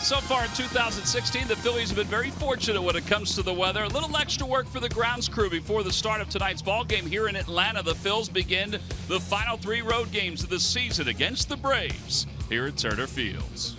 So far in 2016, the Phillies have been very fortunate when it comes to the weather. A little extra work for the grounds crew before the start of tonight's ball game here in Atlanta. The Phils begin the final 3 road games of the season against the Braves here at Turner Fields.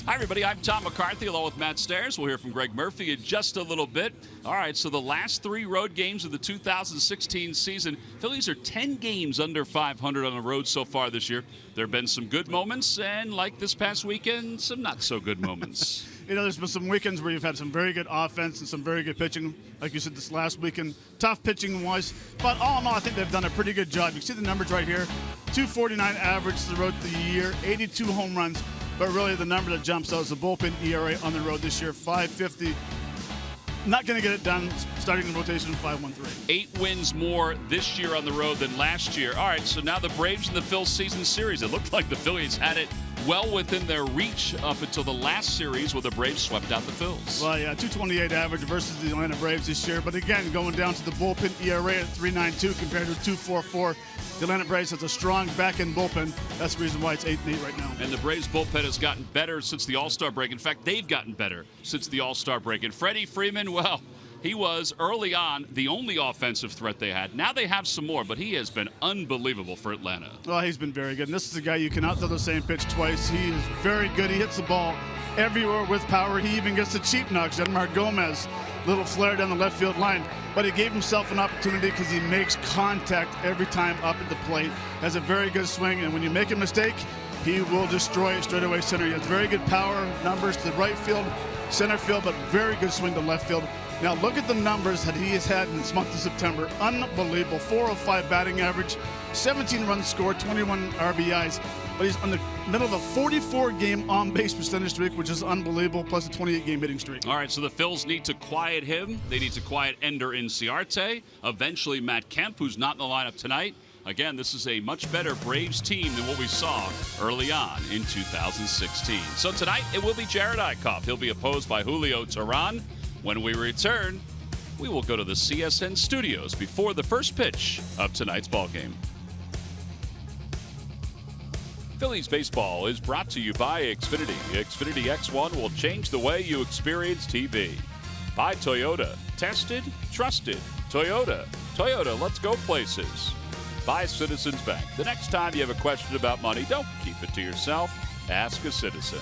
Hi, everybody. I'm Tom McCarthy along with Matt Stairs. We'll hear from Greg Murphy in just a little bit. All right, so the last 3 road games of the 2016 season, Phillies are 10 games under 500 on the road so far this year. There have been some good moments, and like this past weekend, some not so good moments. There's been some weekends where you've had some very good offense and some very good pitching. Like you said, this last weekend, tough pitching-wise. But all in all, I think they've done a pretty good job. You see the numbers right here. 249 average to the road the year, 82 home runs. But really, the number that jumps out is the bullpen ERA on the road this year, 5.50. Not going to get it done starting the rotation 5.13. 8 wins more this year on the road than last year. All right, so now the Braves and the Phils season series. It looked like the Phillies had it well within their reach up until the last series where the Braves swept out the Phils. Well, yeah, 228 average versus the Atlanta Braves this year. But again, going down to the bullpen ERA at 3.92 compared to 2.44. The Atlanta Braves has a strong back-end bullpen. That's the reason why it's 8-8 right now. And the Braves bullpen has gotten better since the All-Star break. In fact, they've gotten better since the All-Star break. And Freddie Freeman, well, he was early on the only offensive threat they had. Now they have some more, but he has been unbelievable for Atlanta. Well, he's been very good. And this is a guy you cannot throw the same pitch twice. He is very good. He hits the ball everywhere with power. He even gets the cheap knocks. Edmar Gomez, little flare down the left field line. But he gave himself an opportunity because he makes contact every time up at the plate. Has a very good swing, and when you make a mistake, he will destroy straightaway center. He has very good power numbers to the right field, center field, but very good swing to left field. Now look at the numbers that he has had in this month of September. Unbelievable. 405 batting average, 17 runs scored, 21 RBIs. But he's on the middle of a 44-game on-base percentage streak, which is unbelievable, plus a 28-game hitting streak. All right, so the Phils need to quiet him. They need to quiet Ender Inciarte. Eventually, Matt Kemp, who's not in the lineup tonight. Again, this is a much better Braves team than what we saw early on in 2016. So tonight, it will be Jared Eickhoff. He'll be opposed by Julio Teheran. When we return, we will go to the CSN studios before the first pitch of tonight's ballgame. Phillies baseball is brought to you by Xfinity. Xfinity X1 will change the way you experience TV. By Toyota. Tested, trusted. Toyota. Toyota, let's go places. By Citizens Bank. The next time you have a question about money, don't keep it to yourself. Ask a citizen.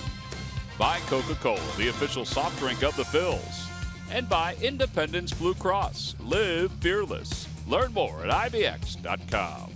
By Coca-Cola, the official soft drink of the Phils. And by Independence Blue Cross. Live fearless. Learn more at IBX.com.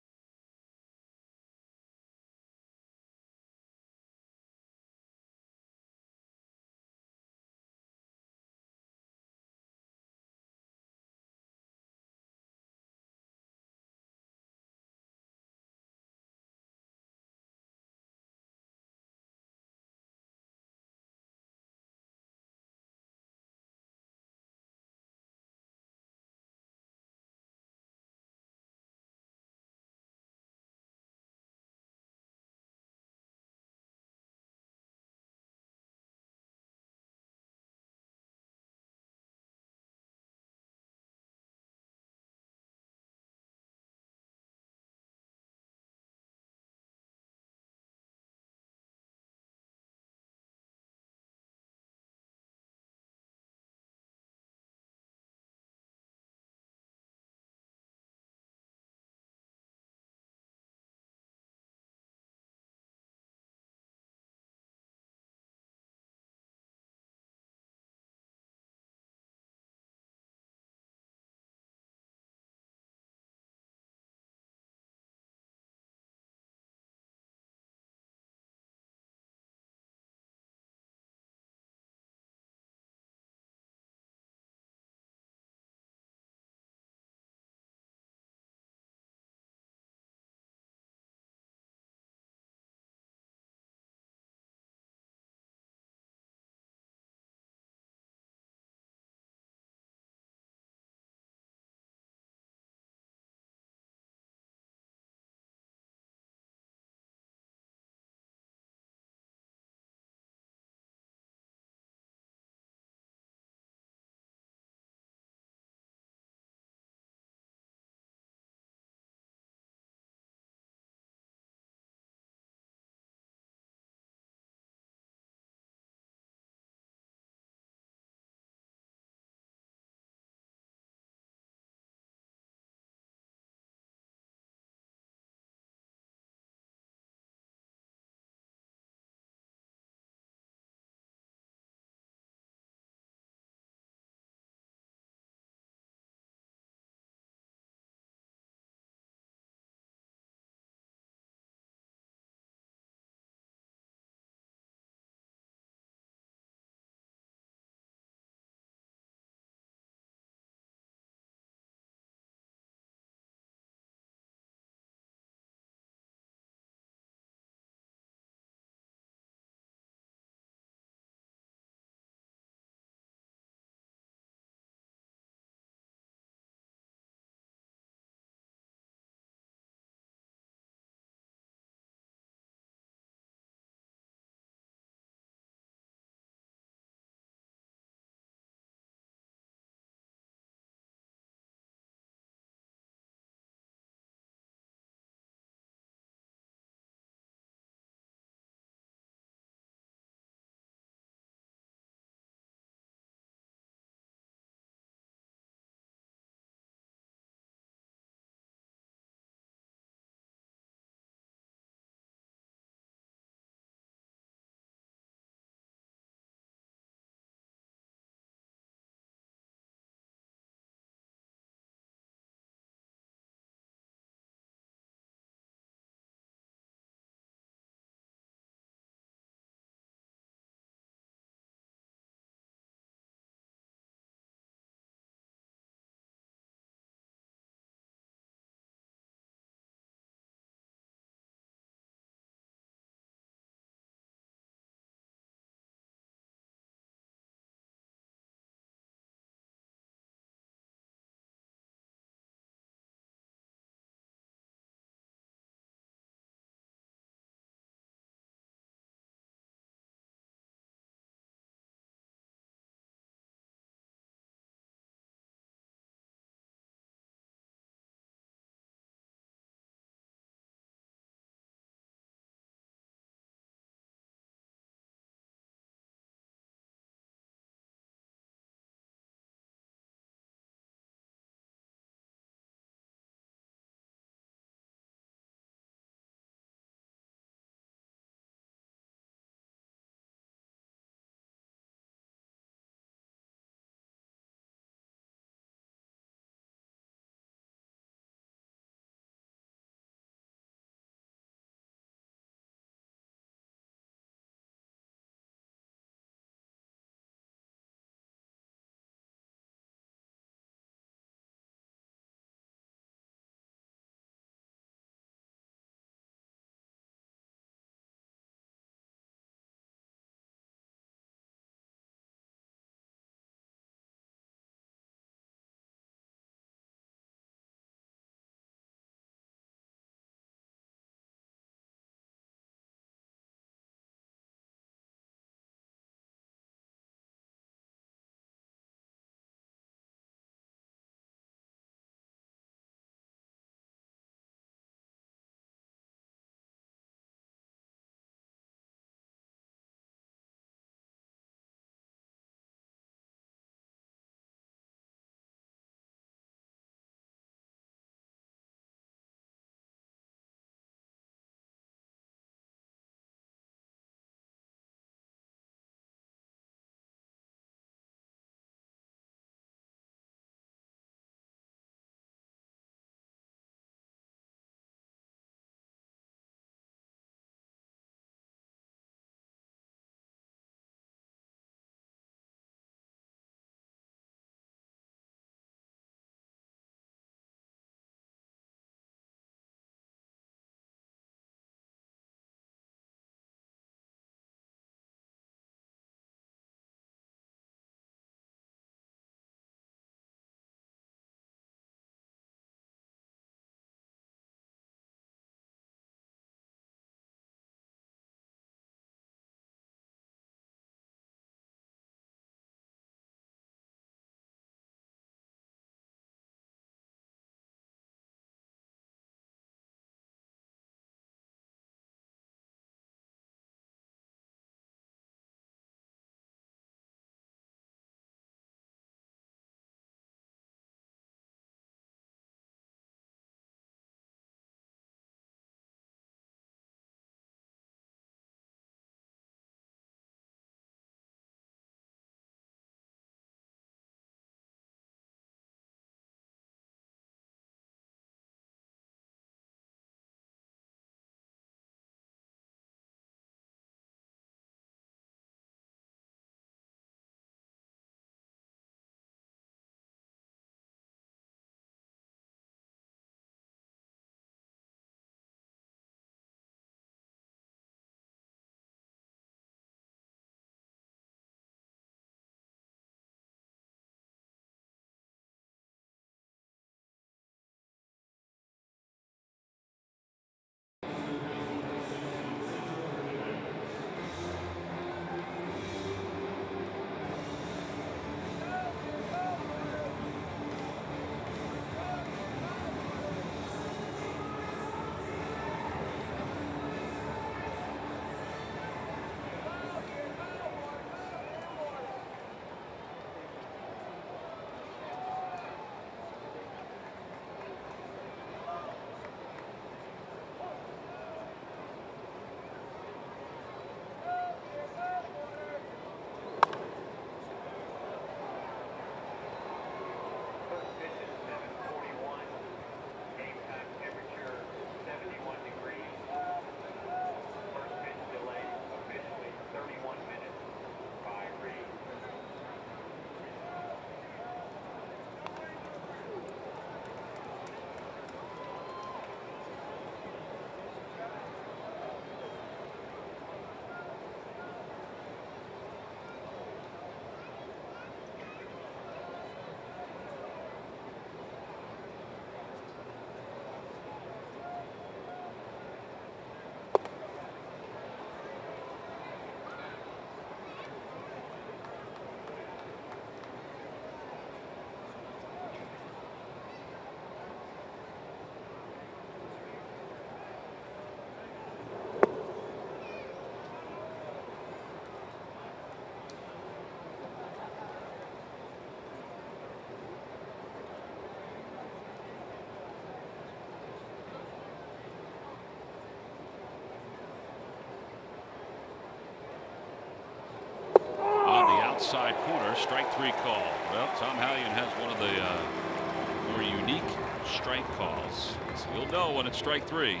on the outside corner. Strike 3 call. Well, Tom Hallion has one of the more unique strike calls. So you'll know when it's strike 3.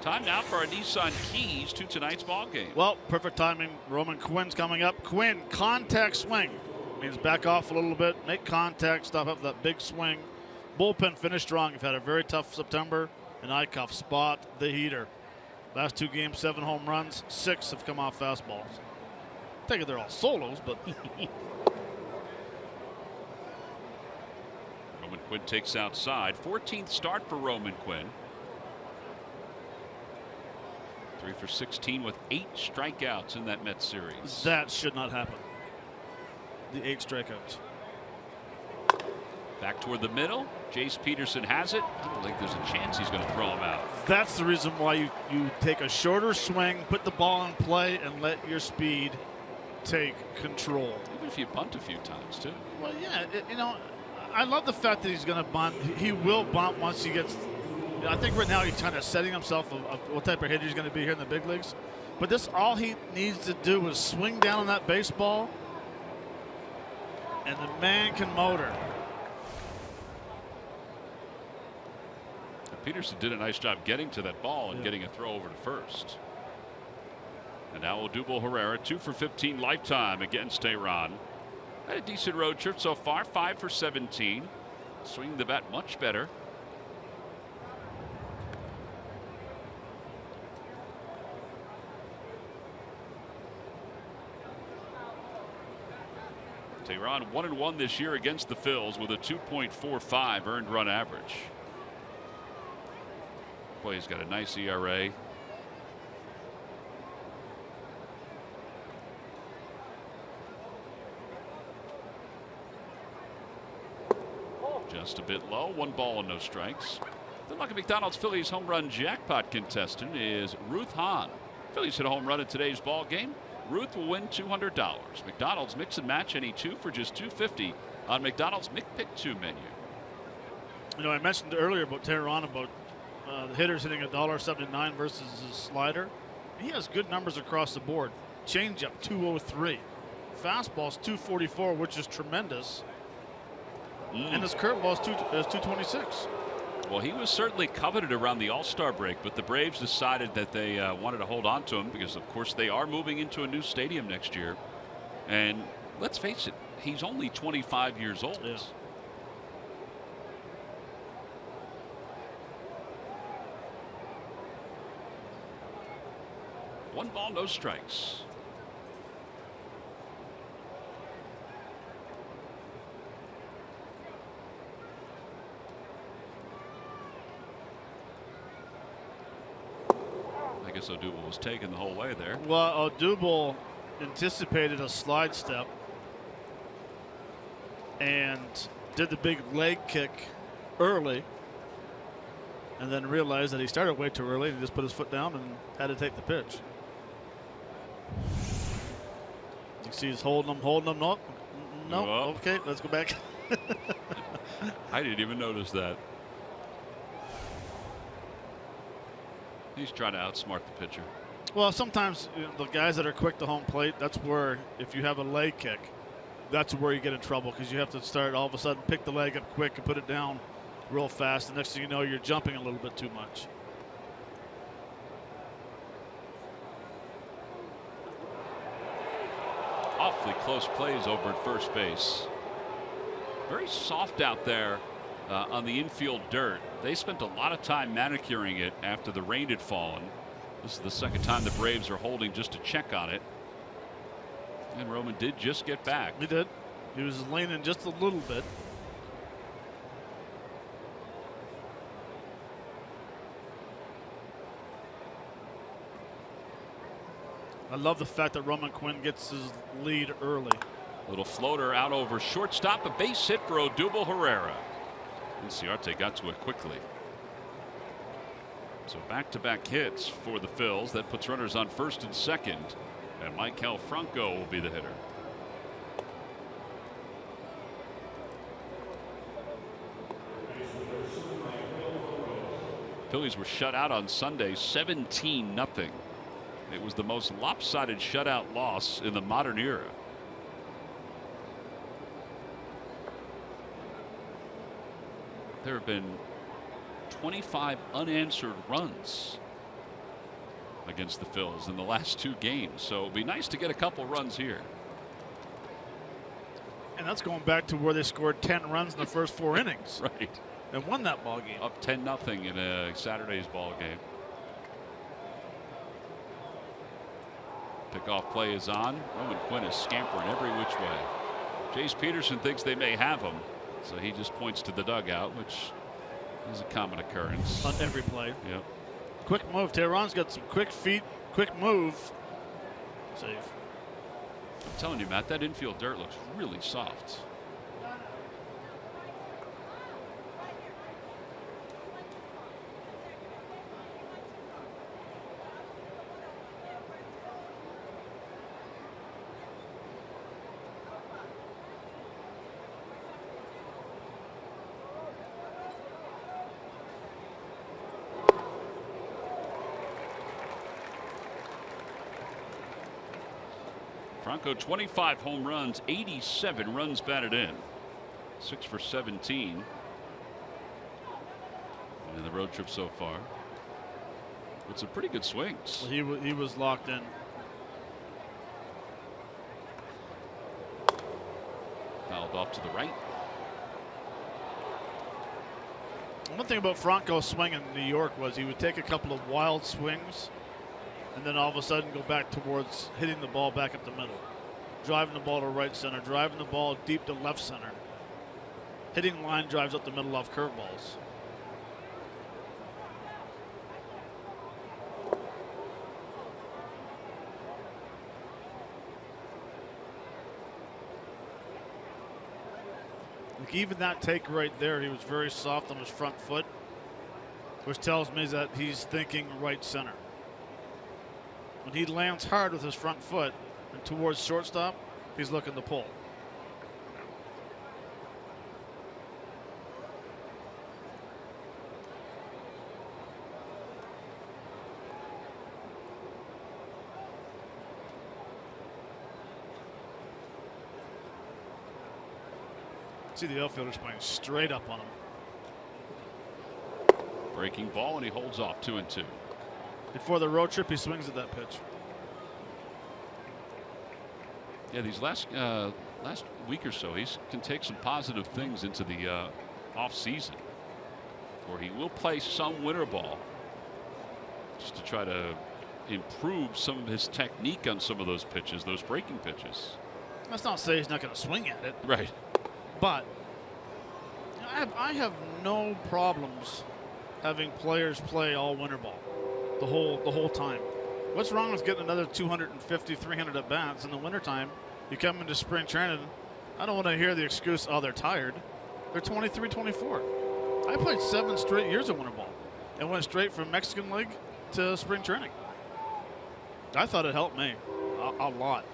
Time now for our Nissan keys to tonight's ball game. Well, perfect timing. Roman Quinn's coming up. Quinn, contact swing. Means back off a little bit, make contact, stop up that big swing. Bullpen finished strong. You've had a very tough September. And Eichhoff spot the heater. Last 2 games, 7 home runs, 6 have come off fastballs. I think they're all solos, but Roman Quinn takes outside. 14th start for Roman Quinn. 3 for 16 with 8 strikeouts in that Mets series. That should not happen. The 8 strikeouts. Back toward the middle. Jace Peterson has it. I don't think there's a chance he's going to throw him out. That's the reason why you take a shorter swing, put the ball in play, and let your speed take control. Even if you bunt a few times, too. Well, yeah, I love the fact that he's going to bunt. He will bunt once he gets. I think right now he's kind of setting himself of what type of hitter he's going to be here in the big leagues. But this, all he needs to do is swing down on that baseball, and the man can motor. Peterson did a nice job getting to that ball and getting a throw over to first. And now Odubel Herrera, 2 for 15 lifetime against Tehran. Had a decent road trip so far, 5 for 17. Swinging the bat much better. Tehran 1-1 this year against the Phils with a 2.45 earned run average. Boy, he's got a nice ERA. Just a bit low. 1 ball and no strikes. The Lucky McDonald's Phillies home run jackpot contestant is Ruth Hahn. Phillies hit a home run in today's ball game. Ruth will win $200. McDonald's mix and match any 2 for just $2.50 on McDonald's McPick 2 menu. I mentioned earlier about Tehran about the hitter's hitting $1.79 versus his slider. He has good numbers across the board. Changeup 203, fastball's 244, which is tremendous, and his curveball is 226. Well, he was certainly coveted around the All-Star break, but the Braves decided that they wanted to hold on to him because, of course, they are moving into a new stadium next year. And let's face it, he's only 25 years old. Yeah. One ball, no strikes. I guess Odubel was taken the whole way there. Well, Odubel anticipated a slide step and did the big leg kick early, and then realized that he started way too early and he just put his foot down and had to take the pitch. You see he's holding him. No. Whoa. Okay, let's go back. I didn't even notice that. He's trying to outsmart the pitcher. Well, sometimes the guys that are quick to home plate, that's where, if you have a leg kick, that's where you get in trouble, because you have to start all of a sudden pick the leg up quick and put it down real fast. The next thing you know, you're jumping a little bit too much. Awfully close plays over at first base. Very soft out there on the infield dirt. They spent a lot of time manicuring it after the rain had fallen. This is the second time the Braves are holding just to check on it. And Roman did just get back. He did. He was leaning just a little bit. I love the fact that Roman Quinn gets his lead early. Little floater out over shortstop. A base hit for Odubel Herrera. Inciarte got to it quickly. So back-to-back hits for the Phils. That puts runners on first and second. And Maikel Franco will be the hitter. Phillies were shut out on Sunday 17-0. It was the most lopsided shutout loss in the modern era. there have been 25 unanswered runs against the Phils in the last 2 games. So it'd be nice to get a couple runs here. And that's going back to where they scored 10 runs in the first 4 innings. Right. And won that ball game. Up 10-0 in a Saturday's ball game. Pickoff play is on. Roman Quinn is scampering every which way. Jace Peterson thinks they may have him, so he just points to the dugout, which is a common occurrence. On every play. Yep. Quick move. Tehran's got some quick feet, quick move. Safe. I'm telling you, Matt, that infield dirt looks really soft. Franco 25 home runs, 87 runs batted in, 6 for 17 in the road trip so far. With some pretty good swings. He was locked in. Fouled off to the right. One thing about Franco's swing in New York was he would take a couple of wild swings and then all of a sudden go back towards hitting the ball back up the middle. Driving the ball to right center, driving the ball deep to left center. Hitting line drives up the middle off curveballs. Like even that take right there, he was very soft on his front foot, which tells me that he's thinking right center. When he lands hard with his front foot and towards shortstop, he's looking to pull. See the outfielder's playing straight up on him. Breaking ball, and he holds off 2-2. Before the road trip, he swings at that pitch. Yeah, these last week or so, he can take some positive things into the off season, where he will play some winter ball just to try to improve some of his technique on some of those pitches, those breaking pitches. Let's not say he's not going to swing at it, Right. but I have no problems having players play all winter ball the whole time. What's wrong with getting another 250, 300 at bats in the wintertime? You come into spring training. I don't want to hear the excuse, oh, they're tired. They're 23, 24. I played 7 straight years of winter ball and went straight from Mexican League to spring training. I thought it helped me a lot.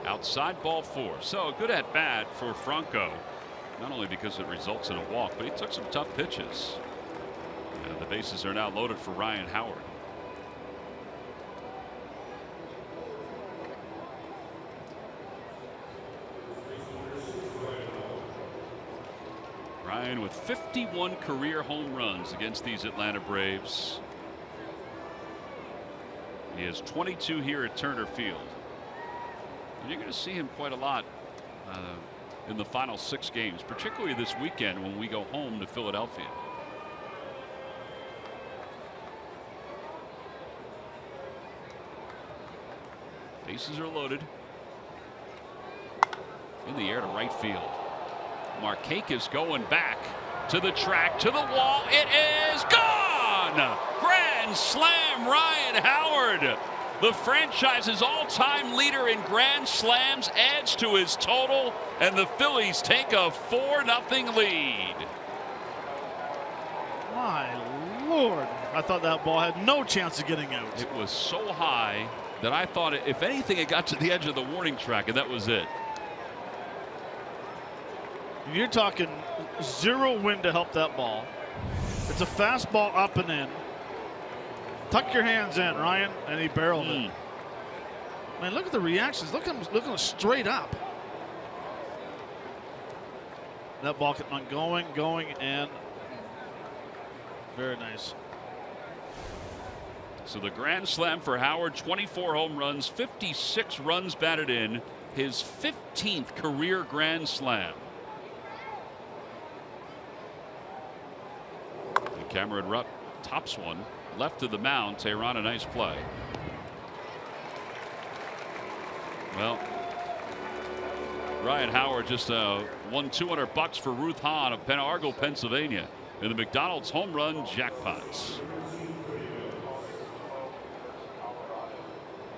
Outside ball 4. So a good at bat for Franco. Not only because it results in a walk, but he took some tough pitches. And the bases are now loaded for Ryan Howard. Ryan with 51 career home runs against these Atlanta Braves. He has 22 here at Turner Field. And you're going to see him quite a lot in the final 6 games, particularly this weekend when we go home to Philadelphia. Bases are loaded. In the air to right field. Markakis going back to the track, to the wall. It is gone! Grand slam, Ryan Howard. The franchise's all-time leader in grand slams adds to his total, and the Phillies take a 4-0 lead. My Lord. I thought that ball had no chance of getting out. It was so high that I thought, if anything, it got to the edge of the warning track, and that was it. You're talking zero wind to help that ball. It's a fastball up and in. Tuck your hands in, Ryan, and he barreled it. Man, look at the reactions. Look at him looking straight up. That ball kept on going, and very nice. So the grand slam for Howard, 24 home runs, 56 runs batted in, his 15th career grand slam. And Cameron Rupp tops one, left of the mound. Tehran, a nice play. Well, Ryan Howard just won $200 for Ruth Hahn of Penargo, Pennsylvania, in the McDonald's home run jackpots.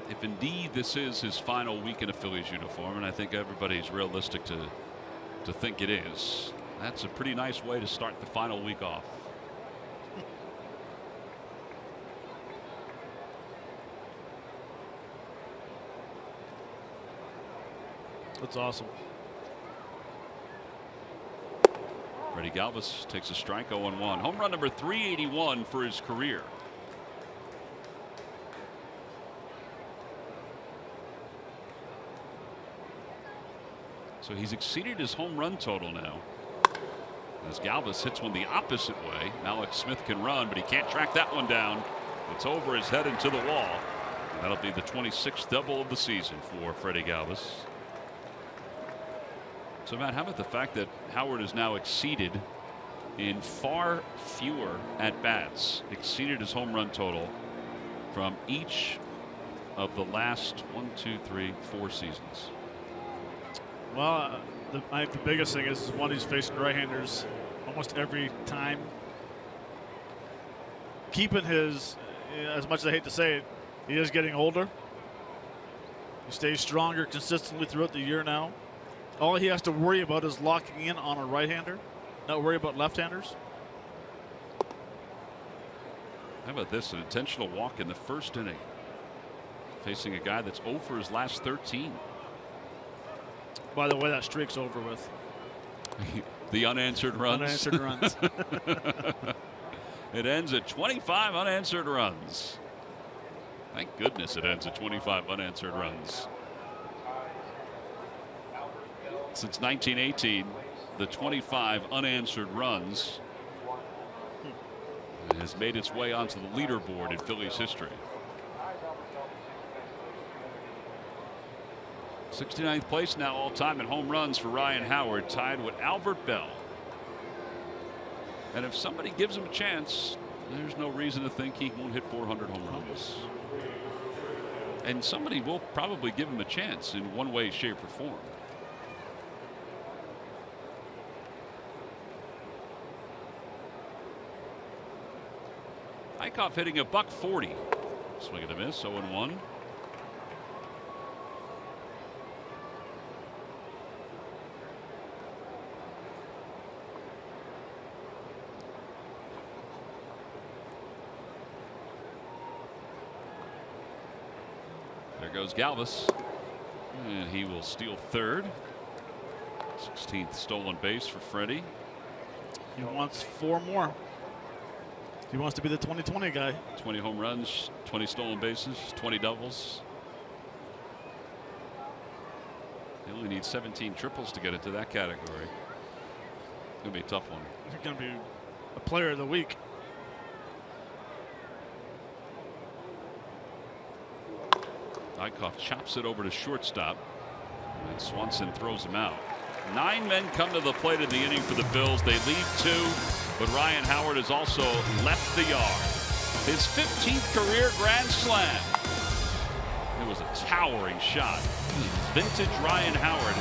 If indeed this is his final week in a Phillies uniform, and I think everybody's realistic to think it is, that's a pretty nice way to start the final week off. That's awesome. Freddie Galvis takes a strike, 0-1. Home run number 381 for his career. So he's exceeded his home run total now. As Galvis hits one the opposite way, Malik Smith can run, but he can't track that one down. It's over his head into the wall. That'll be the 26th double of the season for Freddie Galvis. So, Matt, how about the fact that Howard is now exceeded in far fewer at-bats, exceeded his home run total from each of the last 4 seasons? Well, I think the biggest thing is one, he's facing right-handers almost every time. Keeping his, as much as I hate to say it, he is getting older. He stays stronger consistently throughout the year now. All he has to worry about is locking in on a right-hander, not worry about left-handers. How about this? An intentional walk in the first inning, facing a guy that's 0 for his last 13. By the way, that streak's over with. The unanswered runs. Unanswered runs. It ends at 25 unanswered runs. Thank goodness it ends at 25 unanswered runs. Since 1918, the 25 unanswered runs has made its way onto the leaderboard in Phillies history. 69th place now all time in home runs for Ryan Howard, tied with Albert Bell. And if somebody gives him a chance, there's no reason to think he won't hit 400 home runs. And somebody will probably give him a chance in one way, shape, or form. Eickhoff hitting a $140. Swing and a miss, 0-1. There goes Galvis, and he will steal third. 16th stolen base for Freddie. He wants 4 more. He wants to be the 2020 guy. 20 home runs, 20 stolen bases, 20 doubles. He only needs 17 triples to get into that category. It's going to be a tough one. He's going to be a player of the week. Eickhoff chops it over to shortstop, and Swanson throws him out. 9 men come to the plate in the inning for the Bills. They leave 2, but Ryan Howard has also left the yard. His 15th career grand slam. It was a towering shot. Vintage Ryan Howard.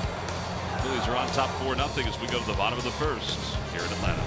Phillies are on top 4-0 as we go to the bottom of the first here in Atlanta.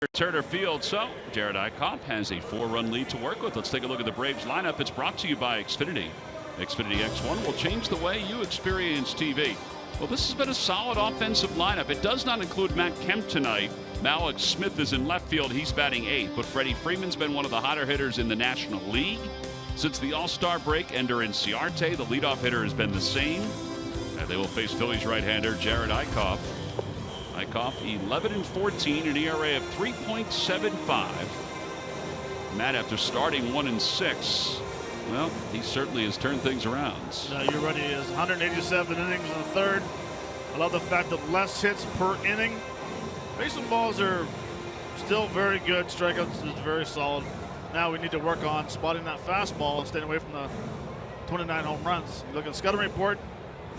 Turner Field. So Jared Eichhoff has a 4-run lead to work with. Let's take a look at the Braves lineup. It's brought to you by Xfinity. Xfinity X1 will change the way you experience TV. Well, this has been a solid offensive lineup. It does not include Matt Kemp tonight. Mallex Smith is in left field. He's batting 8th. But Freddie Freeman's been one of the hotter hitters in the National League since the All-Star break. Ender Inciarte, the leadoff hitter, has been the same. And they will face Phillies right-hander Jared Eichhoff. Eichhoff 11-14, an ERA of 3.75. Matt, after starting 1-6, well, he certainly has turned things around. You're right. He has 187 innings in the third. I love the fact that less hits per inning. Base and balls are still very good. Strikeouts is very solid. Now we need to work on spotting that fastball and staying away from the 29 home runs. You look at the scouting report.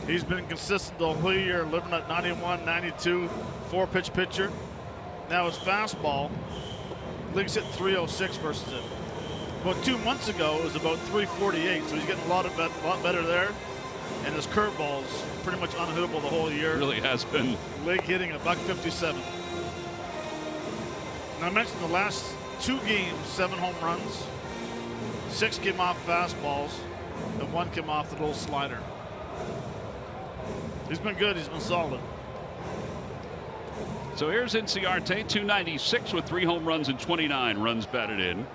He's been consistent the whole year, living at 91, 92, 4-pitch pitcher. Now his fastball, league's hit 306 versus it. About 2 months ago, it was about 348, so he's getting a lot better there. And his curveball's pretty much unhittable the whole year. It really has been. League hitting a $157. And I mentioned the last 2 games, 7 home runs, 6 came off fastballs, and 1 came off the little slider. He's been good. He's been solid. So here's Inciarte, 296 with 3 home runs and 29 runs batted in.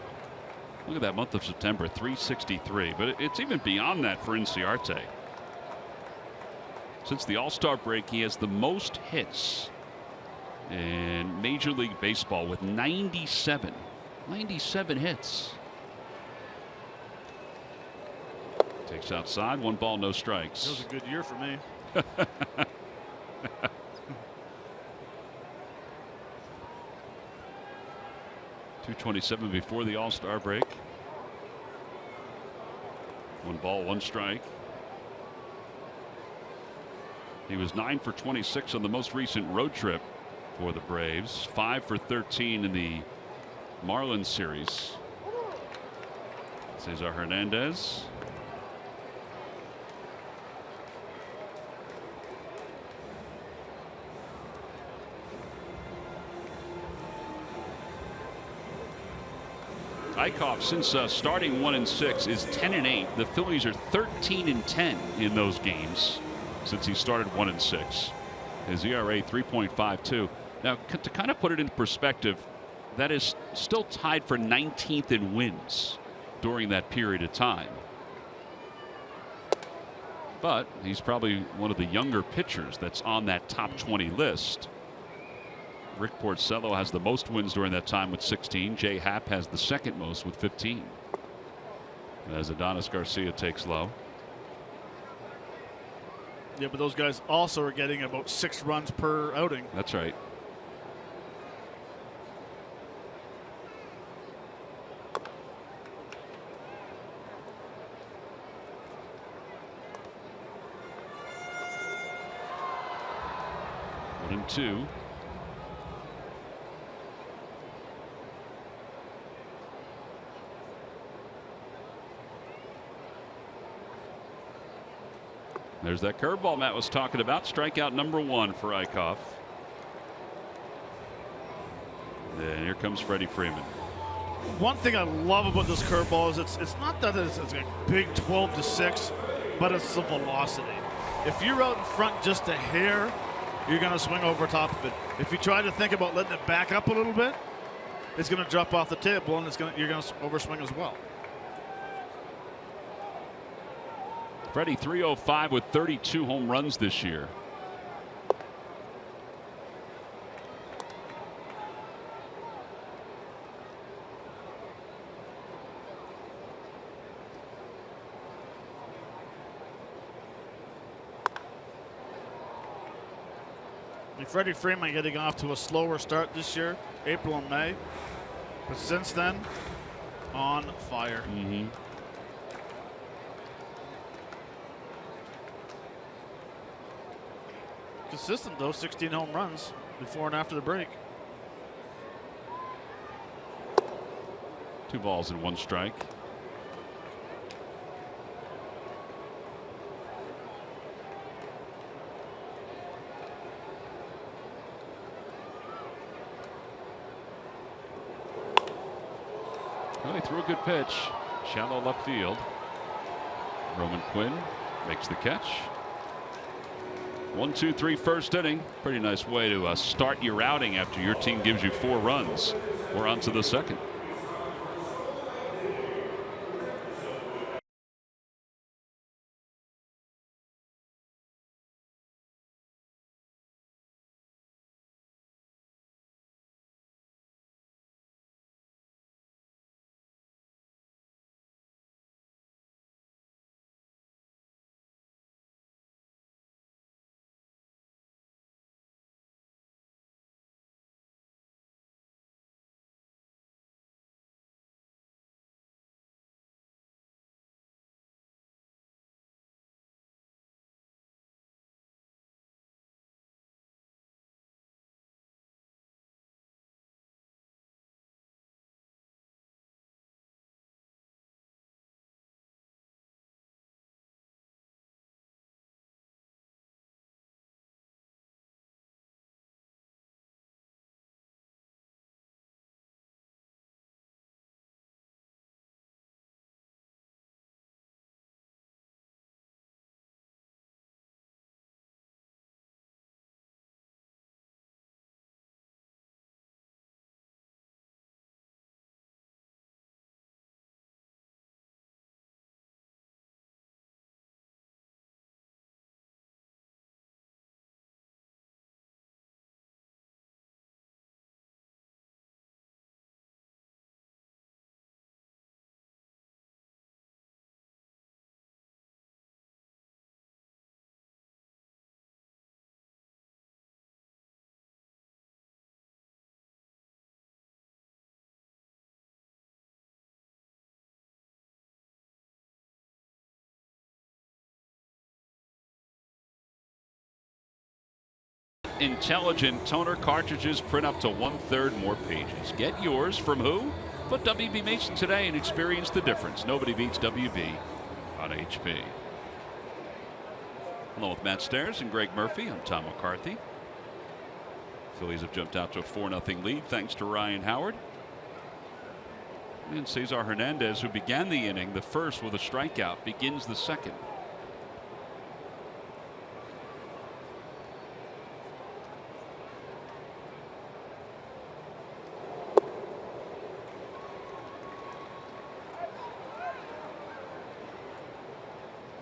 Look at that month of September, 363. But it's even beyond that for Inciarte. Since the All-Star break, he has the most hits in Major League Baseball with 97. 97 hits. Takes outside, 1 ball, no strikes. It was a good year for me. 227 before the All-Star break. 1 ball, 1 strike. He was 9 for 26 on the most recent road trip for the Braves. 5 for 13 in the Marlins series. Cesar Hernandez. Eichhoff, since starting 1-6, is 10-8. The Phillies are 13-10 in those games since he started 1-6. His ERA 3.52. Now, to kind of put it in perspective, that is still tied for 19th in wins during that period of time. But he's probably one of the younger pitchers that's on that top 20 list. Rick Porcello has the most wins during that time with 16. Jay Happ has the second most with 15. As Adonis Garcia takes low. Yeah, but those guys also are getting about 6 runs per outing. That's right. One and two. There's that curveball Matt was talking about. Strikeout number 1 for Eichhoff. Then here comes Freddie Freeman. One thing I love about this curveball is it's not that it's a big 12-6, but it's the velocity. If you're out in front just a hair, you're going to swing over top of it. If you try to think about letting it back up a little bit, it's going to drop off the table and you're going to overswing as well. Freddie 305 with 32 home runs this year. Freddie Freeman getting off to a slower start this year, April and May, but since then, on fire. Mm-hmm. Consistent though, 16 home runs before and after the break. 2 balls and 1 strike. Well, he threw a good pitch. Shallow left field. Roman Quinn makes the catch. 1-2-3 first inning. Pretty nice way to start your outing after your team gives you 4 runs. We're on to the second. Intelligent toner cartridges print up to 1/3 more pages. Get yours from who? But WB Mason today and experience the difference. Nobody beats WB on HP. Along with Matt Stairs and Greg Murphy, I'm Tom McCarthy. Phillies have jumped out to a 4-0 lead thanks to Ryan Howard. And Cesar Hernandez, who began the inning, the first with a strikeout, begins the second.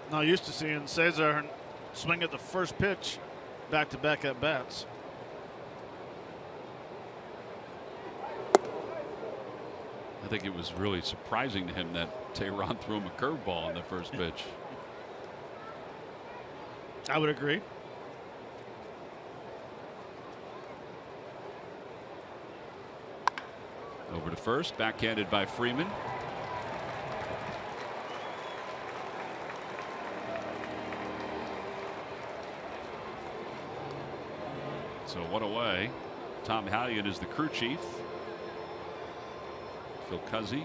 Now used to seeing Cesar swing at the first pitch back-to-back at bats. I think it was really surprising to him that Tehran threw him a curveball on the first pitch. I would agree. Over to first, backhanded by Freeman. So 1 away. Tom Hallion is the crew chief. Phil Cuzzy,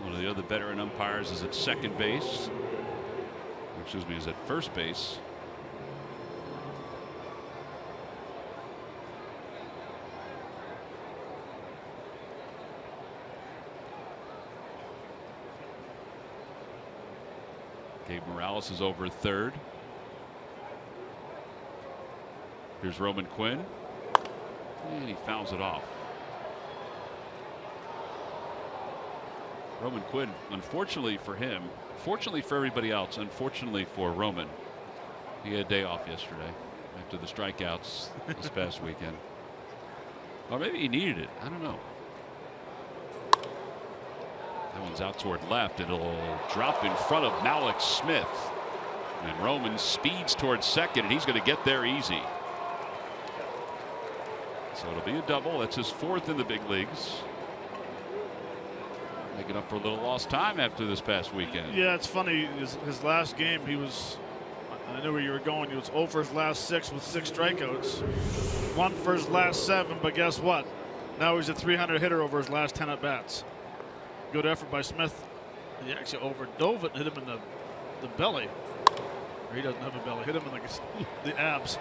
one of the other veteran umpires, is at second base. Excuse me, is at first base. Gabe Morales is over third. Here's Roman Quinn, and he fouls it off. Roman Quinn, unfortunately for him, fortunately for everybody else, unfortunately for Roman, he had a day off yesterday after the strikeouts this past weekend. Or maybe he needed it. I don't know. That one's out toward left. It'll drop in front of Malik Smith. And Roman speeds towards second, and he's going to get there easy. So it'll be a double. That's his 4th in the big leagues. Making up for a little lost time after this past weekend. Yeah, it's funny. His last game, he was, I knew where you were going. He was 0 for his last 6 with 6 strikeouts. 1 for his last 7, but guess what? Now he's a 300 hitter over his last 10 at bats. Good effort by Smith. He actually overdove it and hit him in the belly. Or he doesn't have a belly. Hit him in the abs.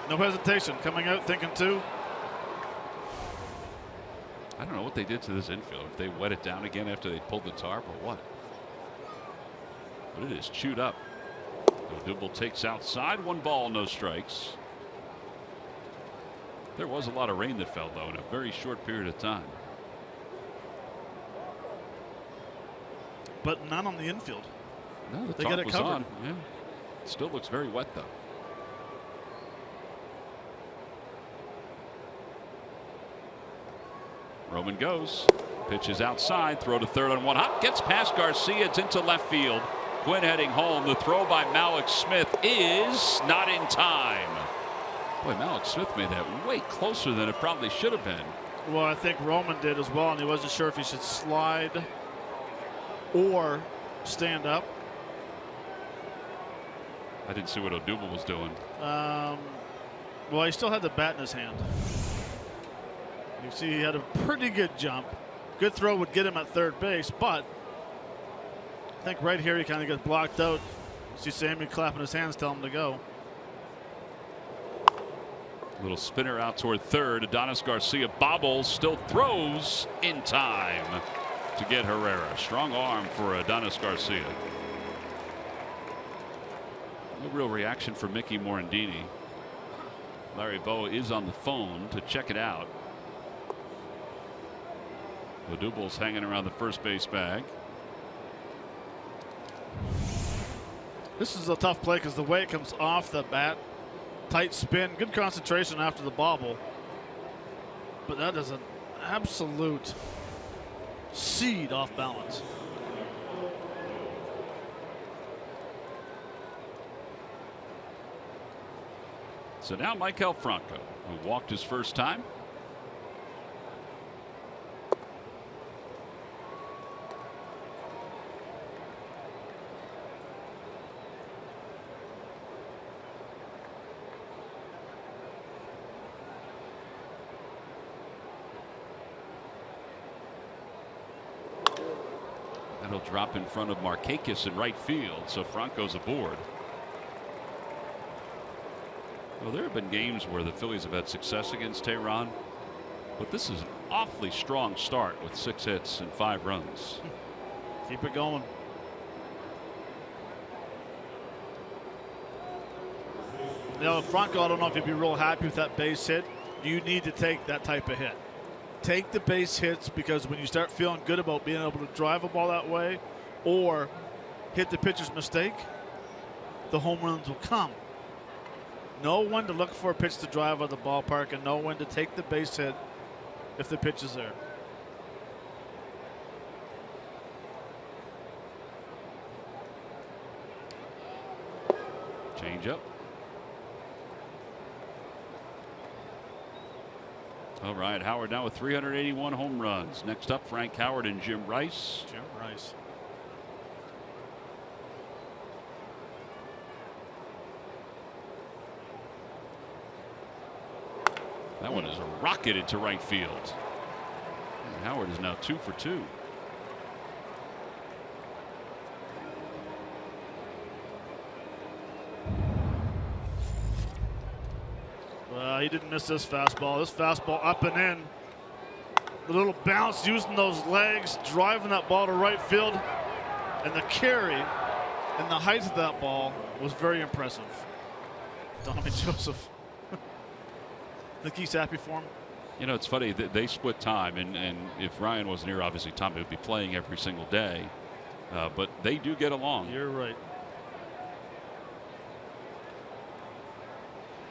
No hesitation. Coming out thinking 2. I don't know what they did to this infield. If they wet it down again after they pulled the tarp or what. But it is chewed up. Odubel takes outside. 1 ball, no strikes. There was a lot of rain that fell, though, in a very short period of time. But none on the infield. No, the They tarp got it was covered. on. Yeah. It still looks very wet, though. Roman goes. Pitches outside. Throw to third on 1 hop. Gets past Garcia. It's into left field. Quinn heading home. The throw by Malik Smith is not in time. Boy, Malik Smith made that way closer than it probably should have been. Well, I think Roman did as well, and he wasn't sure if he should slide or stand up. I didn't see what Odubel was doing. Well, he still had the bat in his hand. You see he had a pretty good jump. Good throw would get him at third base, but I think right here he kind of gets blocked out. You see Sammy clapping his hands, telling him to go. Little spinner out toward third. Adonis Garcia bobbles, still throws in time to get Herrera. Strong arm for Adonis Garcia. No real reaction from Mickey Morandini. Larry Bowa is on the phone to check it out. Odubel's hanging around the first base bag. This is a tough play because the way it comes off the bat, tight spin, good concentration after the bobble. But that is an absolute seed off balance. So now Maikel Franco, who walked his first time. That'll drop in front of Markakis in right field, so Franco's aboard. Well, there have been games where the Phillies have had success against Tehran, but this is an awfully strong start with 6 hits and 5 runs. Keep it going. Now, Franco, I don't know if you'd be real happy with that base hit. You need to take that type of hit. Take the base hits, because when you start feeling good about being able to drive a ball that way or hit the pitcher's mistake, the home runs will come. Know when to look for a pitch to drive out of the ballpark, and know when to take the base hit if the pitch is there. Change up. All right, Howard now with 381 home runs. Next up, Frank Howard and Jim Rice. Jim Rice. That one is rocketed to right field. And Howard is now 2 for 2. He didn't miss this fastball. This fastball up and in. The little bounce, using those legs, driving that ball to right field. And the carry and the height of that ball was very impressive. Tommy Joseph. Think he's happy for him? You know, it's funny that they split time, and if Ryan wasn't here, obviously Tommy would be playing every single day. But they do get along. You're right.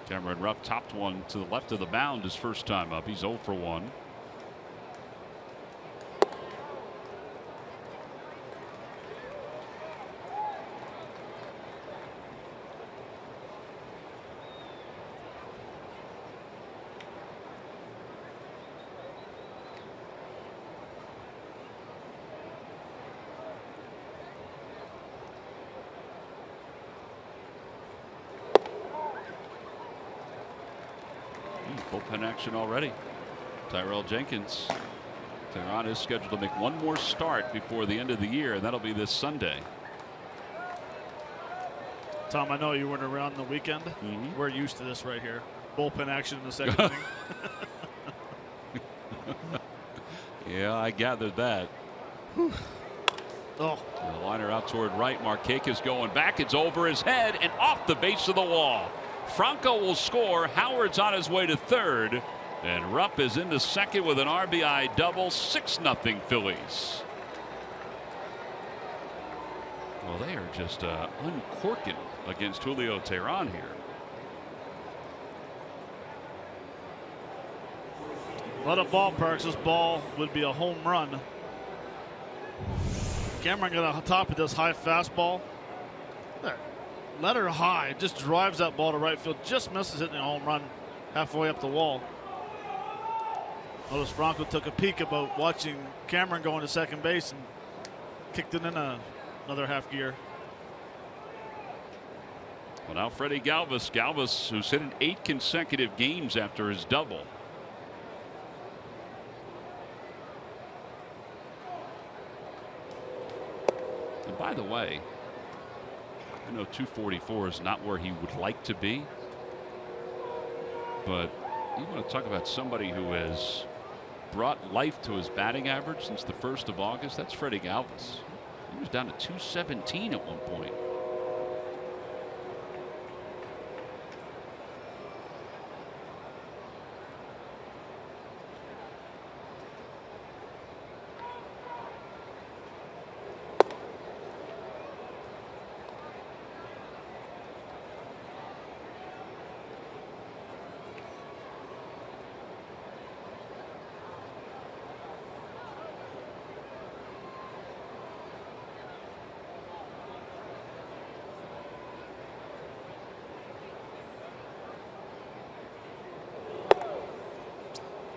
Cameron Rupp topped one to the left of the mound his first time up. He's 0 for 1. Bullpen action already. Tyrell Jenkins. Tehran is scheduled to make one more start before the end of the year, and that'll be this Sunday. Tom, I know you weren't around the weekend. We're used to this right here. Bullpen action in the second inning. Yeah, I gathered that. Oh, The liner out toward right. Markakis going back. It's over his head and off the base of the wall. Franco will score. Howard's on his way to third. And Rupp is into second with an RBI double. 6-0 Phillies. Well, they are just uncorking against Julio Teheran here. a lot of ballparks, this ball would be a home run. Cameron got on top of this high fastball. Let her high, just drives that ball to right field, just misses hitting a home run halfway up the wall. Notice Franco took a peek about watching Cameron going to second base and kicked it in another half gear. Well, now Freddie Galvis. Galvis, who's hit in 8 consecutive games after his double. And by the way, I know 244 is not where he would like to be, but you want to talk about somebody who has brought life to his batting average since the 1st of August. That's Freddie Galvis. He was down to 217 at one point.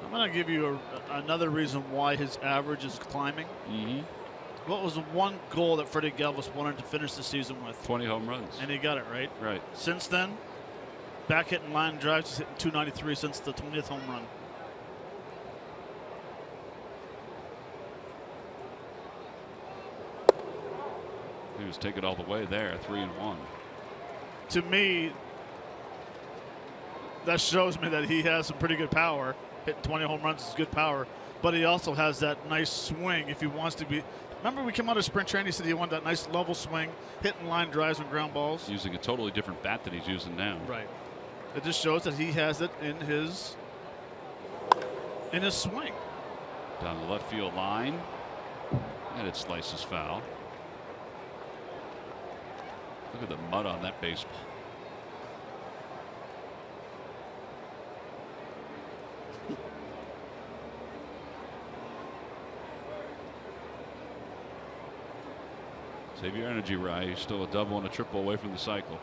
I'm going to give you another reason why his average is climbing. What was the one goal that Freddie Galvis wanted to finish the season with? 20 home runs. And he got it, right? Right. Since then, back hitting line drives, he's hitting 293 since the 20th home run. He was taking all the way there, 3-1. To me, that shows me that he has some pretty good power. Hitting 20 home runs is good power, but he also has that nice swing if he wants to be. Remember, we came out of sprint training, he said he wanted that nice level swing, hitting line drives and ground balls. Using a totally different bat than he's using now. Right. It just shows that he has it in his swing. Down the left field line, and it slices foul. Look at the mud on that baseball. Save your energy, Rye. You're still a double and a triple away from the cycle.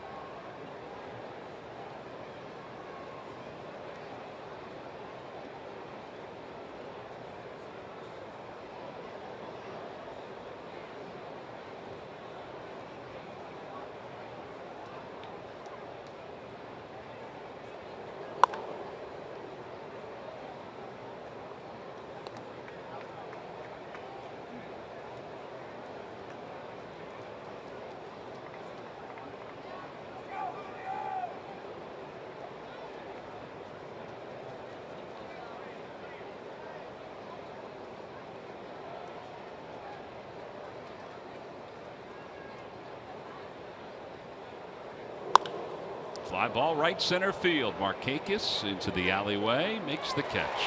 Fly ball right center field. Markakis into the alleyway, makes the catch.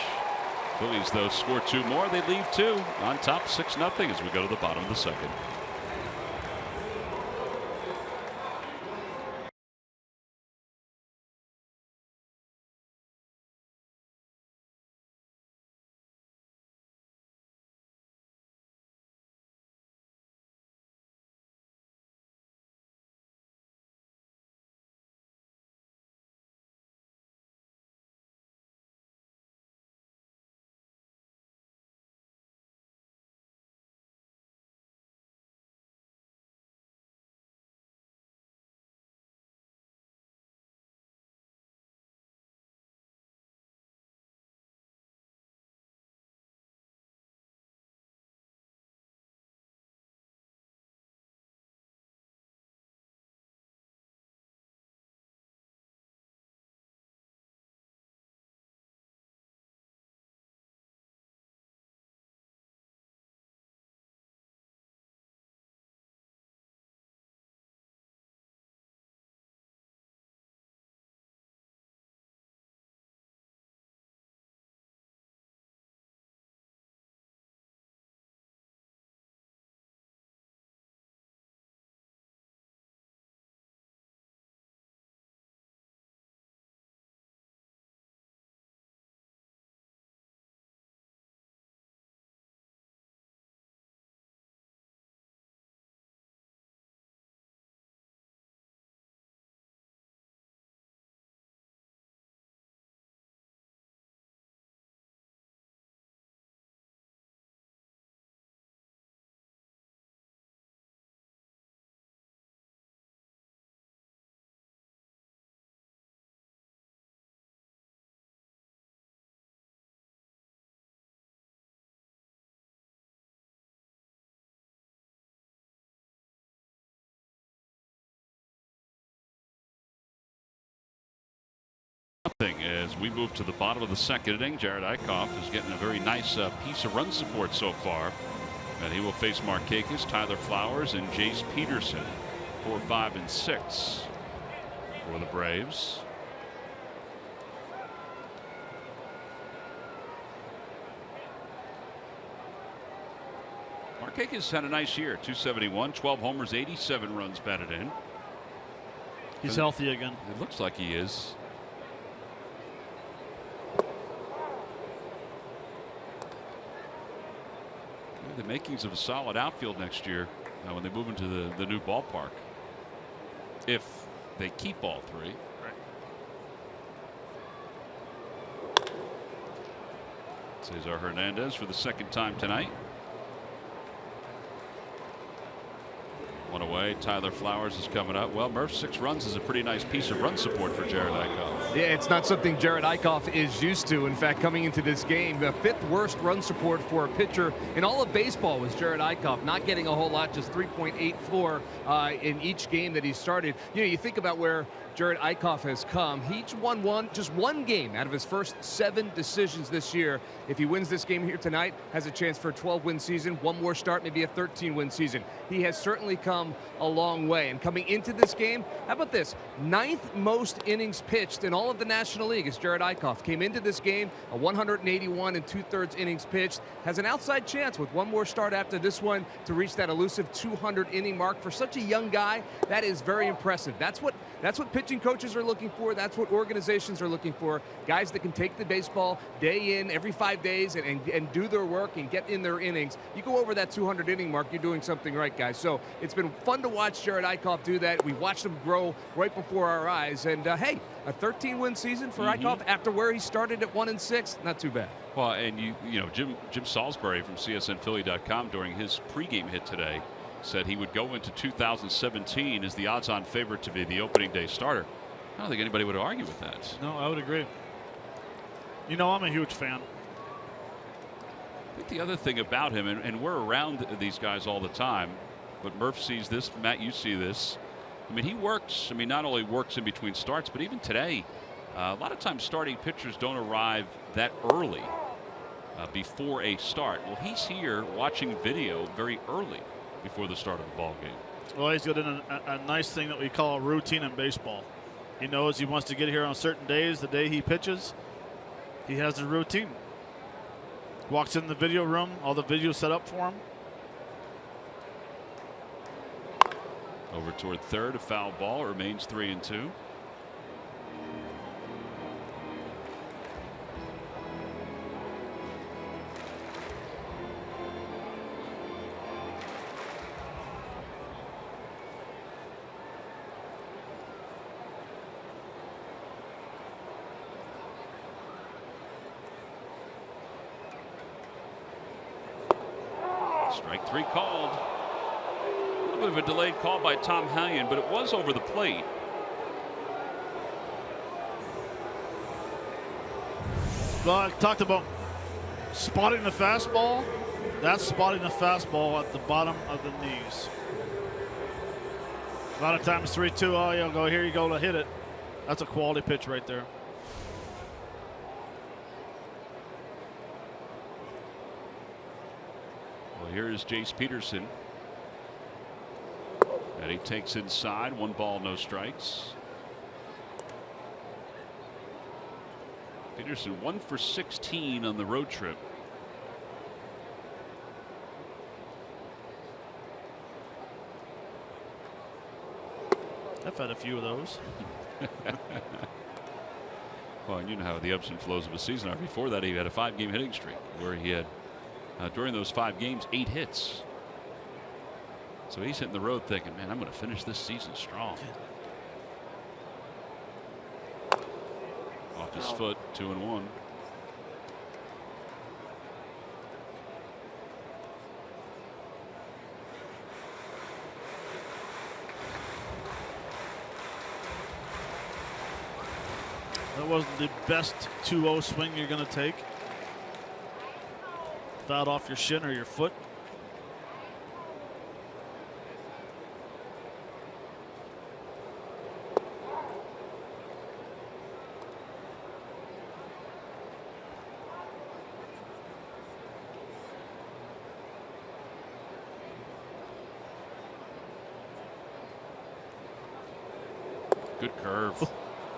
Phillies, though, score 2 more. They leave 2 on top, 6-0 as we go to the bottom of the second. As we move to the bottom of the second inning, Jared Eichhoff is getting a very nice piece of run support so far. And he will face Markakis, Tyler Flowers, and Jace Peterson. 4, 5, and 6 for the Braves. Markakis had a nice year. 271, 12 homers, 87 runs batted in. He's healthy again. It looks like he is. The makings of a solid outfield next year when they move into the new ballpark, if they keep all three. Right. Cesar Hernandez for the second time tonight. One away. Tyler Flowers is coming up. Well, Murph, 6 runs is a pretty nice piece of run support for Jared Eichhoff. Yeah, it's not something Jared Eichhoff is used to. In fact, coming into this game, the 5th worst run support for a pitcher in all of baseball was Jared Eichhoff. Not getting a whole lot, just 3.84 in each game that he started. You know, you think about where Jared Eichhoff has come. He won just one game out of his first 7 decisions this year. If he wins this game here tonight, has a chance for a 12-win season. One more start, maybe a 13-win season. He has certainly come a long way. And coming into this game, how about this? 9th most innings pitched in all of the National League is Jared Eichhoff. Came into this game a 181 and 2/3 innings pitched. Has an outside chance with one more start after this one to reach that elusive 200 inning mark. For such a young guy, that is very impressive. That's what pitching coaches are looking for. That's what organizations are looking for. Guys that can take the baseball day in, every 5 days, and do their work and get in their innings. You go over that 200 inning mark, you're doing something right, guys. So it's been fun to watch Jared Eichhoff do that. We watched him grow right before our eyes. And hey, a 13-win season for Eichhoff after where he started at 1-6, not too bad. Well, and you know, Jim Salisbury from CSNPhilly.com during his pregame hit today said he would go into 2017 as the odds-on favorite to be the opening day starter. I don't think anybody would argue with that. No, I would agree. You know, I'm a huge fan. I think the other thing about him, and we're around these guys all the time, but Murph sees this, Matt, you see this. I mean, he works. I mean, not only works in between starts, but even today, a lot of times starting pitchers don't arrive that early before a start. Well, he's here watching video very early before the start of the ball game. Well, he's got a nice thing that we call a routine in baseball. He knows he wants to get here on certain days. The day he pitches, he has a routine. Walks in the video room, all the video set up for him. Over toward third, a foul ball. It remains 3-2. Strike 3 called. A little bit of a delayed call by Tom Hallion, but it was over the plate. Well, I talked about spotting the fastball. That's spotting the fastball at the bottom of the knees. A lot of times 3-2, oh, you'll go, here you go to hit it. That's a quality pitch right there. Well, here is Jace Peterson. And he takes inside. 1 ball, no strikes. Peterson 1 for 16 on the road trip. I've had a few of those. Well, and you know how the ebbs and flows of a season are. Before that, he had a 5-game hitting streak where he had, during those 5 games, 8 hits. So he's hitting the road thinking, man, I'm going to finish this season strong. Off his foot, 2-1. That wasn't the best 2-0 swing you're going to take. Fouled off your shin or your foot. Good curve.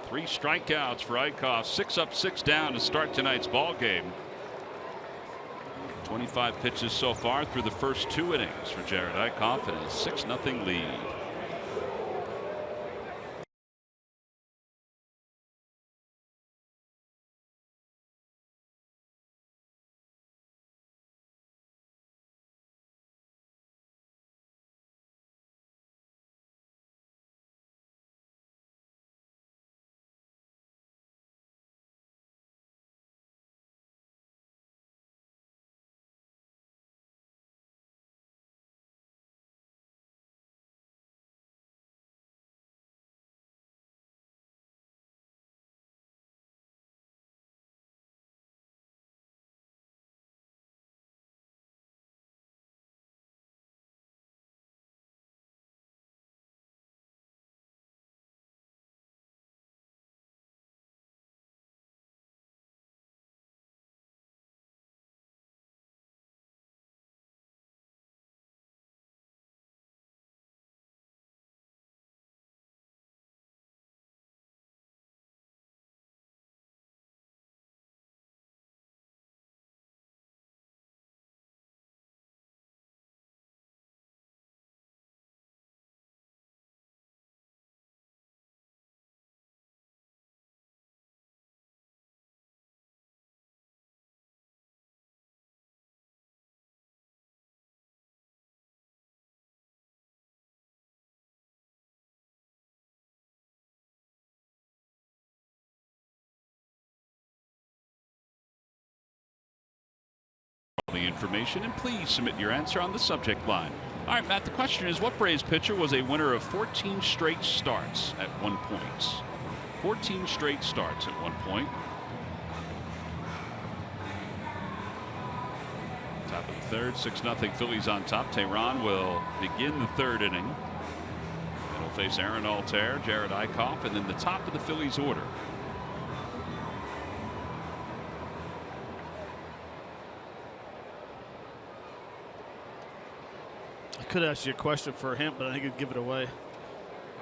3 strikeouts for Eickhoff. 6 up, 6 down to start tonight's ball game. 25 pitches so far through the first 2 innings for Jerad Eickhoff and a 6-0 lead. The information, and please submit your answer on the subject line. All right, Matt, the question is, what Braves pitcher was a winner of 14 straight starts at one point? 14 straight starts at one point. Top of the third, 6-0 Phillies on top. Tehran will begin the 3rd inning. It'll face Aaron Altair, Jerad Eickhoff, and then the top of the Phillies order. I could ask you a question for him, but I think I'd give it away.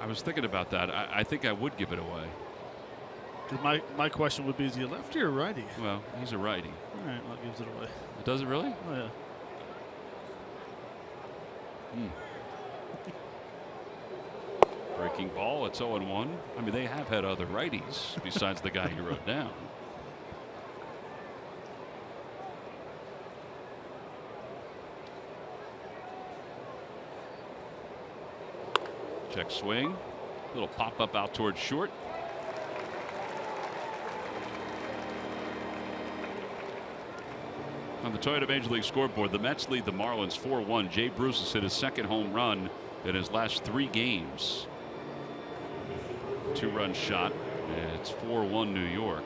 I was thinking about that. I think I would give it away. My question would be, is he a lefty or righty? Well, he's a righty. All right, well, that gives it away. It does it really? Oh, yeah. Breaking ball. It's 0-1. I mean, they have had other righties besides the guy you wrote down. Check swing. Little pop up out towards short. On the Toyota Major League scoreboard, the Mets lead the Marlins 4-1. Jay Bruce has hit his 2nd home run in his last 3 games. 2-run shot. It's 4-1 New York.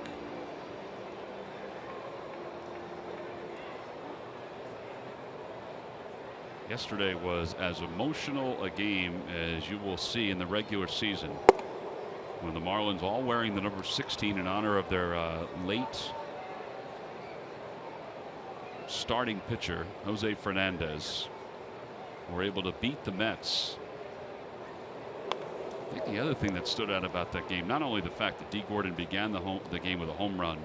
Yesterday was as emotional a game as you will see in the regular season, when the Marlins, all wearing the number 16 in honor of their late starting pitcher Jose Fernandez, were able to beat the Mets. I think the other thing that stood out about that game, not only the fact that Dee Gordon began the game with a home run,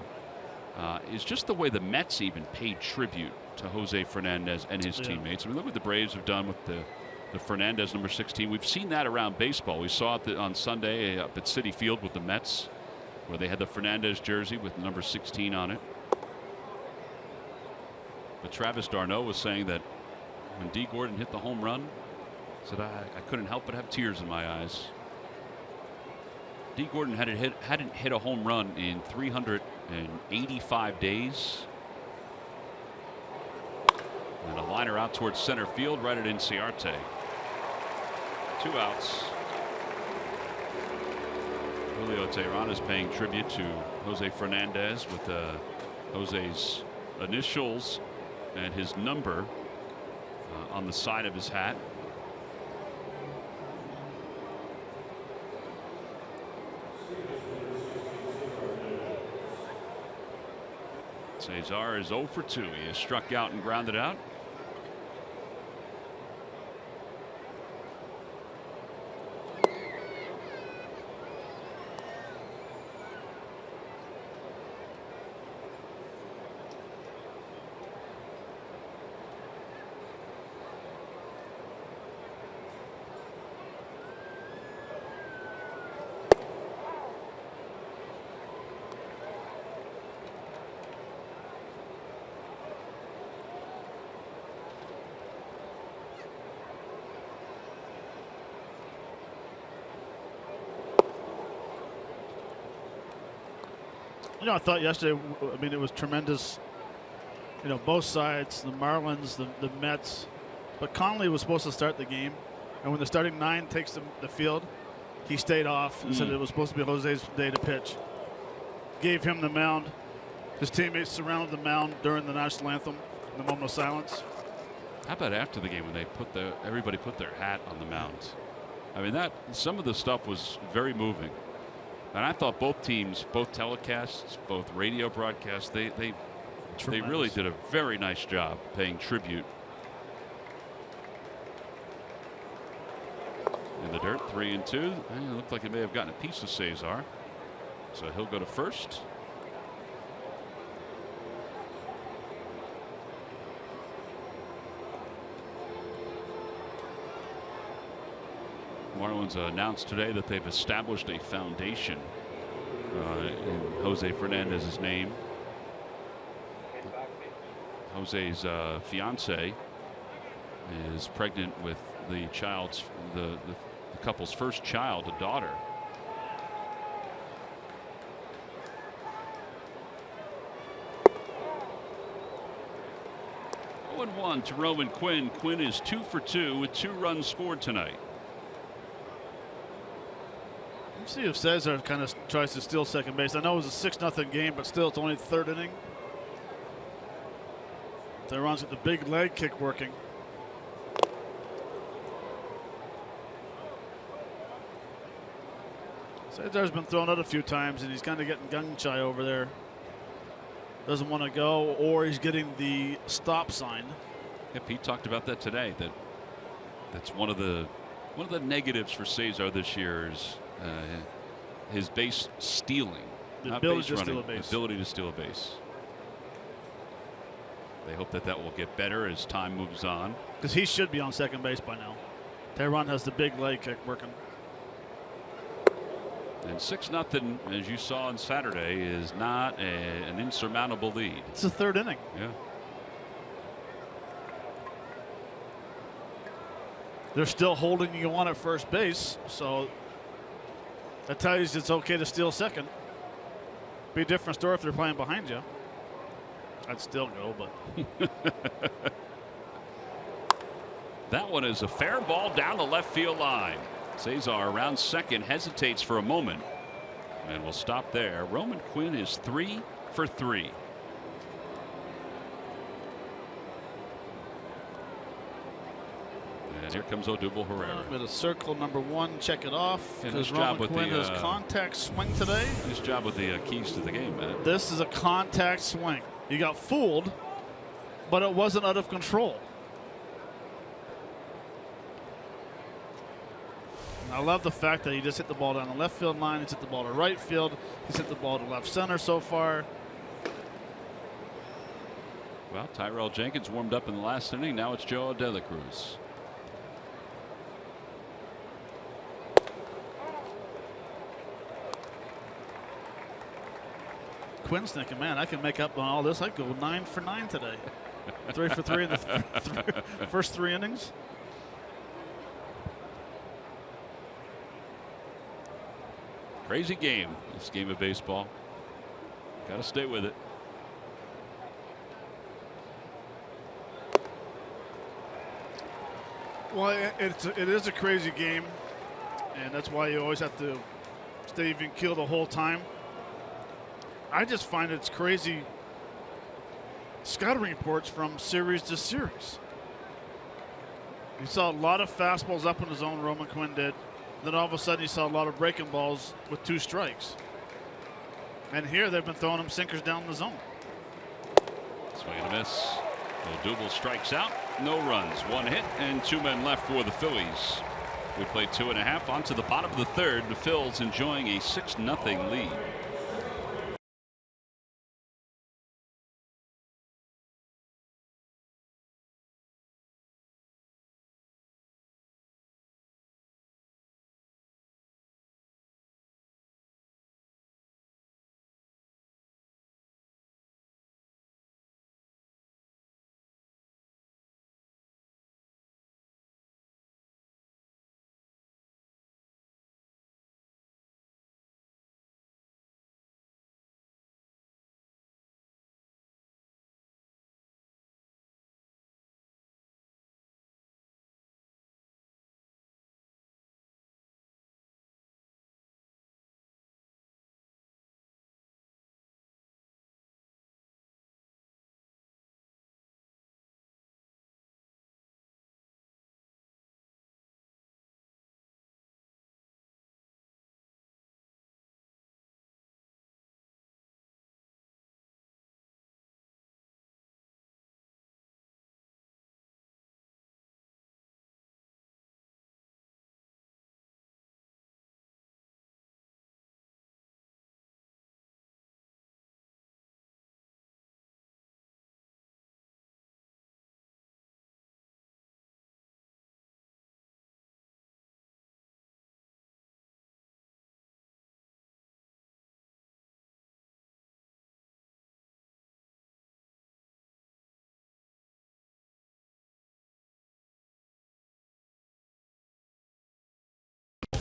is just the way the Mets even paid tribute to Jose Fernandez and his teammates. I mean, look what the Braves have done with the Fernandez number 16. We've seen that around baseball. We saw it on Sunday up at Citi Field with the Mets, where they had the Fernandez jersey with number 16 on it. But Travis d'Arnaud was saying that when Dee Gordon hit the home run, said I couldn't help but have tears in my eyes. Dee Gordon hadn't hit a home run in 385 days. And a liner out towards center field, right at Inciarte. 2 outs. Julio Tehran is paying tribute to Jose Fernandez with Jose's initials and his number on the side of his hat. Cesar is 0 for 2. He has struck out and grounded out. I thought yesterday, I mean, it was tremendous. Both sides, the Marlins, the Mets. But Conley was supposed to start the game. And when the starting 9 takes the field, he stayed off and said it was supposed to be Jose's day to pitch. Gave him the mound. His teammates surrounded the mound during the national anthem, the moment of silence. How about after the game when they everybody put their hat on the mound? I mean, some of the stuff was very moving. And I thought both teams, both telecasts, both radio broadcasts, they really did a very nice job paying tribute. In the dirt, 3-2. It looked like it may have gotten a piece of Cesar. So he'll go to first. Marlins announced today that they've established a foundation in Jose Fernandez's name. Jose's fiance is pregnant with the couple's first child, a daughter. Oh, 1 to Roman Quinn. Quinn is 2 for 2 with 2 runs scored tonight. Let's see if Cesar kind of tries to steal second base. I know it was a 6-0 game, but still, it's only the 3rd inning. Tyron's got the big leg kick working. Cesar's been thrown out a few times, and he's kind of getting gun-shy over there. Doesn't want to go, or he's getting the stop sign. Yeah, Pete talked about that today. That's one of the negatives for Cesar this year is his base stealing, The not ability base to running, steal a base. the ability to steal a base. They hope that will get better as time moves on. Because he should be on second base by now. Tyron has the big leg kick working. And 6-0, as you saw on Saturday, is not an insurmountable lead. It's the 3rd inning. Yeah. They're still holding you on at first base, so that tells you it's okay to steal second. Be a different story if they're playing behind you. I'd still go, but. That one is a fair ball down the left field line. Cesar around second, hesitates for a moment, and will stop there. Roman Quinn is 3 for 3. And here comes Odubel Herrera. I'm going to circle number 1, check it off, Yeah, because nice job Roman with Quinn the, has contact swing today. Nice job with the keys to the game, man. This is a contact swing. You got fooled, but it wasn't out of control. And I love the fact that he just hit the ball down the left field line. He's hit the ball to right field. He's hit the ball to left center so far. Well, Tyrell Jenkins warmed up in the last inning. Now it's Joe De La Cruz. Quinn's thinking, man, I can make up on all this. I go 9 for 9 today. 3 for 3 in the first 3 innings. Crazy game, this game of baseball. Got to stay with it. Well, it is a crazy game, and that's why you always have to stay even keel the whole time. I just find it's crazy scouting reports from series to series. You saw a lot of fastballs up in the zone, Roman Quinn did. Then all of a sudden you saw a lot of breaking balls with 2 strikes. And here they've been throwing them sinkers down the zone. Swing and a miss. Odubel strikes out. No runs. 1 hit and 2 men left for the Phillies. We played 2.5 on to the bottom of the 3rd. The Phils enjoying a 6-0 lead.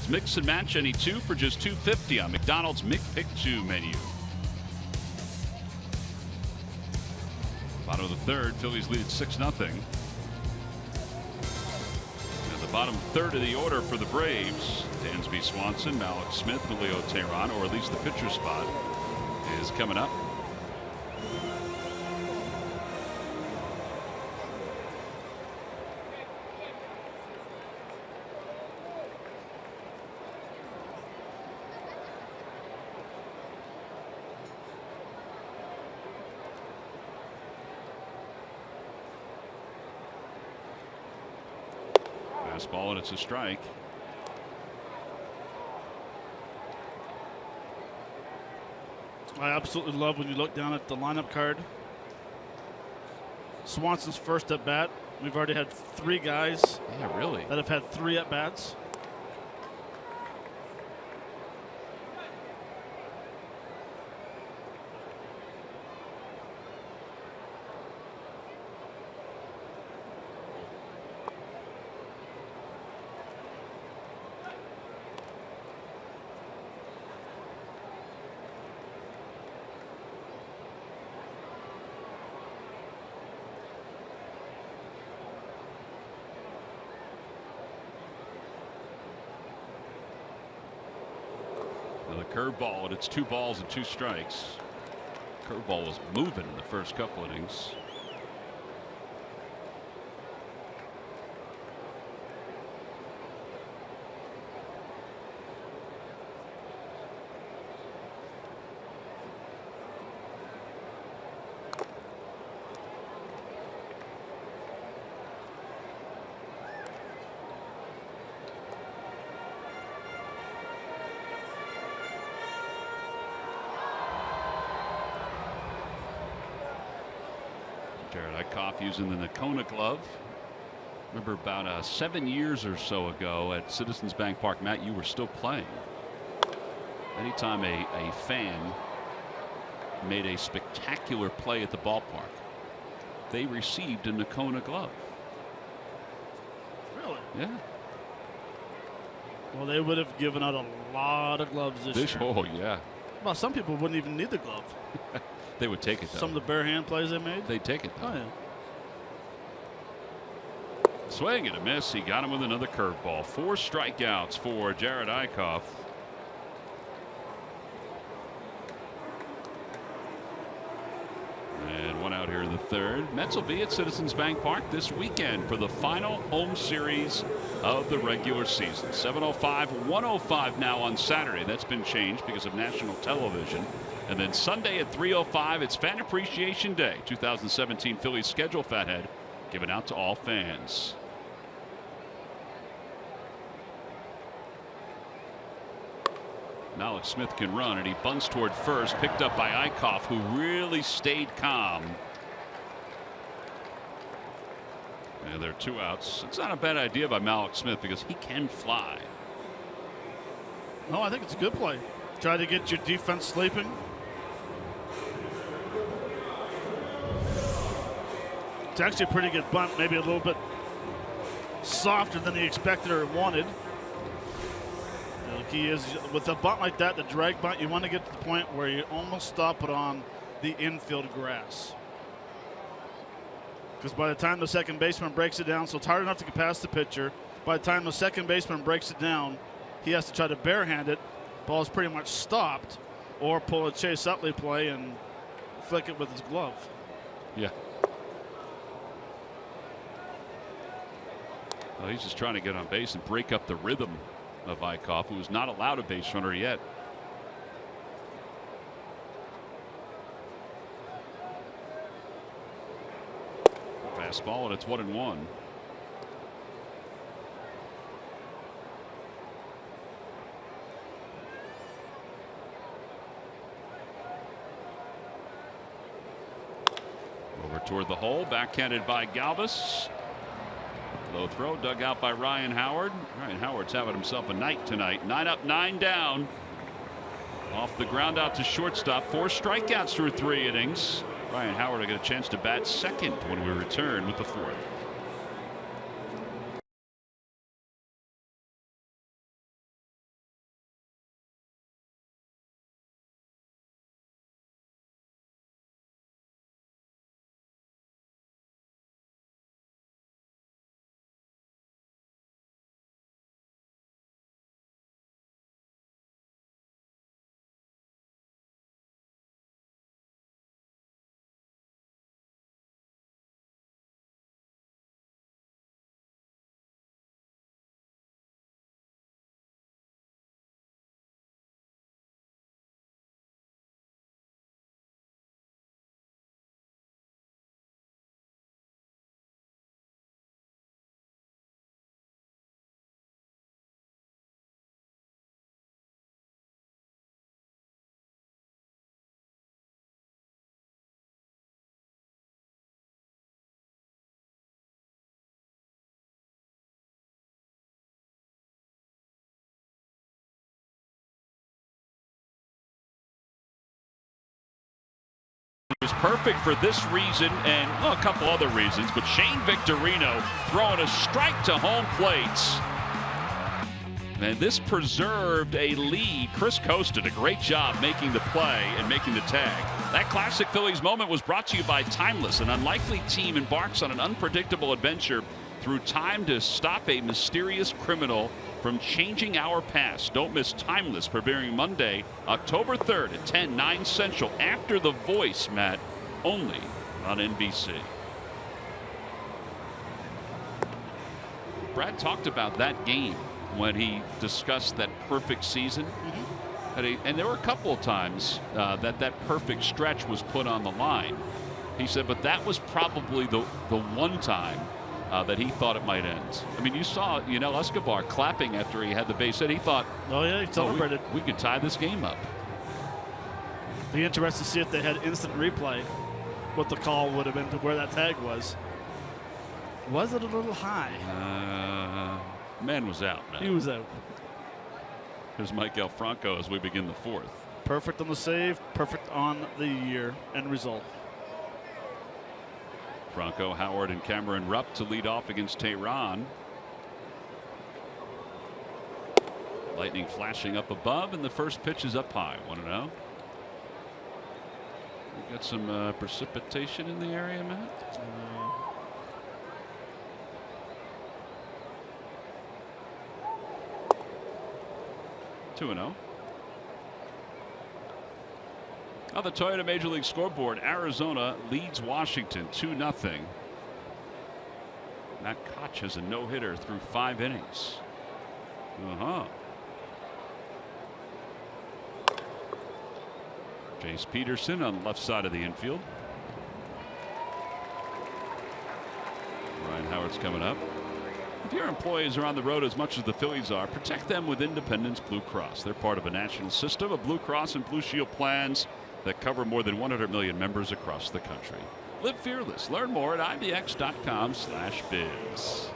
Mix and match any two for just $2.50 on McDonald's McPick 2 menu. Bottom of the third, Phillies lead 6-0. And the bottom third of the order for the Braves, Dansby Swanson, Malik Smith, Julio Teheran, or at least the pitcher spot is coming up. Fastball, and it's a strike. I absolutely love when you look down at the lineup card. Swanson's first at bat. We've already had 3 guys really that have had 3 at bats. Curveball, and it's 2 balls and 2 strikes. Curveball was moving in the first couple innings. Jared Eickhoff using the Nakona glove. Remember about 7 years or so ago at Citizens Bank Park, Matt, you were still playing. Anytime a fan made a spectacular play at the ballpark, they received a Nakona glove. Really? Yeah. Well, they would have given out a lot of gloves this year. Oh, yeah. Well, some people wouldn't even need the glove. They would take it, though. Some of the bare hand plays they made? They'd take it, though. Oh, yeah. Swing and a miss. He got him with another curveball. 4 strikeouts for Jared Eickhoff. And 1 out here in the third. Mets will be at Citizens Bank Park this weekend for the final home series of the regular season. 7:05, 1:05 now on Saturday. That's been changed because of national television. And then Sunday at 3:05, it's Fan Appreciation Day. 2017 Phillies schedule, Fathead, given out to all fans. Malik Smith can run, and he bunts toward first, picked up by Eickhoff, who really stayed calm. And there are 2 outs. It's not a bad idea by Malik Smith because he can fly. No, I think it's a good play. Try to get your defense sleeping. It's actually a pretty good bunt, maybe a little bit softer than he expected or wanted. He is with a bunt like that, the drag bunt, you want to get to the point where you almost stop it on the infield grass. Because by the time the second baseman breaks it down, so it's hard enough to get past the pitcher. By the time the second baseman breaks it down, he has to try to barehand it. Ball is pretty much stopped, or pull a Chase Utley play and flick it with his glove. Yeah. Well, he's just trying to get on base and break up the rhythm of Eickhoff, who is not allowed a base runner yet. Fastball, and it's 1-1. Over toward the hole, backhanded by Galvis. Low throw dug out by Ryan Howard. Ryan Howard's having himself a night tonight. 9 up, 9 down. Off the ground out to shortstop. 4 strikeouts through 3 innings. Ryan Howard will get a chance to bat second when we return with the 4th. was perfect for this reason and a couple other reasons, but Shane Victorino throwing a strike to home plate. And this preserved a lead. Chris Coste did a great job making the play and making the tag. That classic Phillies moment was brought to you by Timeless. An unlikely team embarks on an unpredictable adventure through time to stop a mysterious criminal from changing our past. Don't miss Timeless, premiering Monday, October 3rd at 10, 9 Central, after The Voice, Matt, only on NBC. Brad talked about that game when he discussed that perfect season. And there were a couple of times that perfect stretch was put on the line. He said, but that was probably the one time that he thought it might end. I mean, you saw Yunel Escobar clapping after he had the base hit. He thought, oh yeah, he celebrated. We could tie this game up. Be interested to see if they had instant replay, what the call would have been to where that tag was. Was it a little high? Man was out, man. He was out. Here's Mike Franco as we begin the fourth. Perfect on the save, perfect on the year end result. Franco, Howard, and Cameron Rupp to lead off against Tehran. Lightning flashing up above, and the first pitch is up high. 1-0. We got some precipitation in the area, Matt. 2-0. On the Toyota Major League scoreboard, Arizona leads Washington 2-0. Matt Koch has a no-hitter through 5 innings. Jace Peterson on the left side of the infield. Ryan Howard's coming up. If your employees are on the road as much as the Phillies are, protect them with Independence Blue Cross. They're part of a national system of Blue Cross and Blue Shield plans that cover more than 100 million members across the country. Live fearless. Learn more at ibx.com/biz.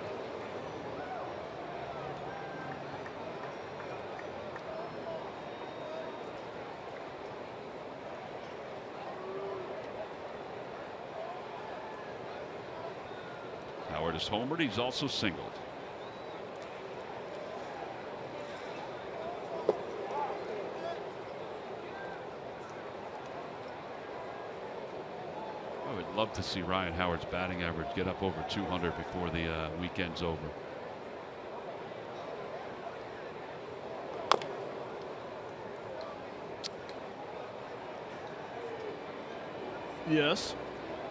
Howard is homered. He's also singled. I would love to see Ryan Howard's batting average get up over 200 before the weekend's over. Yes.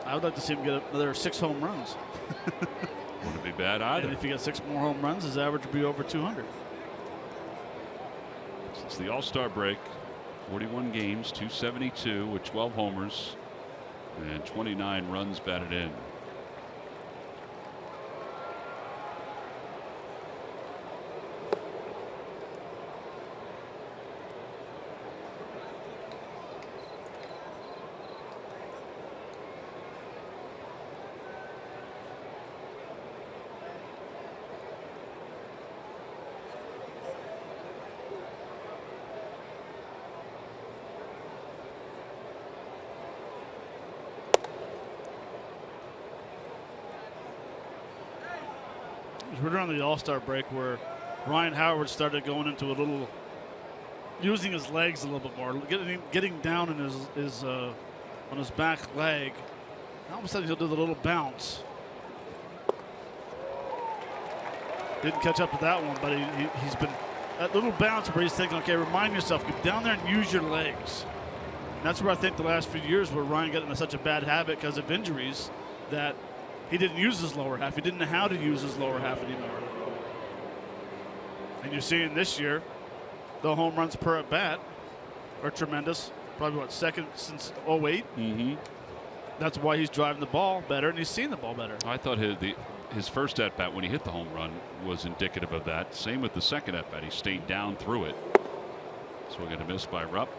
I would like to see him get another 6 home runs. Wouldn't be bad either. And if he got 6 more home runs, his average would be over 200. Since the All-Star break, 41 games, 272 with 12 homers and 29 runs batted in. We're during the All-Star break where Ryan Howard started going into a little, using his legs a little bit more, getting down in his on his back leg. All of a sudden he'll do the little bounce. Didn't catch up to that one, but he's been that little bounce where he's thinking, okay, remind yourself, get down there and use your legs. And that's where I think the last few years where Ryan got into such a bad habit because of injuries that he didn't use his lower half. He didn't know how to use his lower half anymore. And you're seeing this year, the home runs per at bat are tremendous. Probably what, second since 08. That's why he's driving the ball better and he's seeing the ball better. I thought his first at bat when he hit the home run was indicative of that. Same with the second at bat. He stayed down through it. So we're going to miss by Rupp.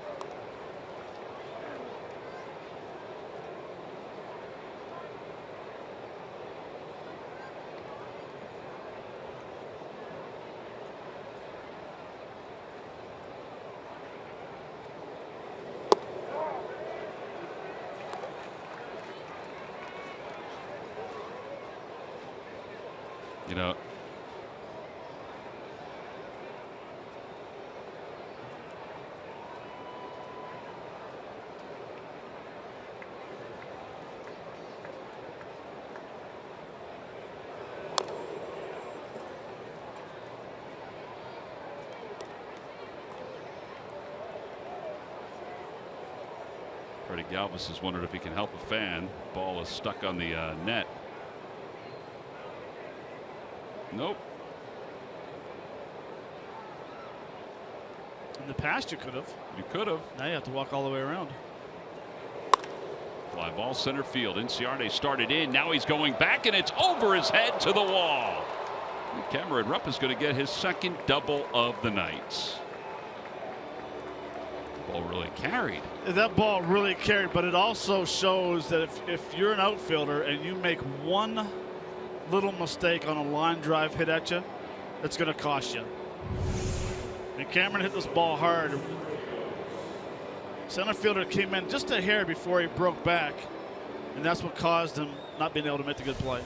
Yeah. Freddie Galvis has wondered if he can help a fan. Ball is stuck on the net. Nope. In the past, you could have. You could have. Now you have to walk all the way around. Fly ball center field. Inciarte started in. Now he's going back, and it's over his head to the wall. And Cameron Rupp is going to get his second double of the night. Ball really carried. That ball really carried, but it also shows that if you're an outfielder and you make one little mistake on a line drive hit at you, it's going to cost you. And Cameron hit this ball hard. Center fielder came in just a hair before he broke back, and that's what caused him not being able to make the good play.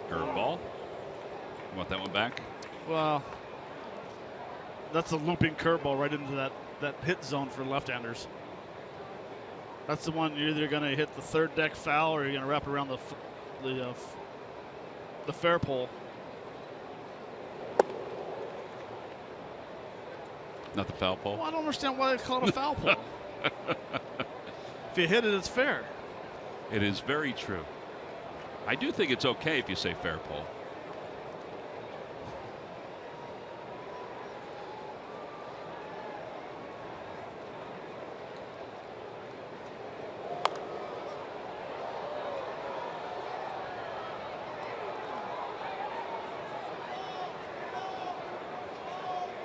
Curveball. You want that one back? Well, that's a looping curveball right into that hit zone for left-handers. That's the one you're either going to hit the third deck foul or you're going to wrap around the fair pole. Not the foul pole. Well, I don't understand why they call it a foul pole. If you hit it, it's fair. It is very true. I do think it's okay if you say fair pole.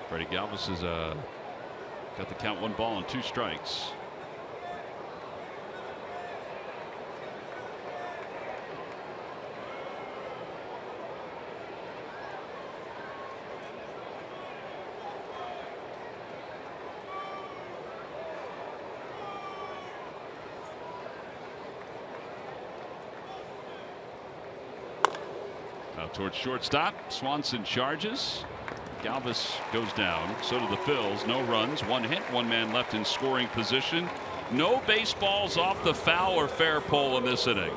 Freddie Galvis has got the count, 1 ball and 2 strikes. Now towards shortstop. Swanson charges. Galvis goes down. So do the Phils. No runs, 1 hit, 1 man left in scoring position. No baseballs off the foul or fair pole in this inning.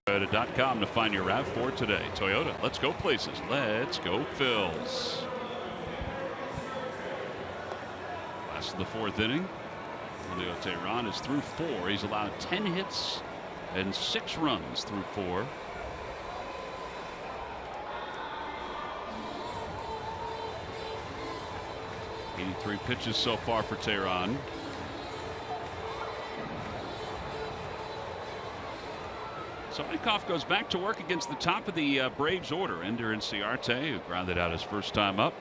Toyota.com to find your RAV4 today. Toyota, let's go places. Let's go Phils. Last of the 4th inning. Julio Teheran is through 4. He's allowed 10 hits and 6 runs through 4. .83 pitches so far for Teheran. So Eichhoff goes back to work against the top of the Braves order. Ender Inciarte, who grounded out his first time up.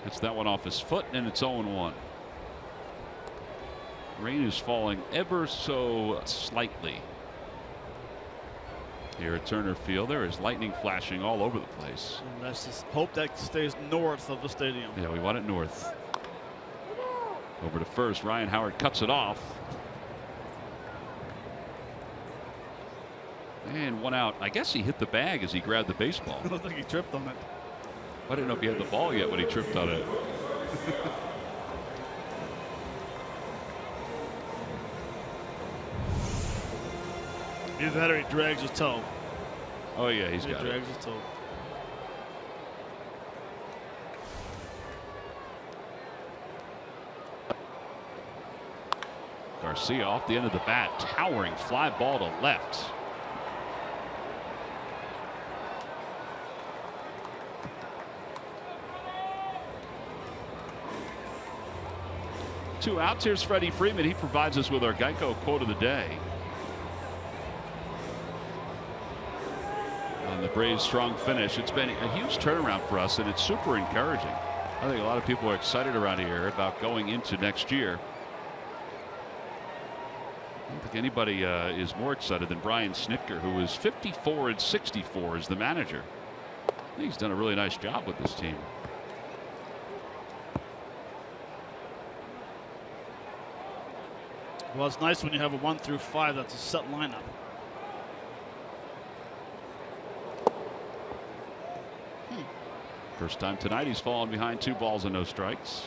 Gets that one off his foot, and it's 0-1. Rain is falling ever so slightly here at Turner Field. There is lightning flashing all over the place. And let's just hope that stays north of the stadium. Yeah, we want it north. Over to first. Ryan Howard cuts it off. And one out. I guess he hit the bag as he grabbed the baseball. It looked like he tripped on it. I didn't know if he had the ball yet when he tripped on it. Either that or he drags his toe. Oh, yeah, he's He got it. drags his toe. Garcia off the end of the bat. Towering fly ball to left. Two outs. Here's Freddie Freeman. He provides us with our Geico quote of the day. And the Braves' strong finish. It's been a huge turnaround for us, and it's super encouraging. I think a lot of people are excited around here about going into next year. I don't think anybody is more excited than Brian Snitker, who is 54-64 as the manager. I think he's done a really nice job with this team. Well, it's nice when you have a 1 through 5 that's a set lineup. First time tonight he's fallen behind 2 balls and no strikes.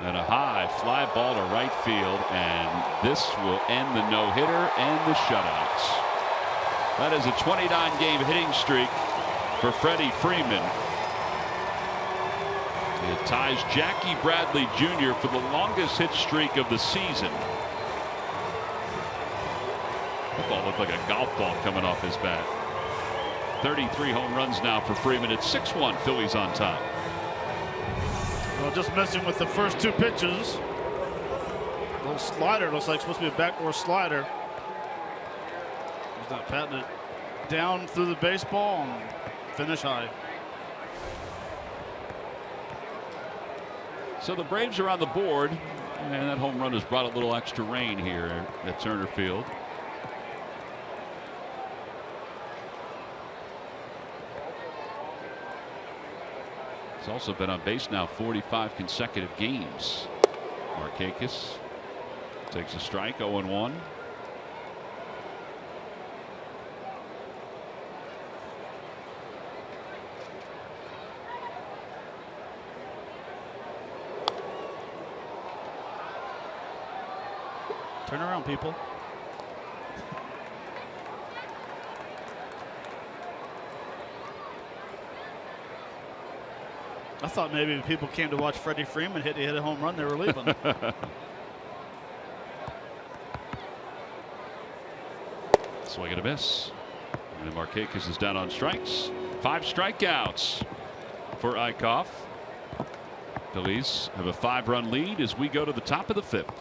And a high fly ball to right field, and this will end the no-hitter and the shutouts. That is a 29-game hitting streak for Freddie Freeman. It ties Jackie Bradley Jr. for the longest hit streak of the season. That ball looked like a golf ball coming off his bat. 33 home runs now for Freeman. It's 6-1. Phillies on top. Well, just messing with the first 2 pitches. Little slider looks like supposed to be a backdoor slider. He's not patting it down through the baseball and finish high. So the Braves are on the board, and that home run has brought a little extra rain here at Turner Field. He's also been on base now 45 consecutive games. Markakis takes a strike, 0-1. Turn around, people. I thought maybe people came to watch Freddie Freeman hit a home run. They were leaving. Swing and a miss. And Markakis is down on strikes. 5 strikeouts for Eichhoff. Phillies have a 5-run lead as we go to the top of the 5th.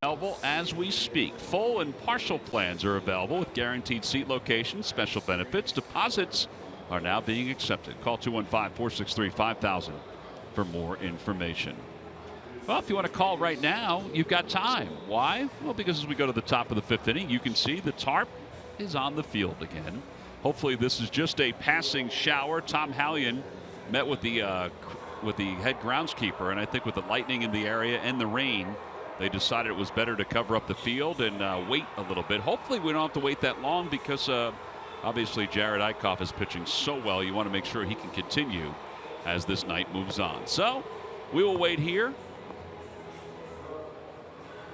Available as we speak. Full and partial plans are available with guaranteed seat locations, special benefits. Deposits are now being accepted. Call 215-463-5000 for more information. Well, if you want to call right now, you've got time. Why? Well, because as we go to the top of the 5th inning, you can see the tarp is on the field again. Hopefully this is just a passing shower. Tom Hallion met with the head groundskeeper, and I think with the lightning in the area and the rain, they decided it was better to cover up the field and wait a little bit. Hopefully we don't have to wait that long because obviously Jerad Eickhoff is pitching so well. You want to make sure he can continue as this night moves on. So we will wait here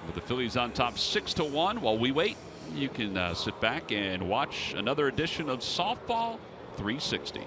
with the Phillies on top 6-1 while we wait. You can sit back and watch another edition of Softball 360.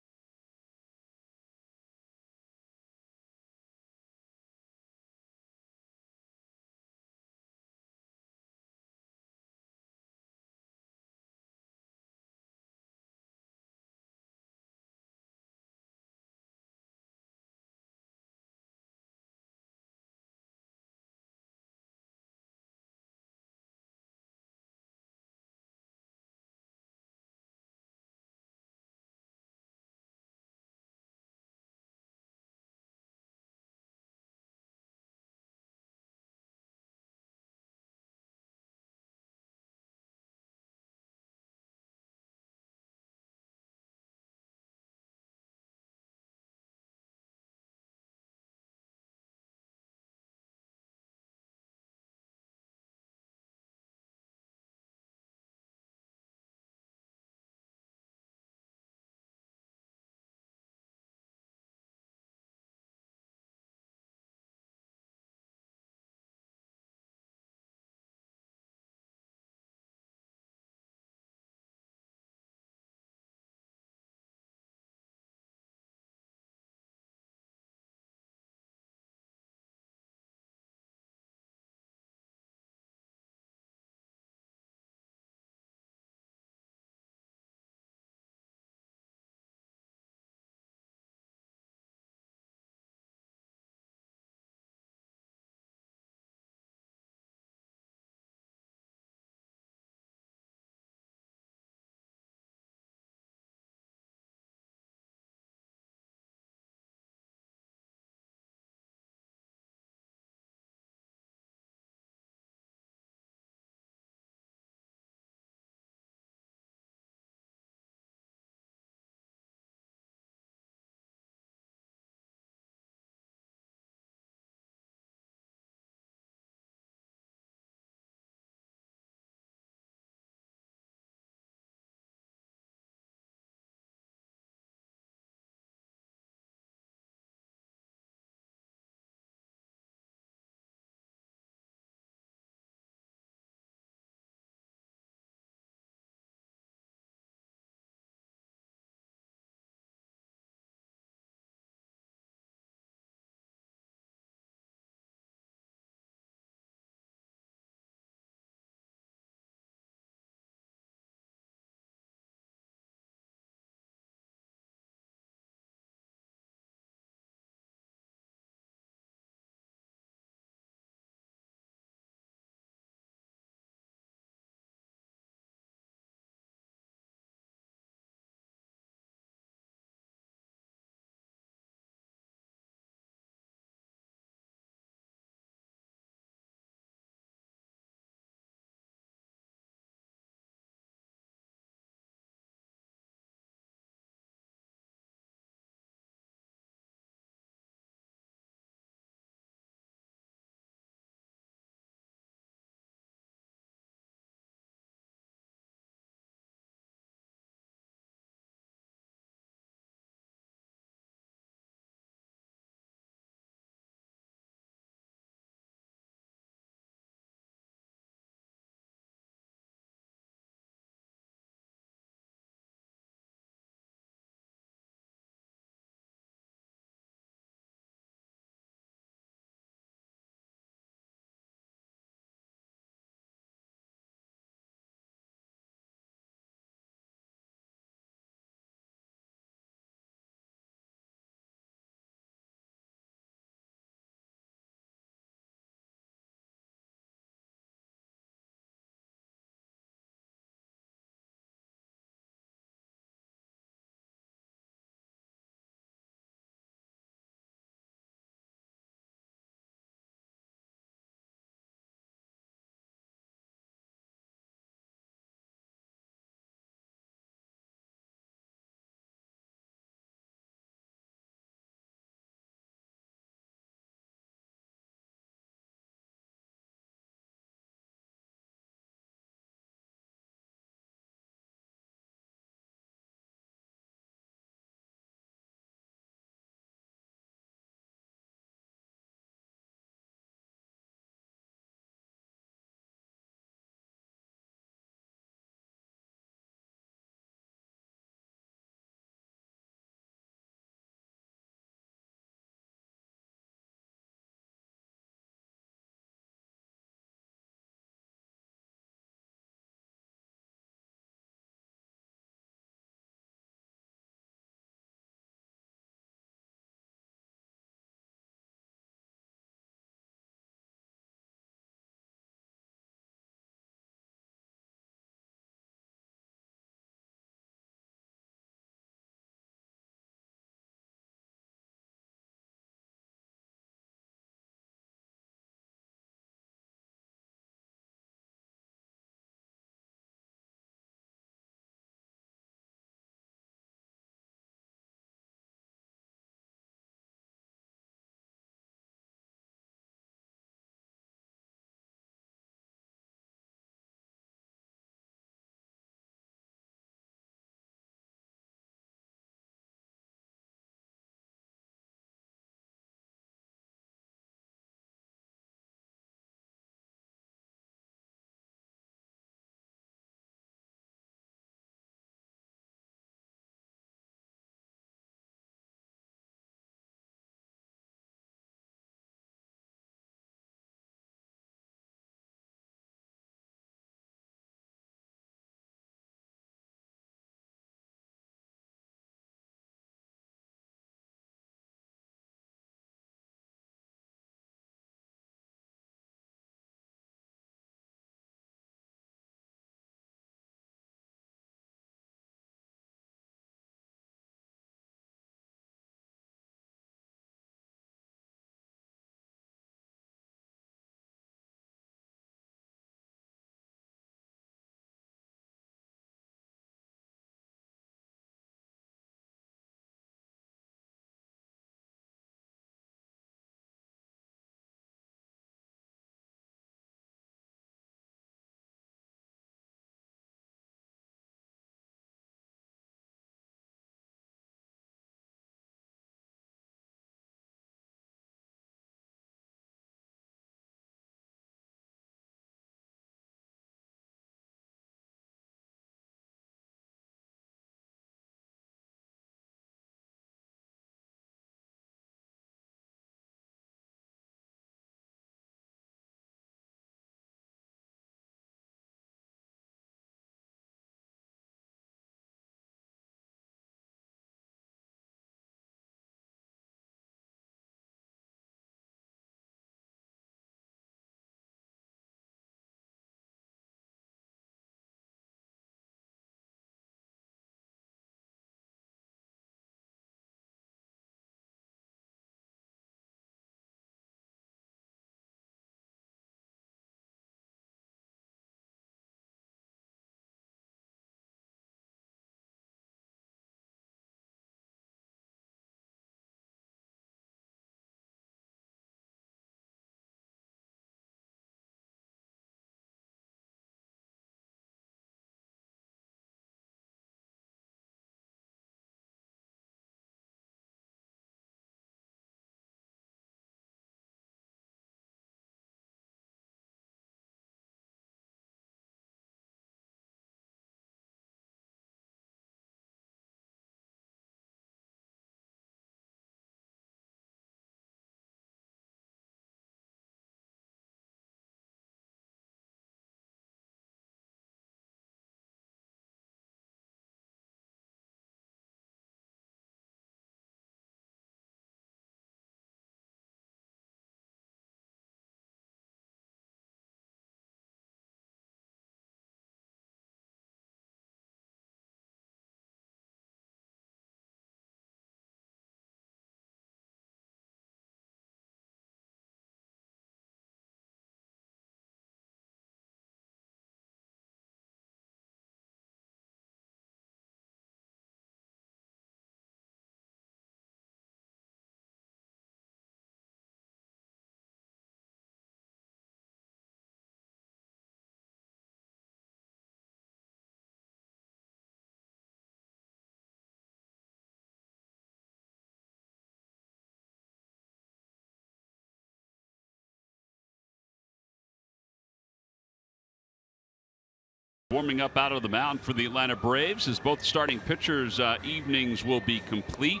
Warming up out of the mound for the Atlanta Braves as both starting pitchers' evenings will be complete.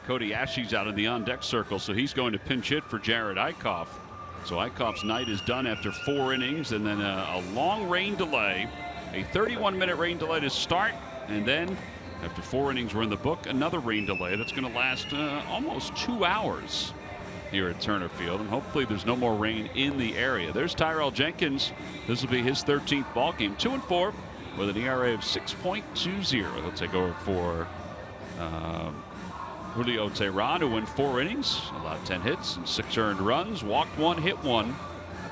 Cody Ashe's out in the on-deck circle, so he's going to pinch hit for Jerad Eickhoff. So Eickhoff's night is done after 4 innings, and then a long rain delay, a 31-minute rain delay to start, and then after 4 innings were in the book, another rain delay that's going to last almost 2 hours here at Turner Field, and hopefully there's no more rain in the area. There's Tyrell Jenkins. This will be his 13th ball game, 2-4 with an ERA of 6.20. He'll take over for Julio Teheran, who went 4 innings, allowed 10 hits and 6 earned runs, walked 1, hit 1,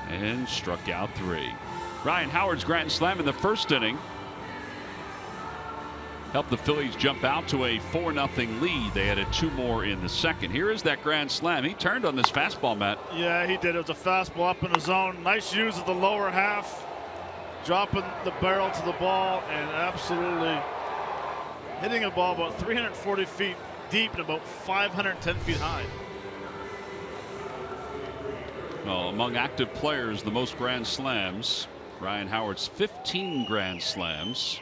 and struck out 3. Ryan Howard's grand slam in the first inning helped the Phillies jump out to a 4-0 lead. They added 2 more in the second. Here is that grand slam. He turned on this fastball, Matt. Yeah, he did. It was a fastball up in the zone. Nice use of the lower half, dropping the barrel to the ball and absolutely hitting a ball about 340 feet deep and about 510 feet high. Well, among active players, the most grand slams. Ryan Howard's 15 grand slams.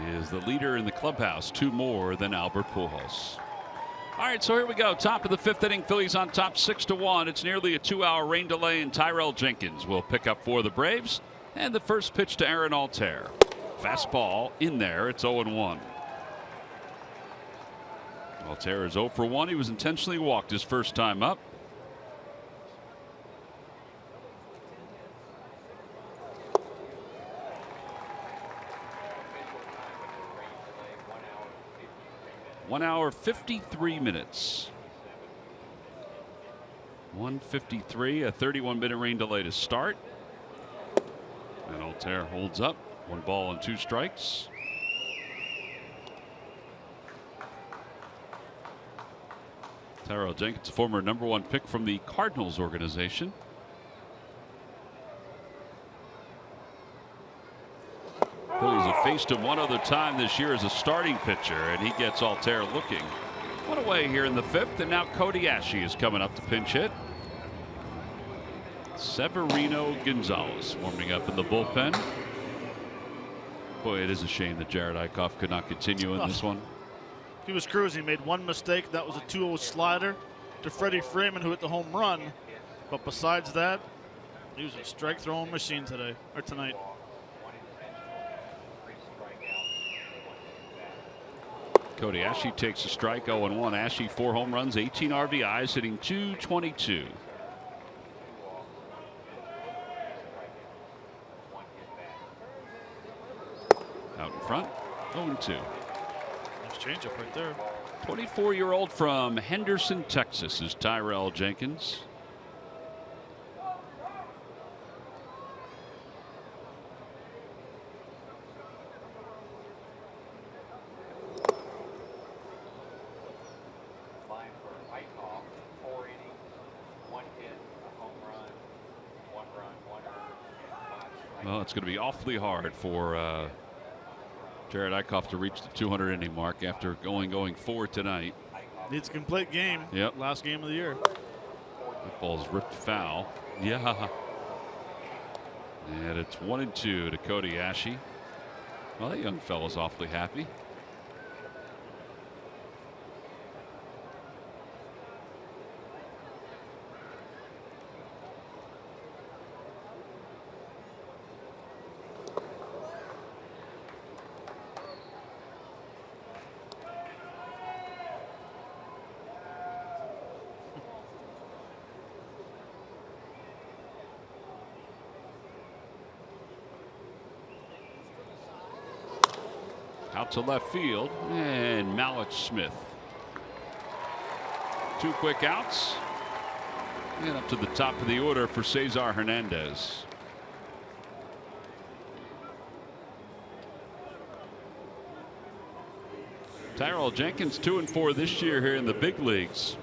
He is the leader in the clubhouse, 2 more than Albert Pujols. All right, so here we go. Top of the 5th inning, Phillies on top 6-1. It's nearly a 2-hour rain delay, and Tyrell Jenkins will pick up for the Braves. And the first pitch to Aaron Altair. Fastball in there. It's 0-1. Altair is 0 for 1. He was intentionally walked his first time up. One hour 53 minutes. 1:53, a 31-minute rain delay to start. And Altair holds up. 1 ball and 2 strikes. Tyrell Jenkins, a former #1 pick from the Cardinals organization. Phillies have faced him one other time this year as a starting pitcher, and he gets Altair looking. One away here in the 5th, and now Cody Ashe is coming up to pinch hit. Severino Gonzalez warming up in the bullpen. Boy, it is a shame that Jerad Eickhoff could not continue in this one. He was cruising, made one mistake. That was a 2-0 slider to Freddie Freeman, who hit the home run. But besides that, he was a strike throwing machine today, or tonight. Cody Ashe takes a strike, 0-1. Ashe 4 home runs, 18 RBIs, hitting .222. Out in front, 0-2. Nice changeup right there. 24-year-old from Henderson, Texas is Tyrell Jenkins. Well, it's going to be awfully hard for Jerad Eickhoff to reach the 200 inning mark after going 4 tonight. Needs a complete game. Yep. Last game of the year. That ball's ripped foul. Yeah. And it's 1-2 to Cody Ashe. Well, that young fellow's awfully happy. Out to left field, and Mallex Smith. 2 quick outs. And up to the top of the order for Cesar Hernandez. Tyrell Jenkins 2-4 this year here in the big leagues.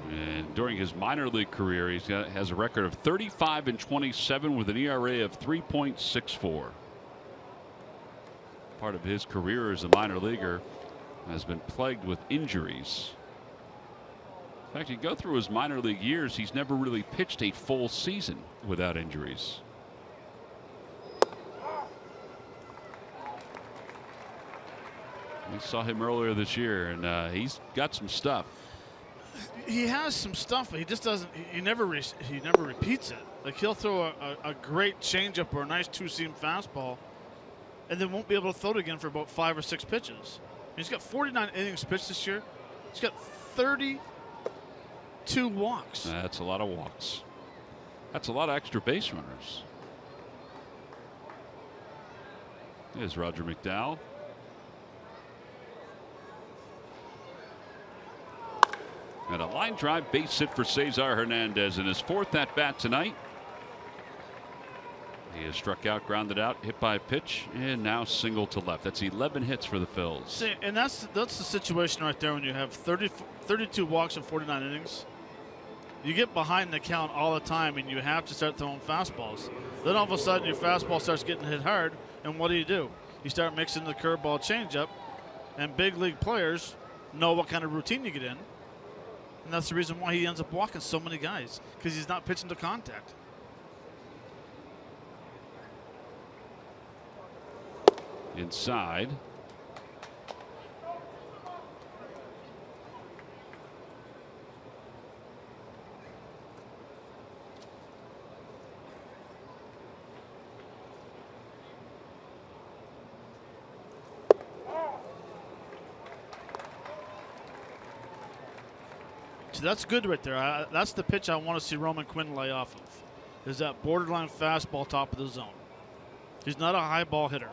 And during his minor league career, he has a record of 35-27 with an ERA of 3.64. Part of his career as a minor leaguer has been plagued with injuries. In fact, you go through his minor league years, he's never really pitched a full season without injuries. I saw him earlier this year, and he's got some stuff. He has some stuff, but he just doesn't. He never repeats it. Like, he'll throw a great changeup or a nice two-seam fastball, and then won't be able to throw it again for about 5 or 6 pitches. He's got 49 innings pitched this year. He's got 32 walks. That's a lot of walks. That's a lot of extra base runners. There's Roger McDowell. And a line drive base hit for Cesar Hernandez in his 4th at bat tonight. He has struck out, grounded out, hit by a pitch, and now single to left. That's 11 hits for the Phils. See, and that's the situation right there when you have 32 walks in 49 innings. You get behind the count all the time, and you have to start throwing fastballs. Then all of a sudden, your fastball starts getting hit hard, and what do? You start mixing the curveball changeup, and big league players know what kind of routine you get in. And that's the reason why he ends up walking so many guys, because he's not pitching to contact. Inside. So that's good right there. That's the pitch I want to see Roman Quinn lay off of, is that borderline fastball top of the zone. He's not a high ball hitter.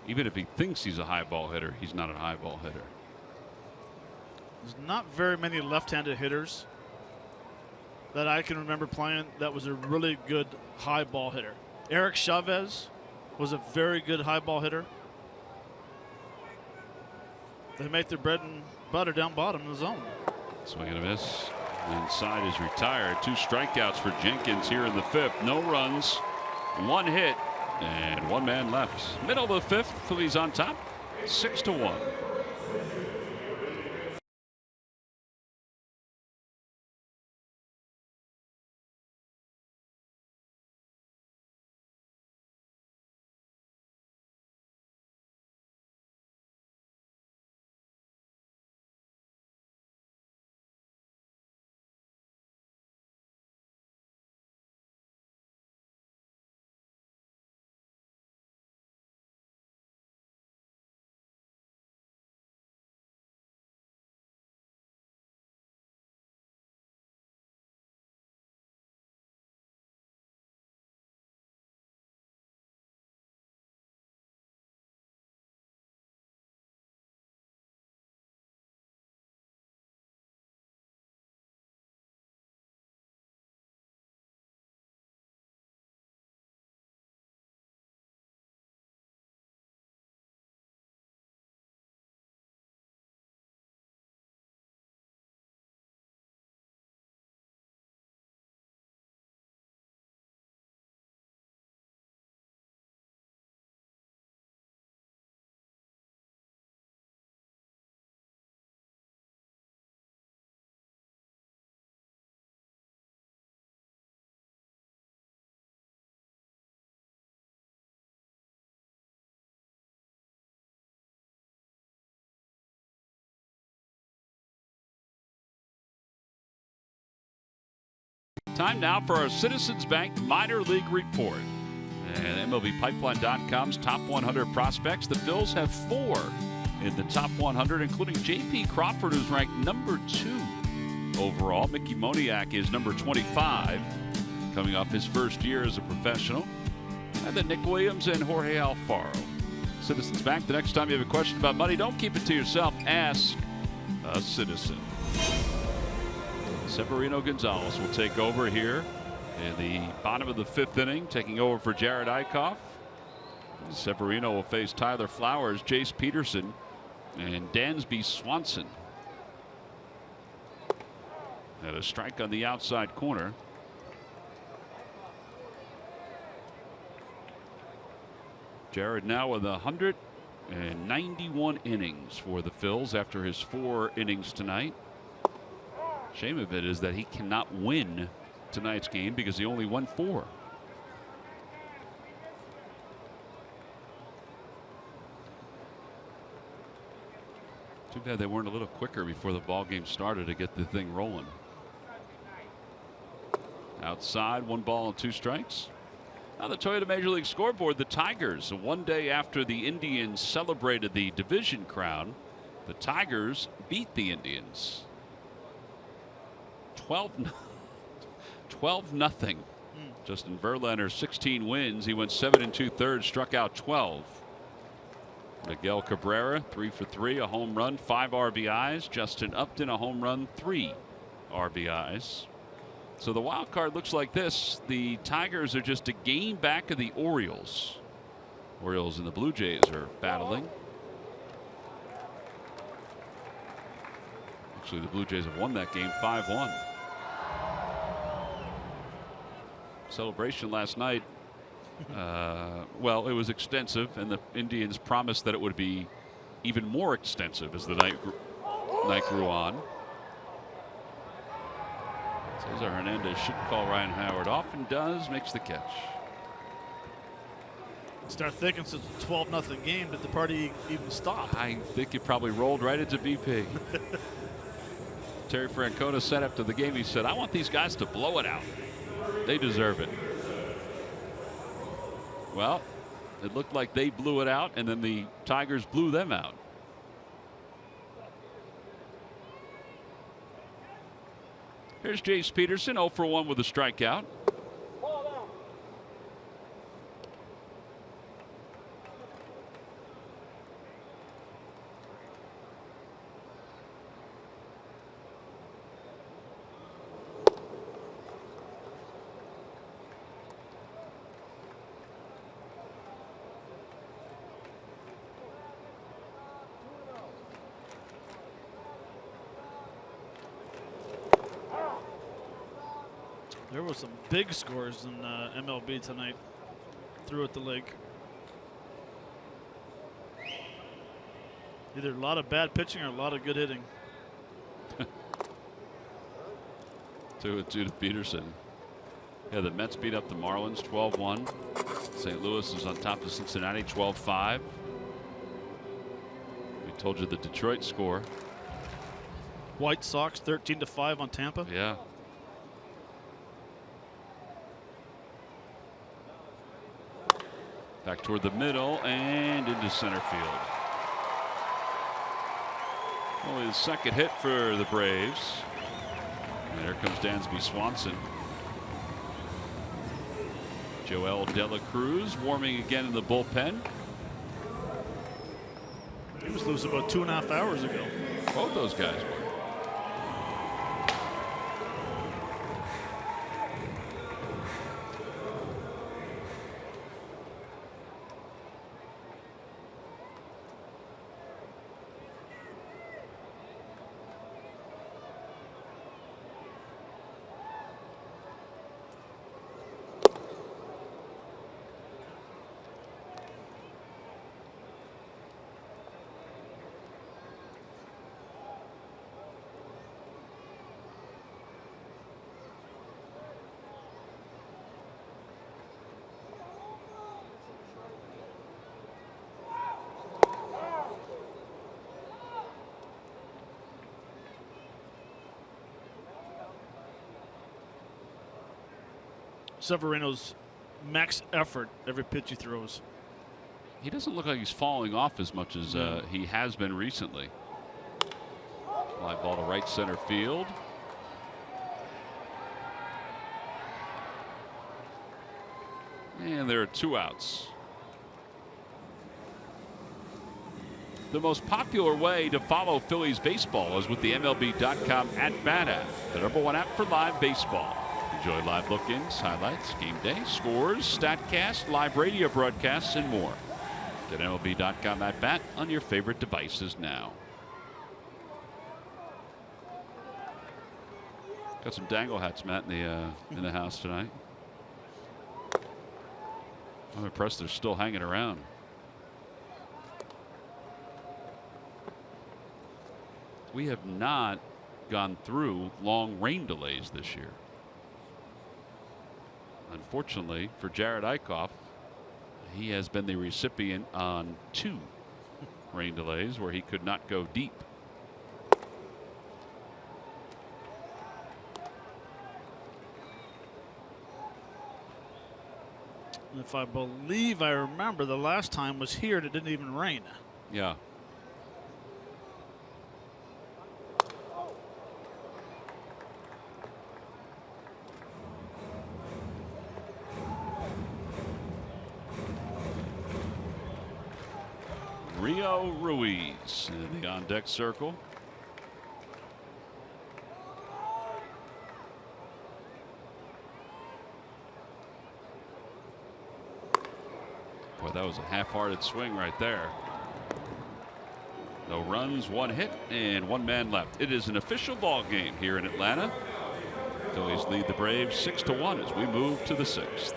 Even if he thinks he's a high ball hitter, he's not a high ball hitter. There's not very many left-handed hitters that I can remember playing that was a really good high ball hitter. Eric Chavez was a very good high ball hitter. They make their bread and butter down bottom in the zone. Swing and a miss. Inside is retired. 2 strikeouts for Jenkins here in the 5th. No runs, 1 hit, and 1 man left. Middle of the 5th, Phillies on top, 6-1. Time now for our Citizens Bank Minor League Report. And MLBPipeline.com's top 100 prospects. The Phils have 4 in the top 100, including J.P. Crawford, who's ranked number 2 overall. Mickey Moniak is number 25, coming off his first year as a professional. And then Nick Williams and Jorge Alfaro. Citizens Bank, the next time you have a question about money, don't keep it to yourself. Ask a citizen. Severino Gonzalez will take over here in the bottom of the 5th inning, taking over for Jared Eickhoff. Severino will face Tyler Flowers, Jace Peterson, and Dansby Swanson. And a strike on the outside corner. Jared now with 191 innings for the Phils after his 4 innings tonight. Shame of it is that he cannot win tonight's game because he only won 4. Too bad they weren't a little quicker before the ball game started to get the thing rolling. Outside, 1 ball and 2 strikes. On the Toyota Major League scoreboard, the Tigers, one day after the Indians celebrated the division crown, the Tigers beat the Indians 12-0. Justin Verlander 16 wins. He went 7 2/3, struck out 12. Miguel Cabrera 3 for 3, a home run, 5 RBIs. Justin Upton a home run, 3 RBIs. So the wild card looks like this. The Tigers are just a game back of the Orioles. Orioles and the Blue Jays are battling. Actually, the Blue Jays have won that game 5-1. Celebration last night. Well, it was extensive, and the Indians promised that it would be even more extensive as the night grew on. Cesar Hernandez should call Ryan Howard. Often does, makes the catch. Start thinking since a 12-0 game, did the party even stop? I think it probably rolled right into BP. Terry Francona said after the game, he said, I want these guys to blow it out. They deserve it. Well, it looked like they blew it out, and then the Tigers blew them out. Here's Jace Peterson, 0 for 1 with a strikeout. There were some big scores in MLB tonight through at the lake. Either a lot of bad pitching or a lot of good hitting. 2-2 to Peterson. Yeah, the Mets beat up the Marlins 12-1. St. Louis is on top of Cincinnati 12-5. We told you the Detroit score. White Sox 13-5 on Tampa. Yeah. Back toward the middle and into center field. Only the second hit for the Braves. And there comes Dansby Swanson. Joel De La Cruz warming again in the bullpen. He was loose about 2.5 hours ago. Both those guys were. Severino's max effort every pitch he throws. He doesn't look like he's falling off as much as he has been recently. Fly ball to right center field. And there are 2 outs. The most popular way to follow Phillies baseball is with the MLB.com at-bat app, the #1 app for live baseball. Enjoy live look-ins, highlights, game day, scores, StatCast, live radio broadcasts, and more. Get MLB.com at-bat on your favorite devices now. Got some dangle hats, Matt, in the house tonight. I'm impressed they're still hanging around. We have not gone through long rain delays this year. Unfortunately for Jared Eichhoff, he has been the recipient on 2 rain delays where he could not go deep. If I believe I remember, the last time was here and it didn't even rain. Yeah. Rio Ruiz in the on-deck circle. Boy, that was a half-hearted swing right there. No runs, 1 hit, and 1 man left. It is an official ball game here in Atlanta. Phillies lead the Braves 6-1 as we move to the 6th.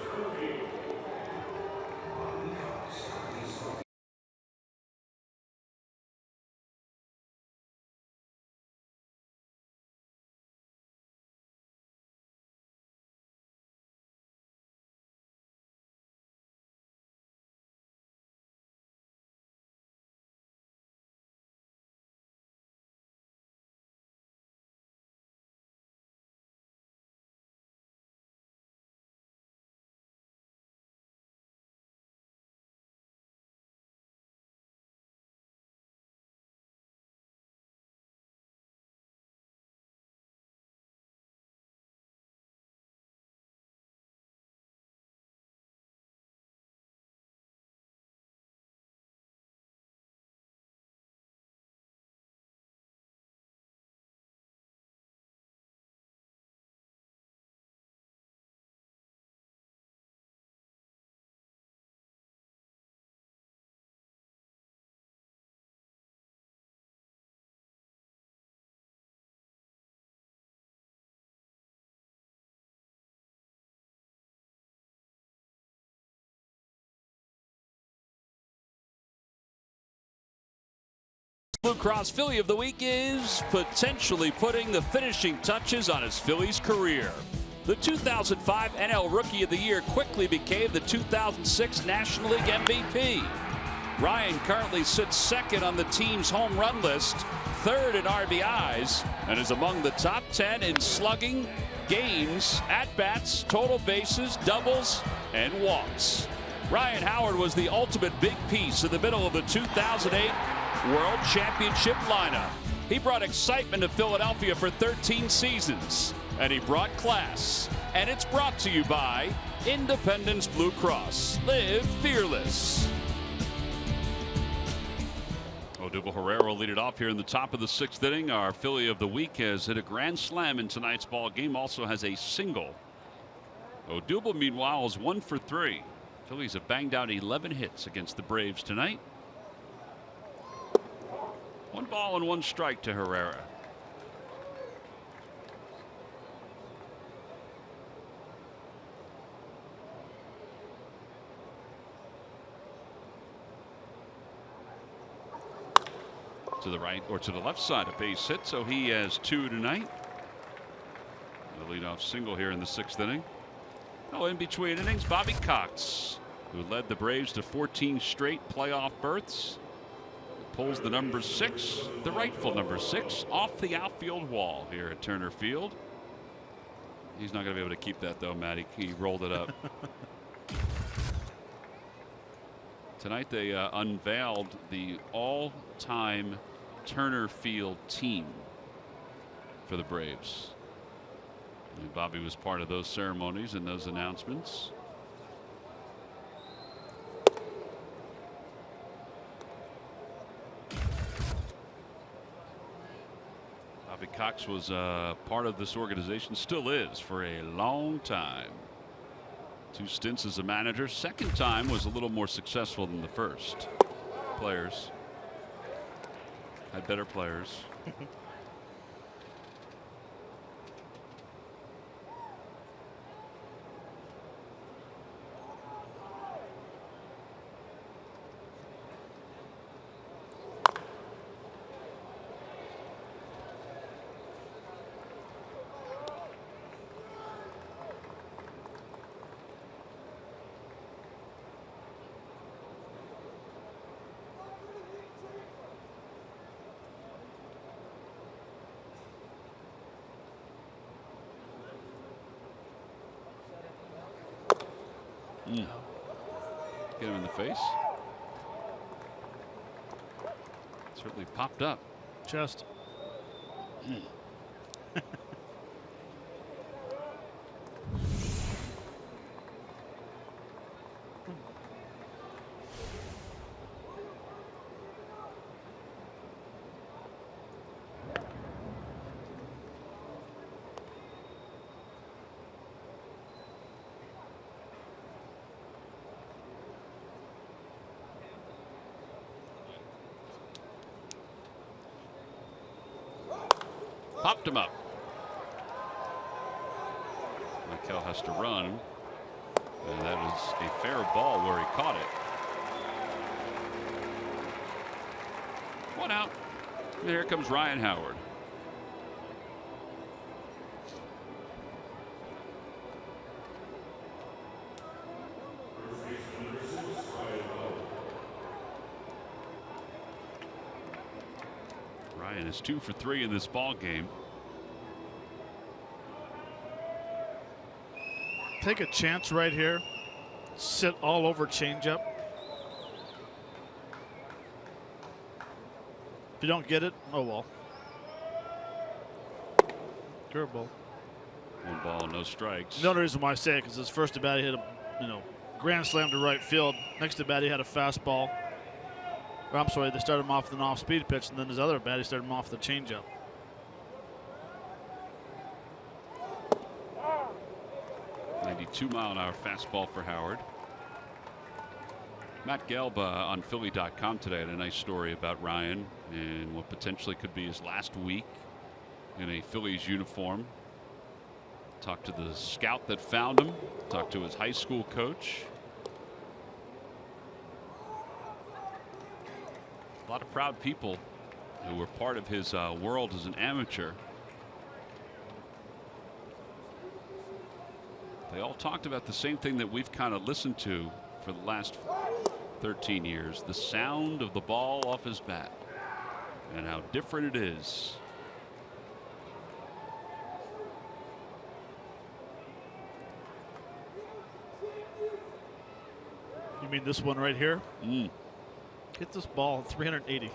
Blue Cross Philly of the week is potentially putting the finishing touches on his Phillies career. The 2005 NL Rookie of the Year quickly became the 2006 National League MVP. Ryan currently sits 2nd on the team's home run list, 3rd in RBIs, and is among the top 10 in slugging, games, at-bats, total bases, doubles, and walks. Ryan Howard was the ultimate big piece in the middle of the 2008 World Championship lineup. He brought excitement to Philadelphia for 13 seasons, and he brought class. And it's brought to you by Independence Blue Cross. Live fearless. Odubel Herrera will lead it off here in the top of the 6th inning. Our Philly of the week has hit a grand slam in tonight's ball game. Also has a single. Odubel, meanwhile, is 1 for 3. Phillies have banged out 11 hits against the Braves tonight. 1 ball and 1 strike to Herrera. To the right or to the left side, a base hit, so he has 2 tonight. The leadoff single here in the 6th inning. Oh, in between innings, Bobby Cox, who led the Braves to 14 straight playoff berths, pulls the number 6, the rightful number 6, off the outfield wall here at Turner Field. He's not going to be able to keep that, though, Matt. He rolled it up. Tonight they unveiled the all-time Turner Field team for the Braves. And Bobby was part of those ceremonies and those announcements. Bobby Cox was part of this organization, still is, for a long time. 2 stints as a manager. Second time was a little more successful than the first. Players had better players. Get him in the face. Certainly popped up. Chest. Popped him up. Michael has to run. And that was a fair ball where he caught it. One out. And here comes Ryan Howard. Ryan is 2 for 3 in this ball game. Take a chance right here. Sit all over changeup. If you don't get it, oh well. Curveball. 1 ball, no strikes. The only reason why I say it because his first at bat he hit a grand slam to right field. Next at bat he had a fastball. Or I'm sorry, they started him off with an off-speed pitch, and then his other at bat he started him off with a changeup. .92-mile-an-hour fastball for Howard. Matt Gelb on Philly.com today had a nice story about Ryan and what potentially could be his last week in a Phillies uniform. Talked to the scout that found him. Talked to his high school coach. A lot of proud people who were part of his world as an amateur. They all talked about the same thing that we've kind of listened to for the last 13 years, the sound of the ball off his bat and how different it is. You mean this one right here? Hit this ball 380.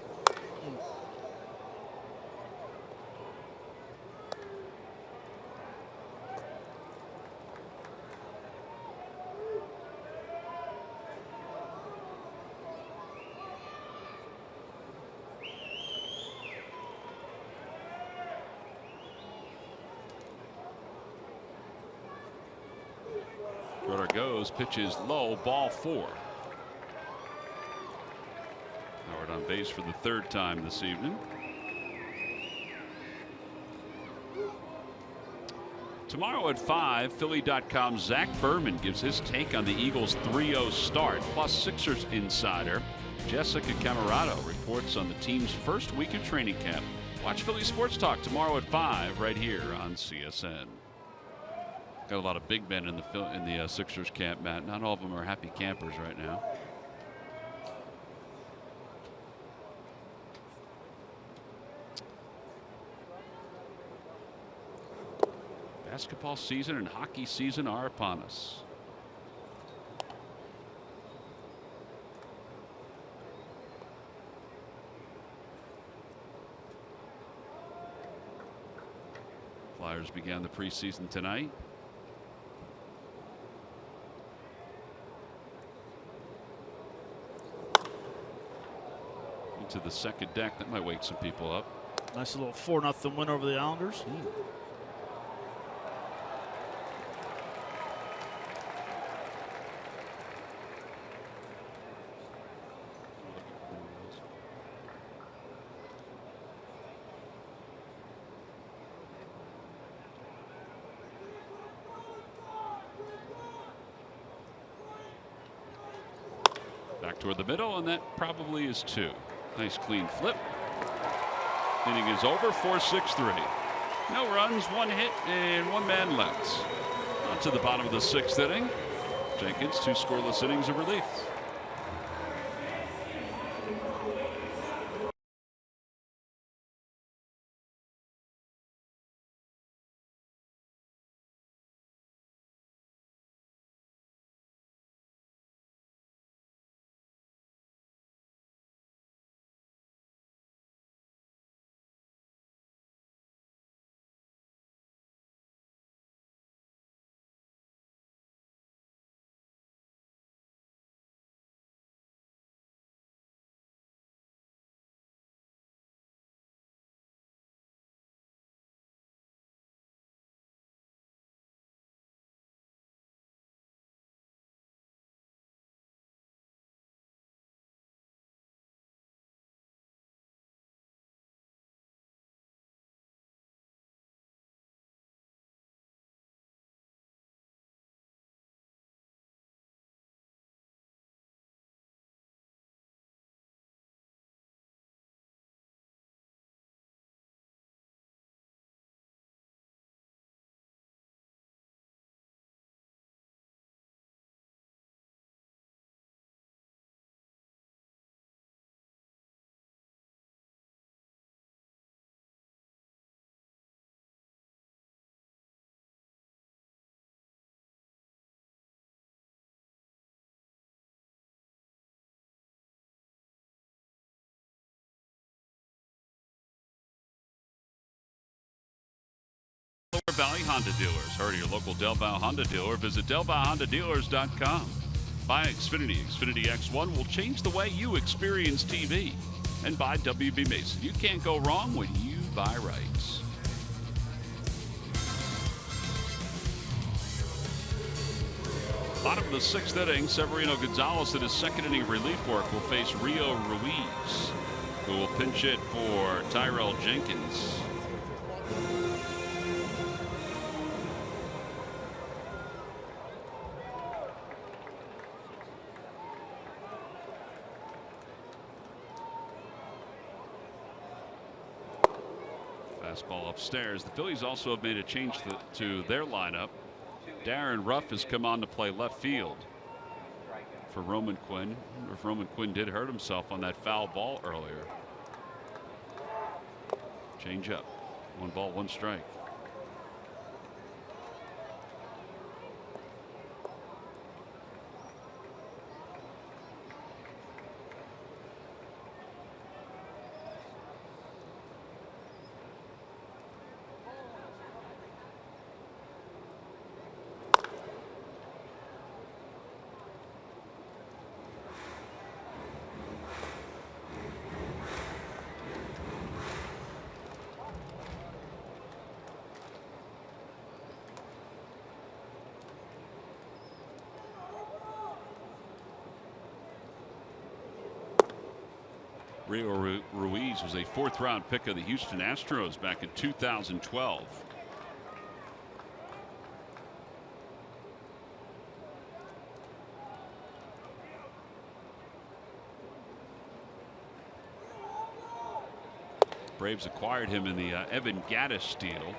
Runner goes, pitches low, ball 4. Howard on base for the 3rd time this evening. Tomorrow at 5, Philly.com's Zach Berman gives his take on the Eagles' 3-0 start. Plus, Sixers insider Jessica Camarado reports on the team's first week of training camp. Watch Philly Sports Talk tomorrow at 5 right here on CSN. Got a lot of big men in the Sixers camp, Matt. Not all of them are happy campers right now. Basketball season and hockey season are upon us. Flyers began the preseason tonight. Into the second deck. That might wake some people up. Nice little 4-0 win over the Islanders. Back toward the middle, and that probably is 2. Nice clean flip. Inning is over, 4-6-3. No runs, 1 hit, and 1 man left. On to the bottom of the 6th inning. Jenkins, 2 scoreless innings of relief. Valley Honda dealers. Hurry to your local Del Valle Honda dealer. Visit DelValleHondaDealers.com. Buy Xfinity. Xfinity X1 will change the way you experience TV. And buy WB Mason. You can't go wrong when you buy right. Bottom of the 6th inning, Severino Gonzalez in his 2nd inning relief work will face Rio Ruiz, who will pinch hit for Tyrell Jenkins. Fastball upstairs. The Phillies also have made a change to their lineup. Darren Ruff has come on to play left field for Roman Quinn. I wonder if Roman Quinn did hurt himself on that foul ball earlier. Change up. 1 ball, 1 strike. Rio Ruiz was a 4th-round pick of the Houston Astros back in 2012. Braves acquired him in the Evan Gattis deal.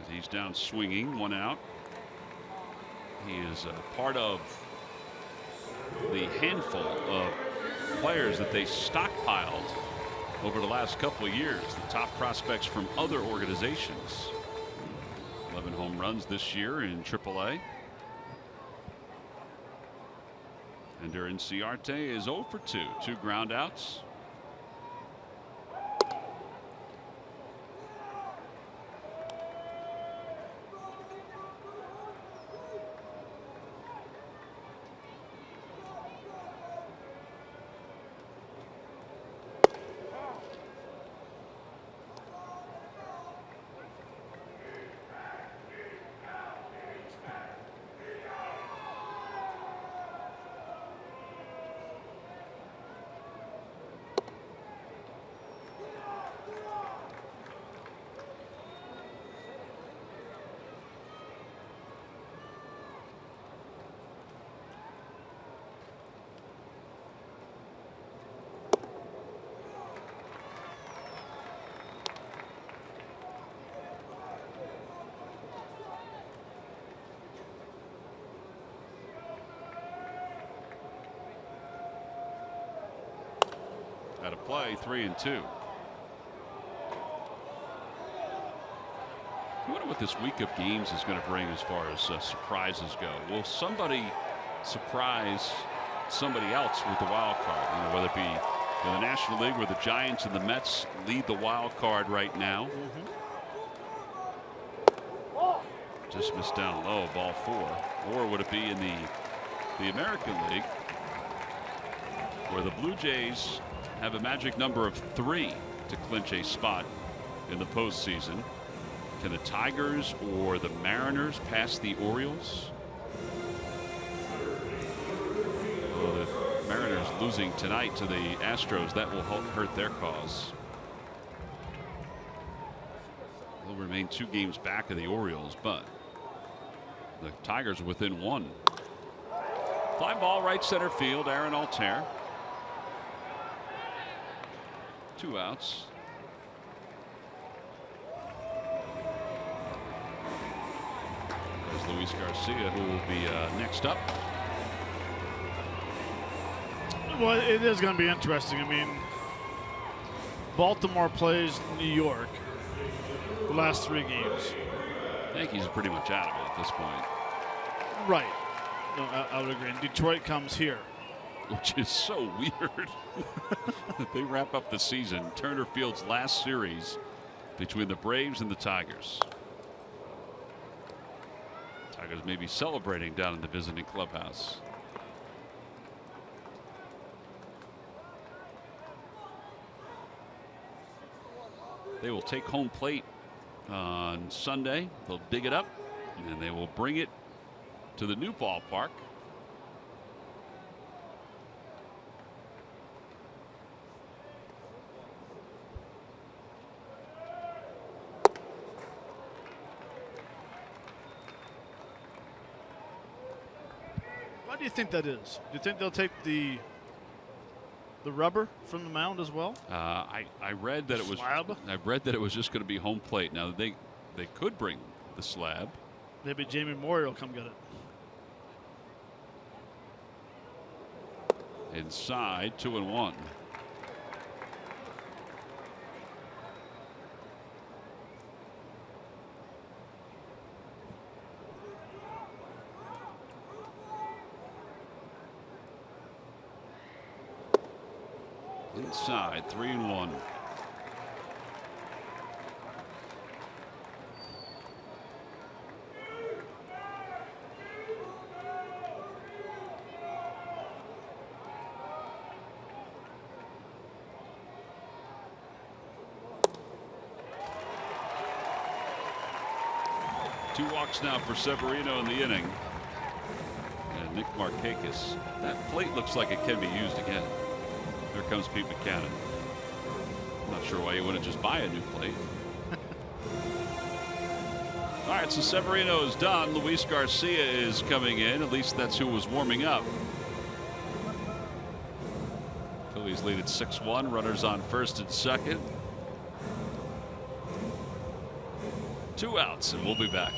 He's down swinging, 1 out. He is part of the handful of players that they stockpiled over the last couple of years, the top prospects from other organizations. 11 home runs this year in AAA. Ender Inciarte is 0 for 2, 2 ground outs. Out of play, 3-2. I wonder what this week of games is going to bring as far as surprises go. Will somebody surprise somebody else with the wild card? You know, whether it be in the National League where the Giants and the Mets lead the wild card right now. Just missed down low, ball 4. Or would it be in the American League where the Blue Jays have a magic number of 3 to clinch a spot in the postseason? Can the Tigers or the Mariners pass the Orioles? Well, the Mariners losing tonight to the Astros, that will hurt their cause. They'll remain 2 games back of the Orioles, but the Tigers are within 1. Fly ball right center field, Aaron Altair. 2 outs. There's Luis Garcia, who will be next up. Well, it is going to be interesting. I mean, Baltimore plays New York the last 3 games. Yankees are pretty much out of it at this point. Right. No, I would agree. And Detroit comes here. Which is so weird. They wrap up the season. Turner Field's last series between the Braves and the Tigers. Tigers may be celebrating down in the visiting clubhouse. They will take home plate on Sunday. They'll dig it up and they will bring it to the new ballpark. Why do you think that is? Do you think they'll take the rubber from the mound as well? I read that it was. Slab? I read that it was just going to be home plate. Now they could bring the slab. Maybe Jamie Moyer will come get it. Inside, 2-1. Inside, 3-1. Two walks now for Severino in the inning. And Nick Markakis. That plate looks like it can be used again. There comes Pete Mackanin. I'm not sure why you wouldn't just buy a new plate. All right, so Severino is done. Luis Garcia is coming in. At least that's who was warming up. Phillies lead at 6-1. Runners on first and second. 2 outs, and we'll be back.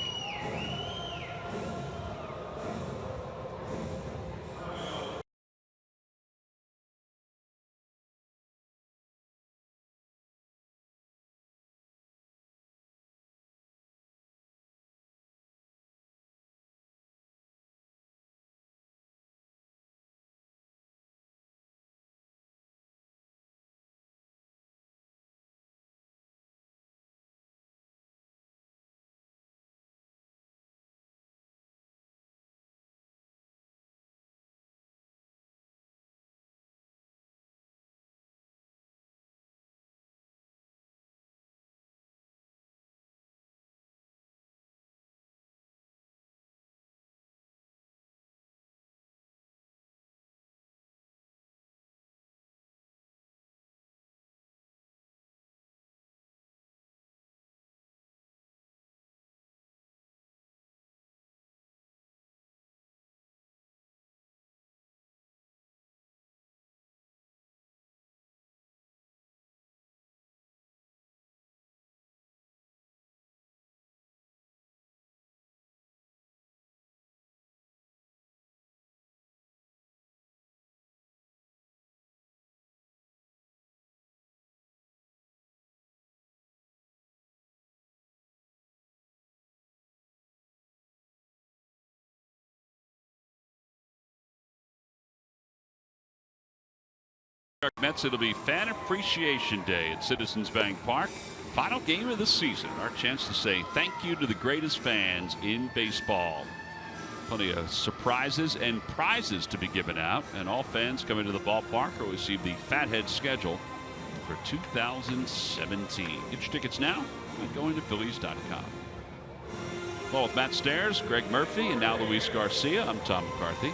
Mets, it'll be Fan Appreciation Day at Citizens Bank Park. Final game of the season. Our chance to say thank you to the greatest fans in baseball. Plenty of surprises and prizes to be given out, and all fans coming to the ballpark will receive the Fathead schedule for 2017. Get your tickets now by going to Phillies.com. Well, with Matt Stairs, Greg Murphy, and now Luis Garcia, I'm Tom McCarthy.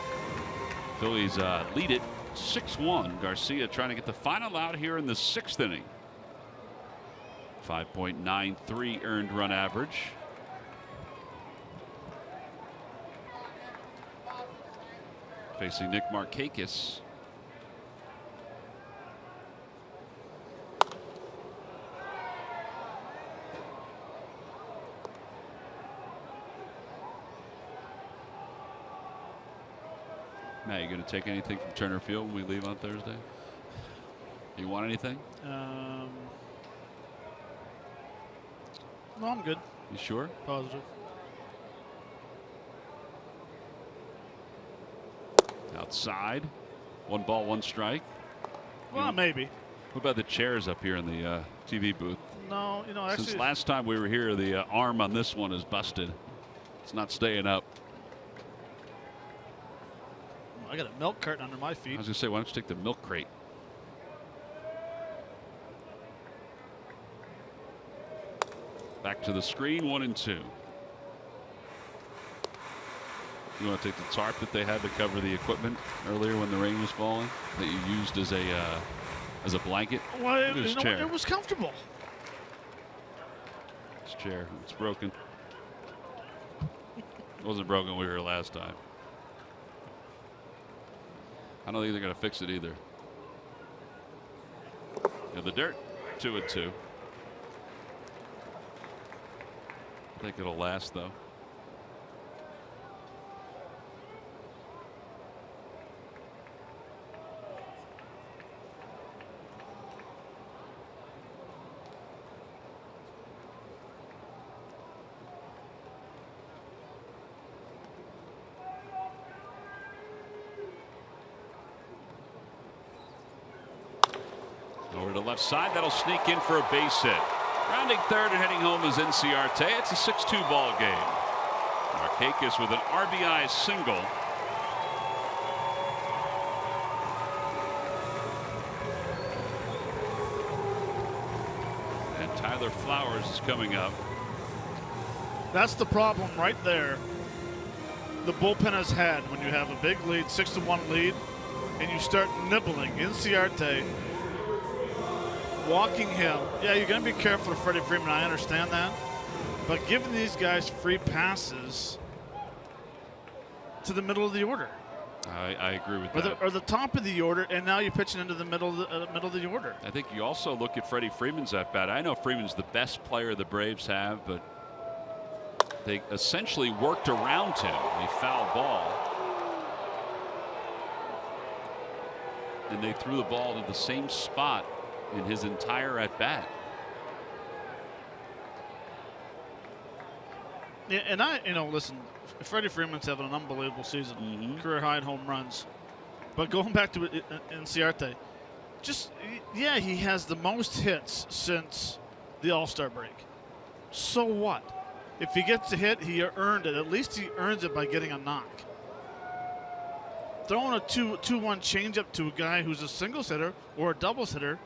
Phillies lead it 6-1. Garcia trying to get the final out here in the 6th inning. 5.93 earned run average. Facing Nick Markakis. Matt, you going to take anything from Turner Field when we leave on Thursday? Do you want anything? No, I'm good. You sure? Positive. Outside. 1 ball, 1 strike. Well, maybe. What about the chairs up here in the TV booth? No, actually. Since last time we were here, the arm on this one is busted. It's not staying up. I got a milk carton under my I feet. was going to say, why don't you take the milk crate? Back to the screen, 1-2. You want to take the tarp that they had to cover the equipment earlier when the rain was falling that you used as a blanket? Well, Look at his chair. it was comfortable. His chair, it's broken. It wasn't broken when we were here last time. I don't think they're going to fix it either. Yeah, the dirt, 2-2. I think it'll last though. Over to the left side, that'll sneak in for a base hit. Rounding third and heading home is Inciarte. It's a 6-2 ball game. Markakis with an RBI single. And Tyler Flowers is coming up. That's the problem right there. The bullpen has had when you have a big lead, 6-1 lead, and you start nibbling. Inciarte, walking him. Yeah, you're going to be careful of Freddie Freeman. I understand that. But giving these guys free passes to the middle of the order. I agree with that. Or the top of the order, and now you're pitching into the middle of the order. I think you also look at Freddie Freeman's at bat. I know Freeman's the best player the Braves have, but they essentially worked around him. A foul ball. And they threw the ball to the same spot in his entire at bat. Yeah, and listen, Freddie Freeman's having an unbelievable season, career high in home runs. But going back to Inciarte, yeah, he has the most hits since the All-Star break. So what? If he gets a hit, he earned it. At least he earns it by getting a knock. Throwing a 2-1 changeup to a guy who's a singles hitter or a doubles hitter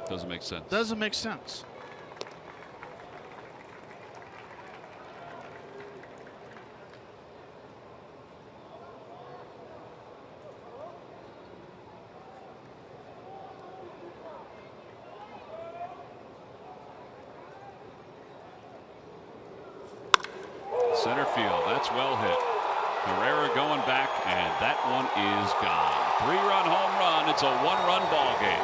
doesn't make sense. Doesn't make sense. Center field, that's well hit. Herrera going back, and that one is gone. 3-run home run. It's a 1-run ball game.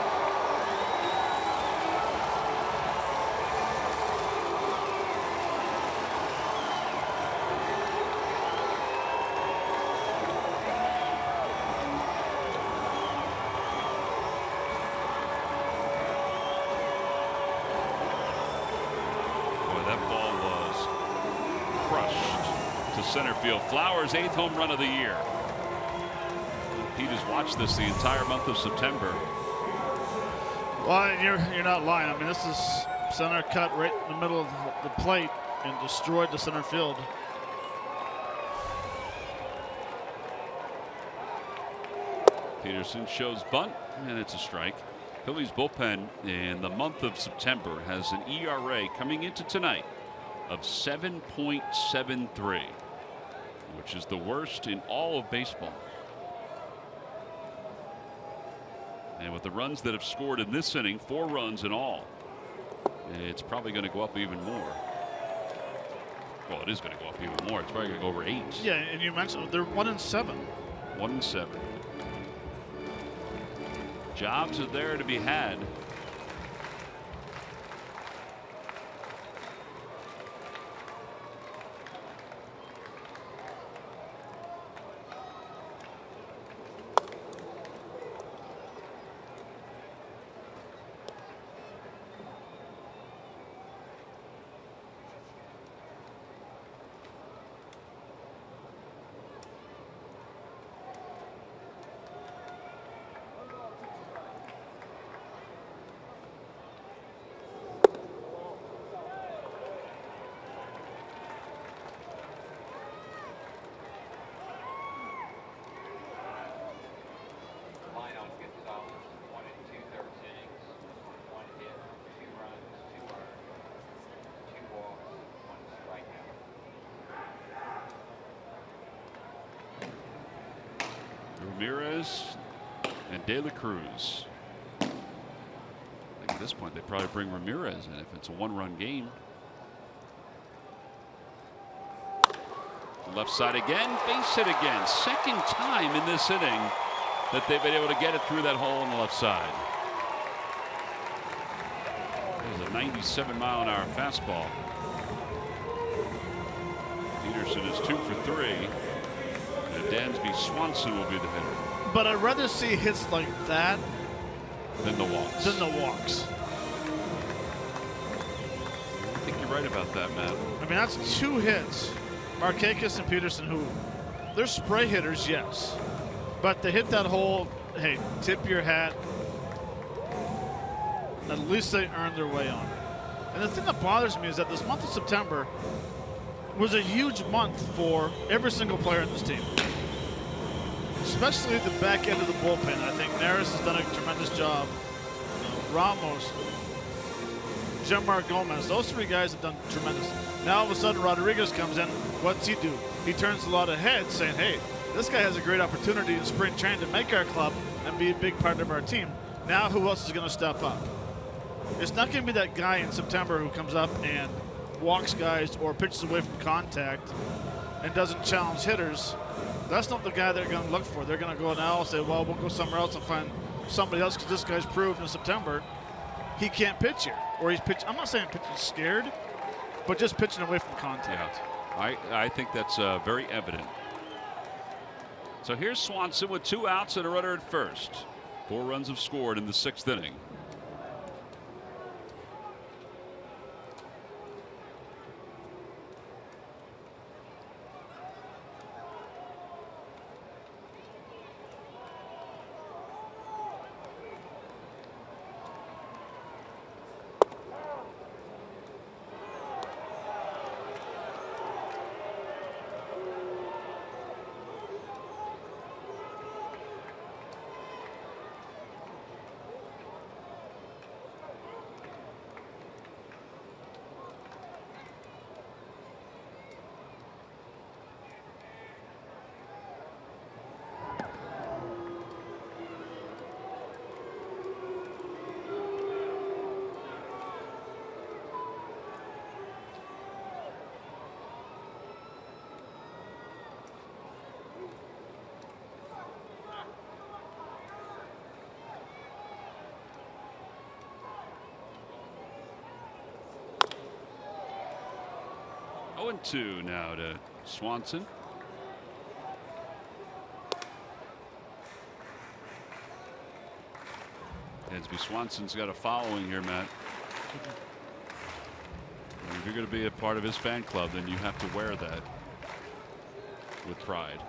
Center field. Flowers' 8th home run of the year. Pete has watched this the entire month of September. Well, you're not lying. I mean, this is center cut right in the middle of the plate and destroyed the center field. Peterson shows bunt, and it's a strike. Phillies bullpen in the month of September has an ERA coming into tonight of 7.73. which is the worst in all of baseball. And with the runs that have scored in this inning, 4 runs in all, it's probably going to go up even more. Well, it is going to go up even more. It's probably going to go over 8. Yeah, and you mentioned they're 1-7. 1-7. Jobs are there to be had. Ramirez and De La Cruz. I think at this point they probably bring Ramirez in if it's a one-run game. Left side again, base hit again. Second time in this inning that they've been able to get it through that hole on the left side. There's a 97-mile-an-hour fastball. Peterson is 2 for 3. And Dansby Swanson will be the hitter. But I'd rather see hits like that than the walks. I think you're right about that, Matt. I mean, that's 2 hits. Markakis and Peterson, who they're spray hitters, yes. But to hit that hole, hey, tip your hat. At least they earned their way on. And the thing that bothers me is that this month of September was a huge month for every single player in this team. Especially the back end of the bullpen. I think Neris has done a tremendous job. Ramos, Jeanmar Gomez, those 3 guys have done tremendous. Now all of a sudden Rodriguez comes in. What's he do? He turns a lot of heads saying, hey, this guy has a great opportunity in spring training to make our club and be a big part of our team. Now who else is going to step up? It's not going to be that guy in September who comes up and walks guys or pitches away from contact and doesn't challenge hitters. That's not the guy they're going to look for. They're going to go now and say, well, we'll go somewhere else and find somebody else because this guy's proved in September he can't pitch here. Or he's pitching, I'm not saying pitching scared, but just pitching away from contact. Yeah, I think that's very evident. So here's Swanson with 2 outs and a runner at first. 4 runs have scored in the 6th inning. And 2 now to Swanson. Dansby Swanson's got a following here, Matt. And if you're going to be a part of his fan club, then you have to wear that with pride.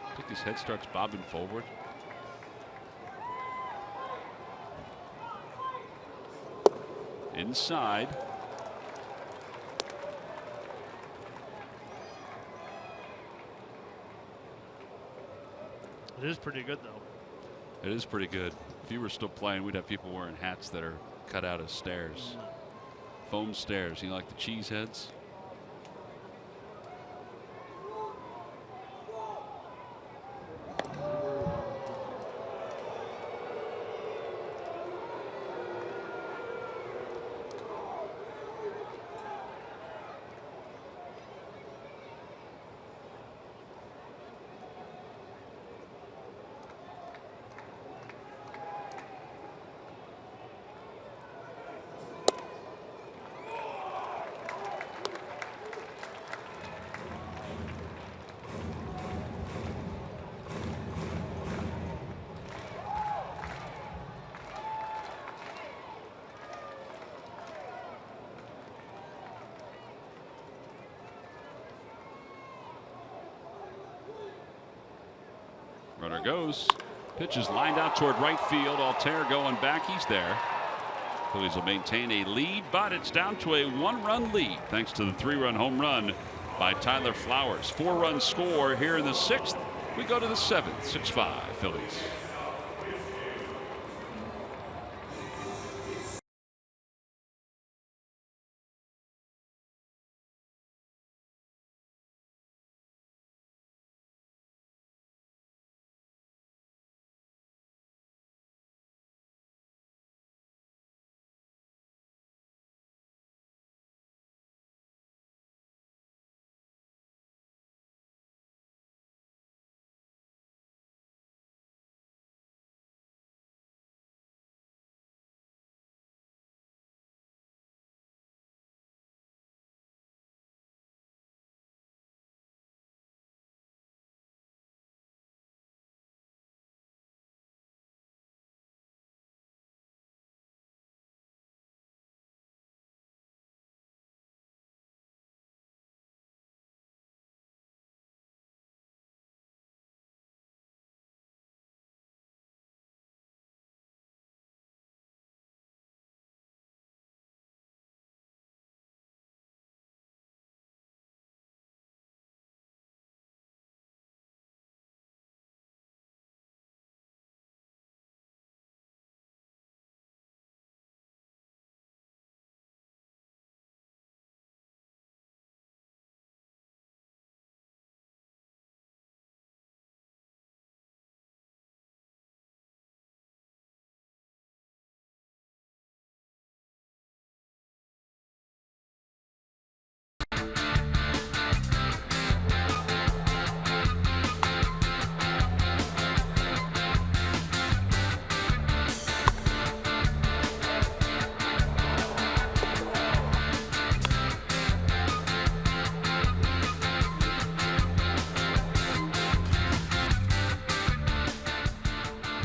I think his head starts bobbing forward. Inside. It is pretty good, though. It is pretty good. If you were still playing, we'd have people wearing hats that are cut out of stairs. Foam stairs. You know, like the cheese heads? Runner goes. Pitch is lined out toward right field. Altair going back. He's there. Phillies will maintain a lead, but it's down to a 1-run lead thanks to the 3-run home run by Tyler Flowers. 4-run score here in the 6th. We go to the 7th. 6-5 Phillies.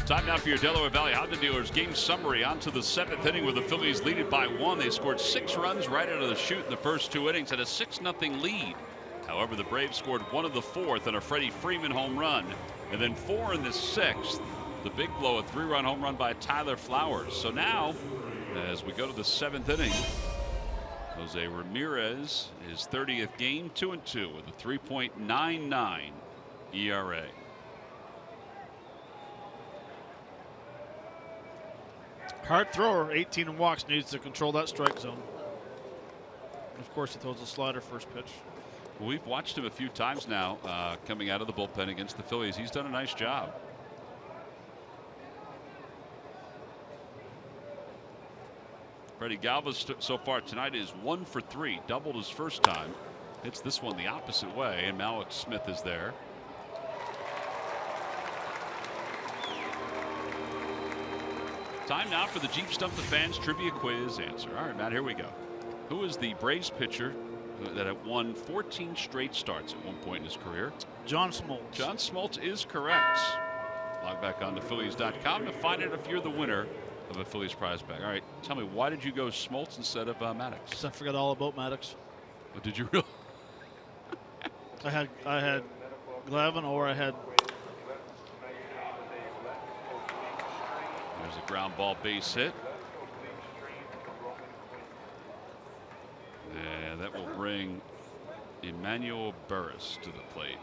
Time now for your Delaware Valley Honda Dealers game summary. On to the 7th inning where the Phillies lead it by 1. They scored 6 runs right out of the chute in the first 2 innings, had a 6-0 lead. However, the Braves scored 1 of the 4th on a Freddie Freeman home run, and then 4 in the 6th. The big blow, a 3-run home run by Tyler Flowers. So now, as we go to the 7th inning, Jose Ramirez, his 30th game, 2-2 with a 3.99 ERA. Hard thrower, 18 walks, needs to control that strike zone. Of course, he throws a slider first pitch. Well, we've watched him a few times now coming out of the bullpen against the Phillies. He's done a nice job. Freddie Galvis so far tonight is 1 for 3, doubled his first time. Hits this one the opposite way, and Malik Smith is there. Time now for the Jeep Stump the Fans trivia quiz answer. All right, Matt, here we go. Who is the Braves pitcher that had won 14 straight starts at one point in his career? John Smoltz. John Smoltz is correct. Log back on to Phillies.com to find out if you're the winner of a Phillies prize bag. All right, tell me, why did you go Smoltz instead of Maddox? I forgot all about Maddox. Oh, did you really? I had Glavine, or I had. There's a ground ball base hit. And that will bring Emmanuel Burris to the plate.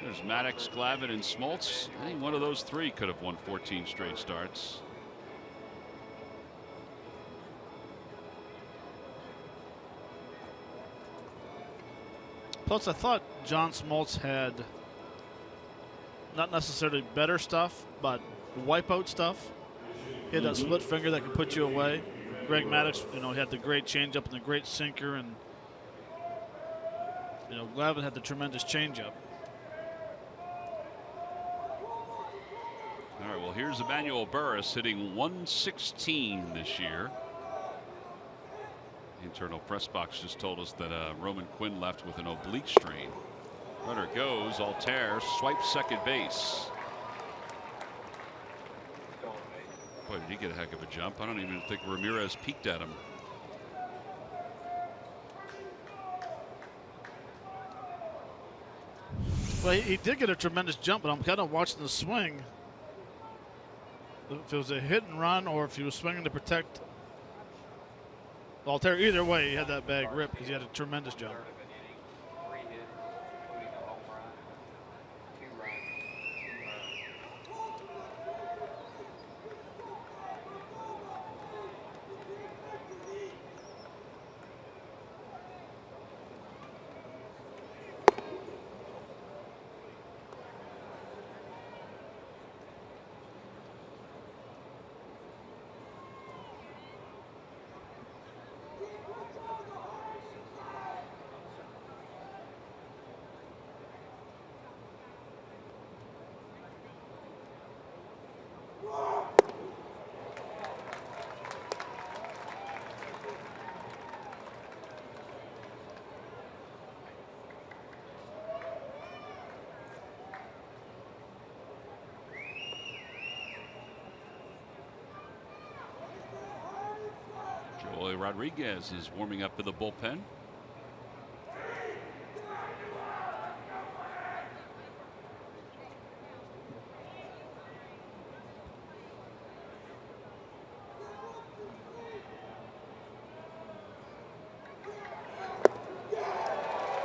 There's Maddox, Glavine, and Smoltz. Any one of those three could have won 14 straight starts. Plus, I thought John Smoltz had not necessarily better stuff, but wipeout stuff. He had that split finger that could put you away. Greg Maddox, he had the great changeup and the great sinker, and Glavine had the tremendous changeup. All right, well, here's Emmanuel Burris hitting 116 this year. The internal press box just told us that Roman Quinn left with an oblique strain. Runner goes, Altair swipes second base. Boy, did he get a heck of a jump. I don't even think Ramirez peeked at him. Well, he did get a tremendous jump, but I'm kind of watching the swing. If it was a hit and run or if he was swinging to protect Altair, either way, he had that bag ripped because he had a tremendous jump. Joey Rodriguez is warming up to the bullpen.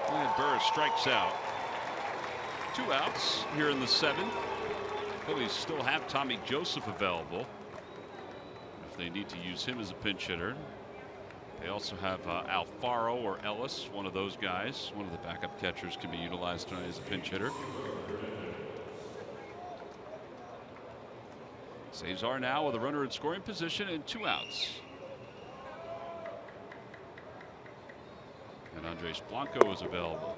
And Burris strikes out. 2 outs here in the 7th. Phillies still have Tommy Joseph available if they need to use him as a pinch hitter. They also have Alfaro or Ellis, one of those guys. One of the backup catchers can be utilized tonight as a pinch hitter. Cesar now with a runner in scoring position and 2 outs. And Andres Blanco is available.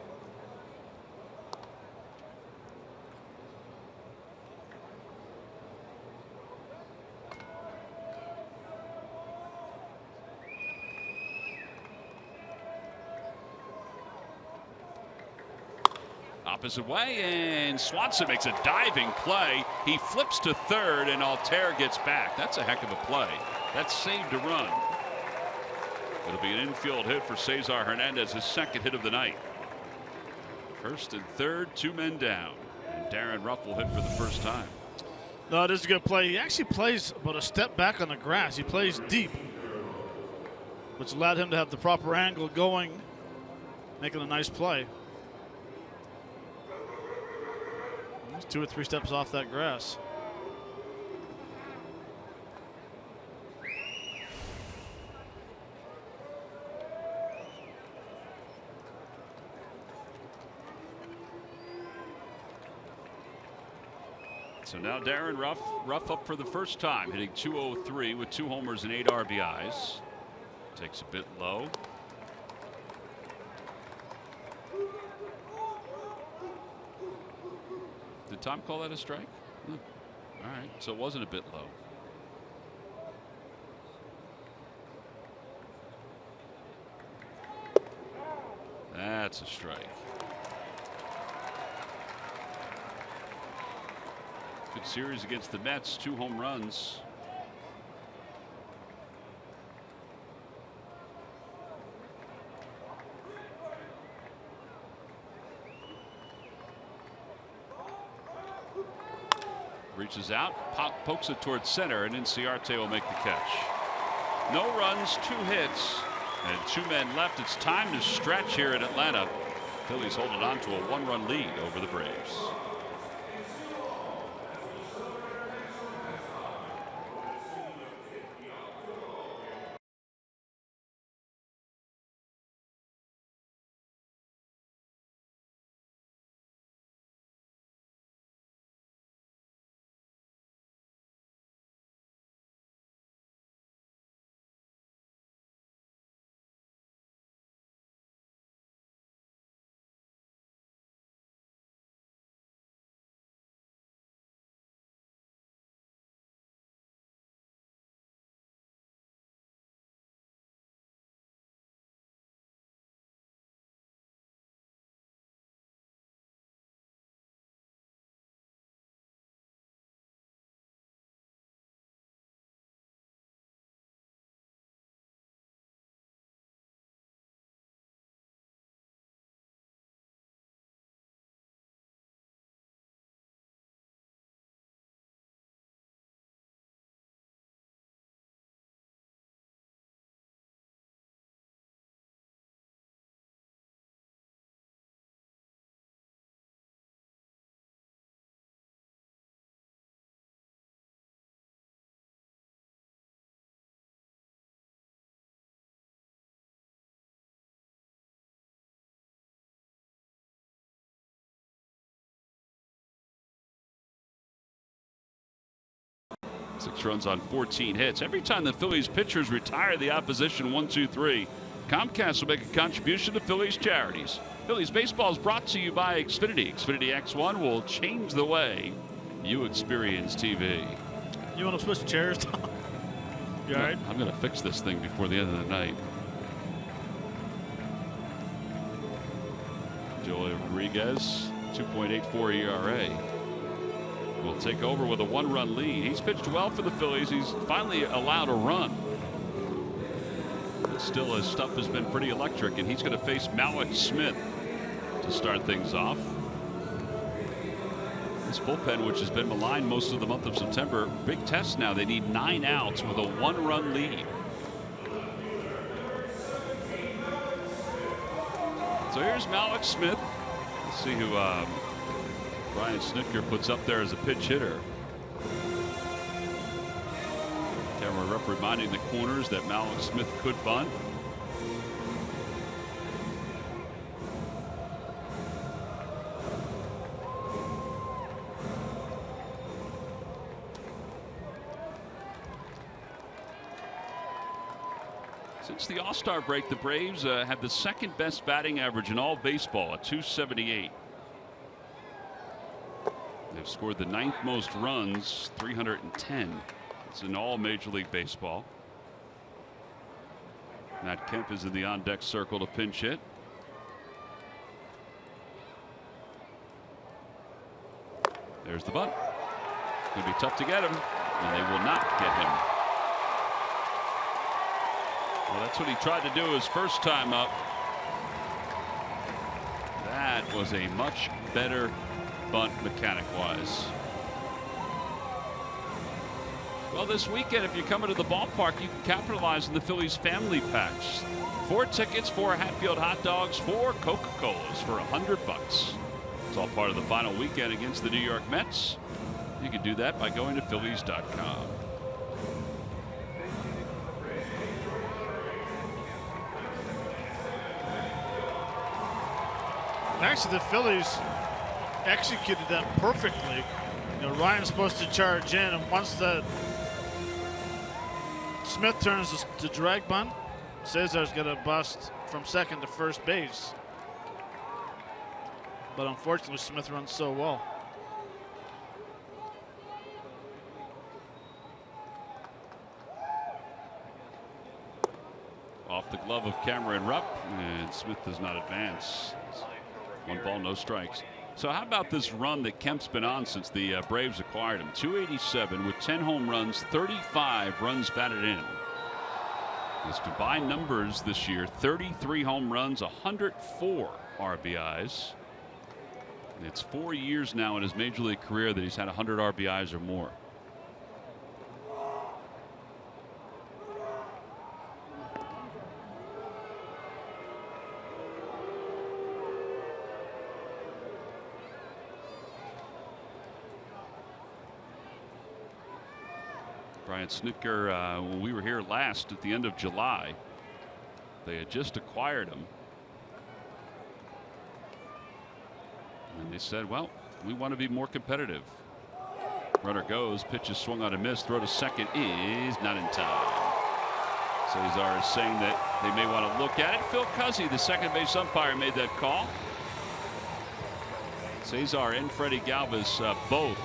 opposite way, and Swanson makes a diving play. He flips to third, and Altair gets back. That's a heck of a play. That's saved a run. It'll be an infield hit for Cesar Hernandez, his second hit of the night. First and third, 2 men down. And Darren Ruff will hit for the first time. No, it is a good play. He actually plays about a step back on the grass. He plays deep, which allowed him to have the proper angle going, making a nice play. He's 2 or 3 steps off that grass. So now Darren Ruff up for the first time, hitting .203 with 2 homers and 8 RBIs. Takes a bit low. Did Tom call that a strike? All right, so it wasn't a bit low. That's a strike. Good series against the Mets, 2 home runs. Reaches out, pokes it towards center, and Inciarte will make the catch. No runs, 2 hits, and 2 men left. It's time to stretch here in Atlanta. Phillies holding on to a 1-run lead over the Braves. Six runs on 14 hits. Every time the Phillies pitchers retire the opposition 1-2-3, Comcast will make a contribution to Phillies charities. Phillies baseball is brought to you by Xfinity. Xfinity X1 will change the way you experience TV. You want to switch chairs, Tom? You all right? I'm going to fix this thing before the end of the night. Joel Rodriguez, 2.84 ERA. Will take over with a 1-run lead. He's pitched well for the Phillies. He's finally allowed a run. But still, his stuff has been pretty electric, and he's going to face Mallex Smith to start things off. This bullpen, which has been maligned most of the month of September, big test now. They need 9 outs with a 1-run lead. So here's Mallex Smith. Let's see who Brian Snitker puts up there as a pinch hitter. Camera rep reminding the corners that Mallex Smith could bunt. Since the All-Star break, the Braves have the second best batting average in all baseball at .278. They've scored the 9th most runs, 310. It's in all Major League Baseball. Matt Kemp is in the on-deck circle to pinch hit. There's the bunt. Going to be tough to get him, and they will not get him. Well, that's what he tried to do his first time up. That was a much better bunt mechanic-wise. Well, this weekend, if you're coming to the ballpark, you can capitalize on the Phillies family packs. 4 tickets, 4 Hatfield hot dogs, 4 Coca-Colas for $100. It's all part of the final weekend against the New York Mets. You can do that by going to Phillies.com. Actually, the Phillies executed that perfectly. You know, Ryan's supposed to charge in, and once that Smith turns to drag bunt, Cesar's got a bust from second to first base. But unfortunately, Smith runs so well. Off the glove of Cameron Rupp, and Smith does not advance. 1 ball, no strikes. So how about this run that Kemp's been on since the Braves acquired him? 287 with 10 home runs, 35 runs batted in. His combined numbers this year: 33 home runs, 104 RBIs. It's 4 years now in his major league career that he's had 100 RBIs or more. Brian Snitker, when we were here last at the end of July, they had just acquired him. And they said, well, we want to be more competitive. Runner goes, pitch is swung on and missed, throw to second is not in time. Cesar is saying that they may want to look at it. Phil Cuzzy, the second base umpire, made that call. Cesar and Freddie Galvis both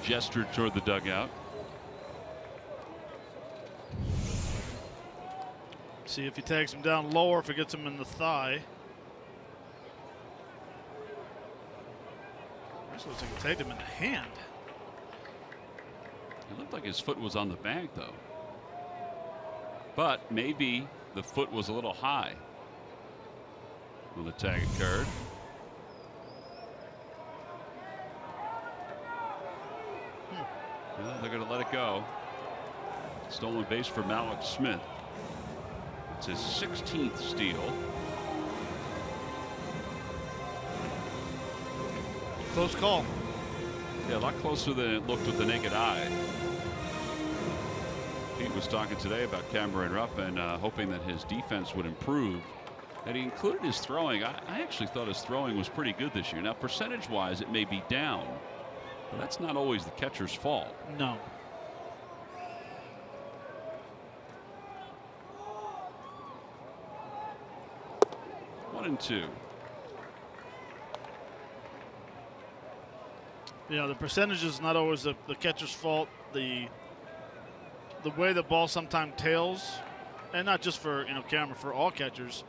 gestured toward the dugout. See if he tags him down lower, if he gets him in the thigh. This looks like he tagged him in the hand. It looked like his foot was on the bag, though. But maybe the foot was a little high when the tag occurred. Well, they're going to let it go. Stolen base for Mallex Smith. It's his 16th steal. Close call. Yeah, a lot closer than it looked with the naked eye. Pete was talking today about Cameron Rupp and hoping that his defense would improve. And he included his throwing. I actually thought his throwing was pretty good this year. Now, percentage-wise, it may be down, but that's not always the catcher's fault. No. One and two. You know, the percentage is not always the catcher's fault. The way the ball sometimes tails, and not just for, you know, Cameron, for all catchers,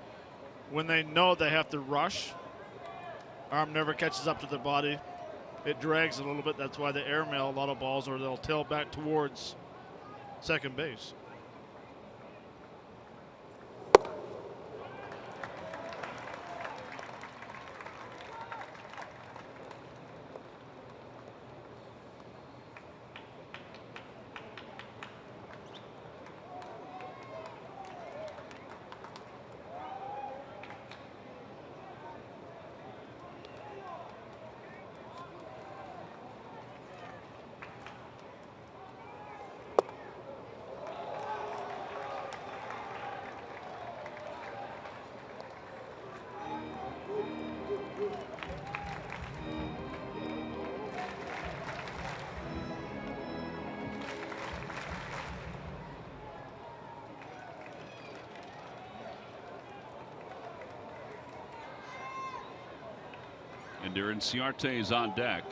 when they know they have to rush, arm never catches up to their body. It drags a little bit. That's why they airmail a lot of balls, or they'll tail back towards second base. Ender Inciarte is on deck.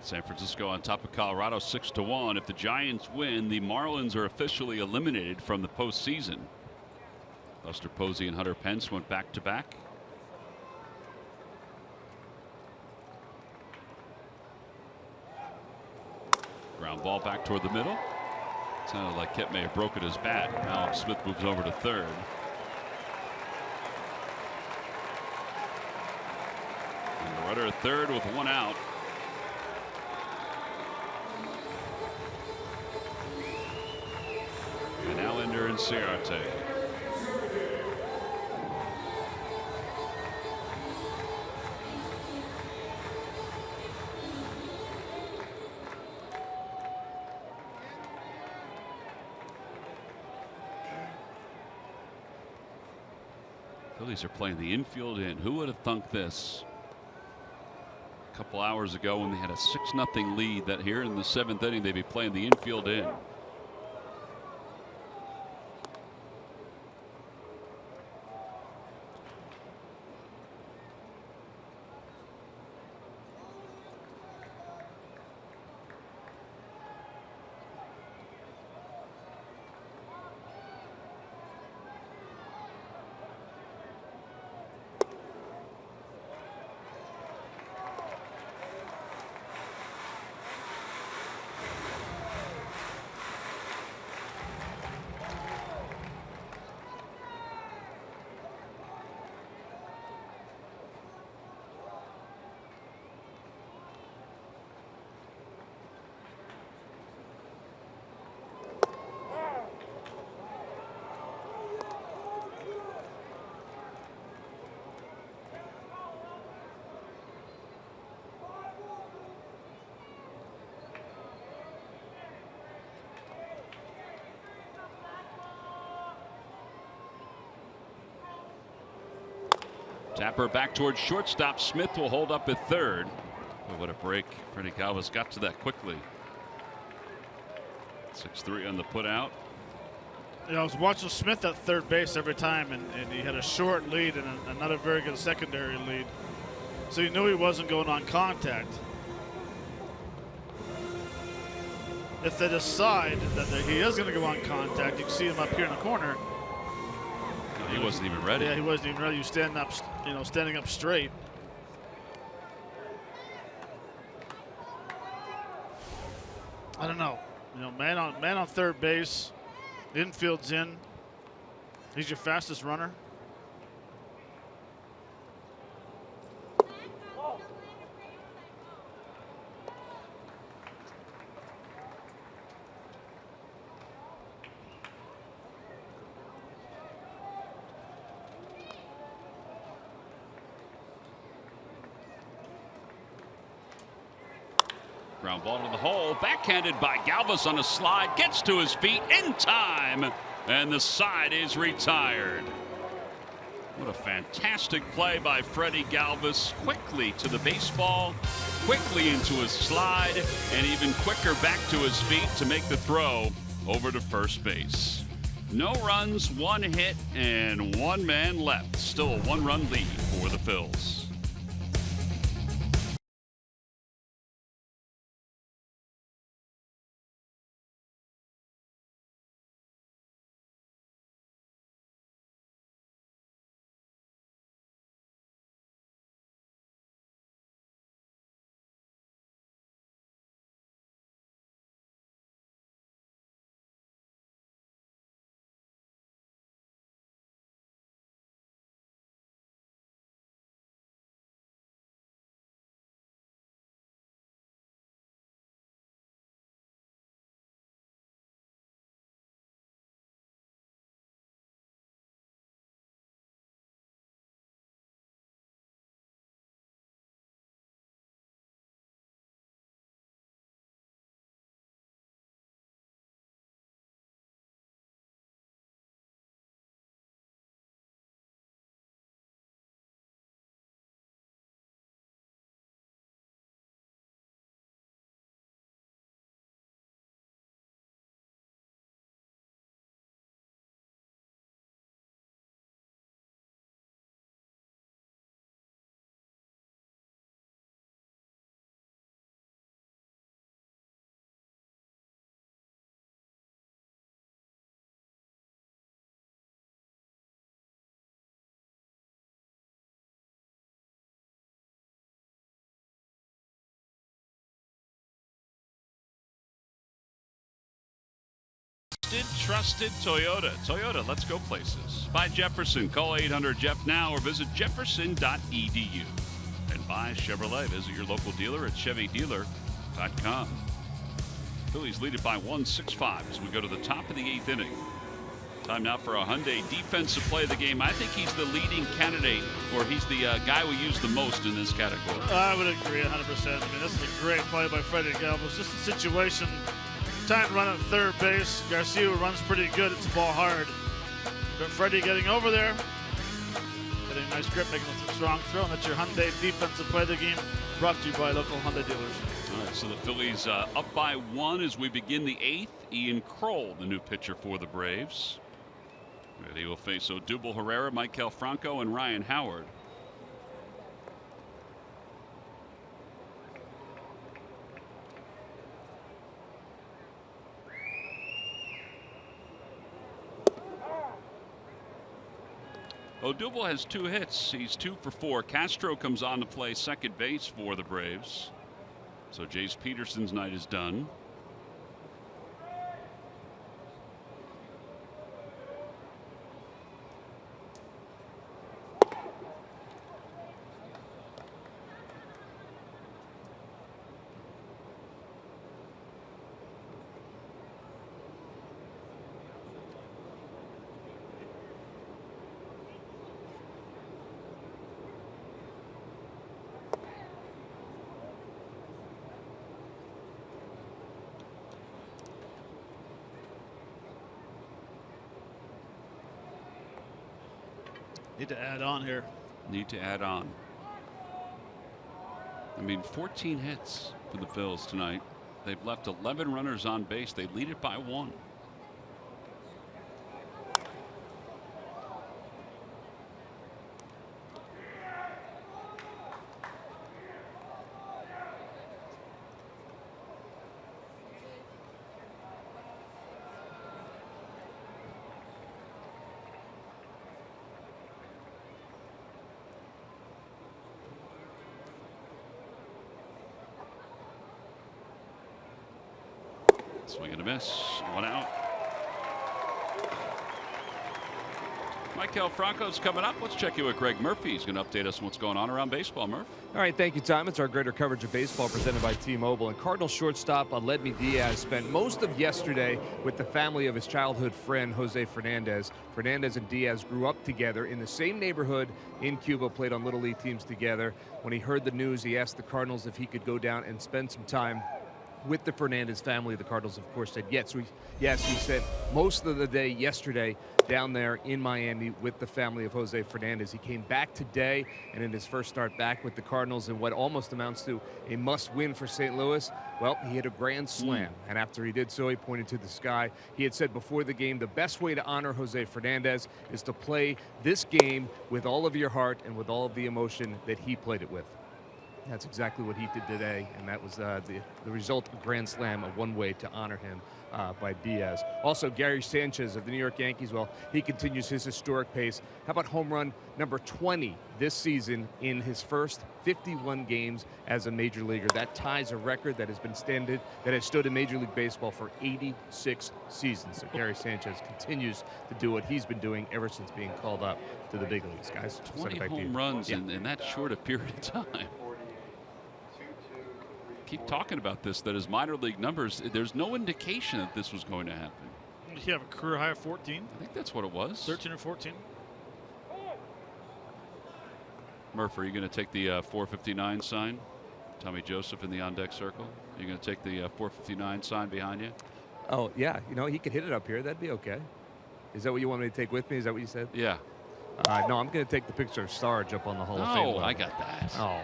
San Francisco on top of Colorado 6-1. If the Giants win, the Marlins are officially eliminated from the postseason. Buster Posey and Hunter Pence went back-to-back. Ground ball back toward the middle. Sounded like Kent may have broken his bat. Alex Smith moves over to third. And the runner at third with one out. And Allender and Ciarte. Phillies are playing the infield in. Who would have thunk this a couple hours ago when they had a 6-0 lead, that here in the 7th inning they'd be playing the infield in. Tapper back towards shortstop. Smith will hold up at third. Oh, what a break. Freddie Galvis got to that quickly. 6-3 on the put out. You know, I was watching Smith at third base every time, and he had a short lead and not a very good secondary lead. So you knew he wasn't going on contact. If they decide that he is going to go on contact, you can see him up here in the corner. He wasn't even ready. Yeah, he wasn't even ready. He was standing up, standing up straight. I don't know. Man on third base, infield's in. He's your fastest runner. Ground ball to the hole, backhanded by Galvis on a slide, gets to his feet in time, and the side is retired. What a fantastic play by Freddie Galvis. Quickly to the baseball, quickly into his slide, and even quicker back to his feet to make the throw over to first base. No runs, one hit, and one man left. Still a one-run lead for the Phils. trusted Toyota. Toyota, let's go places. By Jefferson. Call 800-JEFF now or visit jefferson.edu. And by Chevrolet. Visit your local dealer at chevydealer.com. Phillies lead it by 1-6-5 as we go to the top of the 8th inning. Time now for a Hyundai defensive play of the game. I think he's the leading candidate, or he's the guy we use the most in this category. I would agree 100%. I mean, this is a great play by Freddie Galvis. Just a situation, time to run at third base. Garcia runs pretty good. It's a ball hard. But Freddie getting over there, getting a nice grip, making a strong throw. And that's your Hyundai defensive play of the game, brought to you by local Hyundai dealers. All right, so the Phillies up by 1 as we begin the 8th. Ian Kroll, the new pitcher for the Braves. And he will face Odubel Herrera, Michael Franco, and Ryan Howard. Odubel has 2 hits. He's 2 for 4. Castro comes on to play second base for the Braves. So Jace Peterson's night is done. Need to add on here. Need to add on. I mean, 14 hits for the Phils tonight. They've left 11 runners on base. They lead it by 1. Swing and a miss. 1 out. Michael Franco's coming up. Let's check in with Greg Murphy. He's going to update us on what's going on around baseball. Murph. All right, thank you, Tom. It's our greater coverage of baseball presented by T-Mobile. And Cardinals shortstop Aledmys Diaz spent most of yesterday with the family of his childhood friend, Jose Fernandez. Fernandez and Diaz grew up together in the same neighborhood in Cuba, played on Little League teams together. When he heard the news, he asked the Cardinals if he could go down and spend some time with the Fernandez family. The Cardinals, of course, said yes. He spent most of the day yesterday down there in Miami with the family of Jose Fernandez. He came back today, and in his first start back with the Cardinals in what almost amounts to a must-win for St. Louis, well, he hit a grand slam. And after he did so, he pointed to the sky. He had said before the game, the best way to honor Jose Fernandez is to play this game with all of your heart and with all of the emotion that he played it with. That's exactly what he did today, and that was the result of a grand slam, a one way to honor him by Diaz. Also, Gary Sanchez of the New York Yankees, well, he continues his historic pace. How about home run number 20 this season in his first 51 games as a major leaguer? That ties a record that has stood in Major League Baseball for 86 seasons. So Gary Sanchez continues to do what he's been doing ever since being called up to the big leagues, guys. 20 home runs in that short a period of time. Keep talking about this, that his minor league numbers, there's no indication that this was going to happen. Did he have a career high of 14? I think that's what it was. 13 or 14. Murph, are you going to take the 459 sign? Tommy Joseph in the on-deck circle. Are you going to take the 459 sign behind you? Oh, yeah. You know, he could hit it up here. That'd be okay. Is that what you want me to take with me? Is that what you said? Yeah. No, I'm going to take the picture of Sarge up on the Hall of Fame. Oh, I got that. Oh.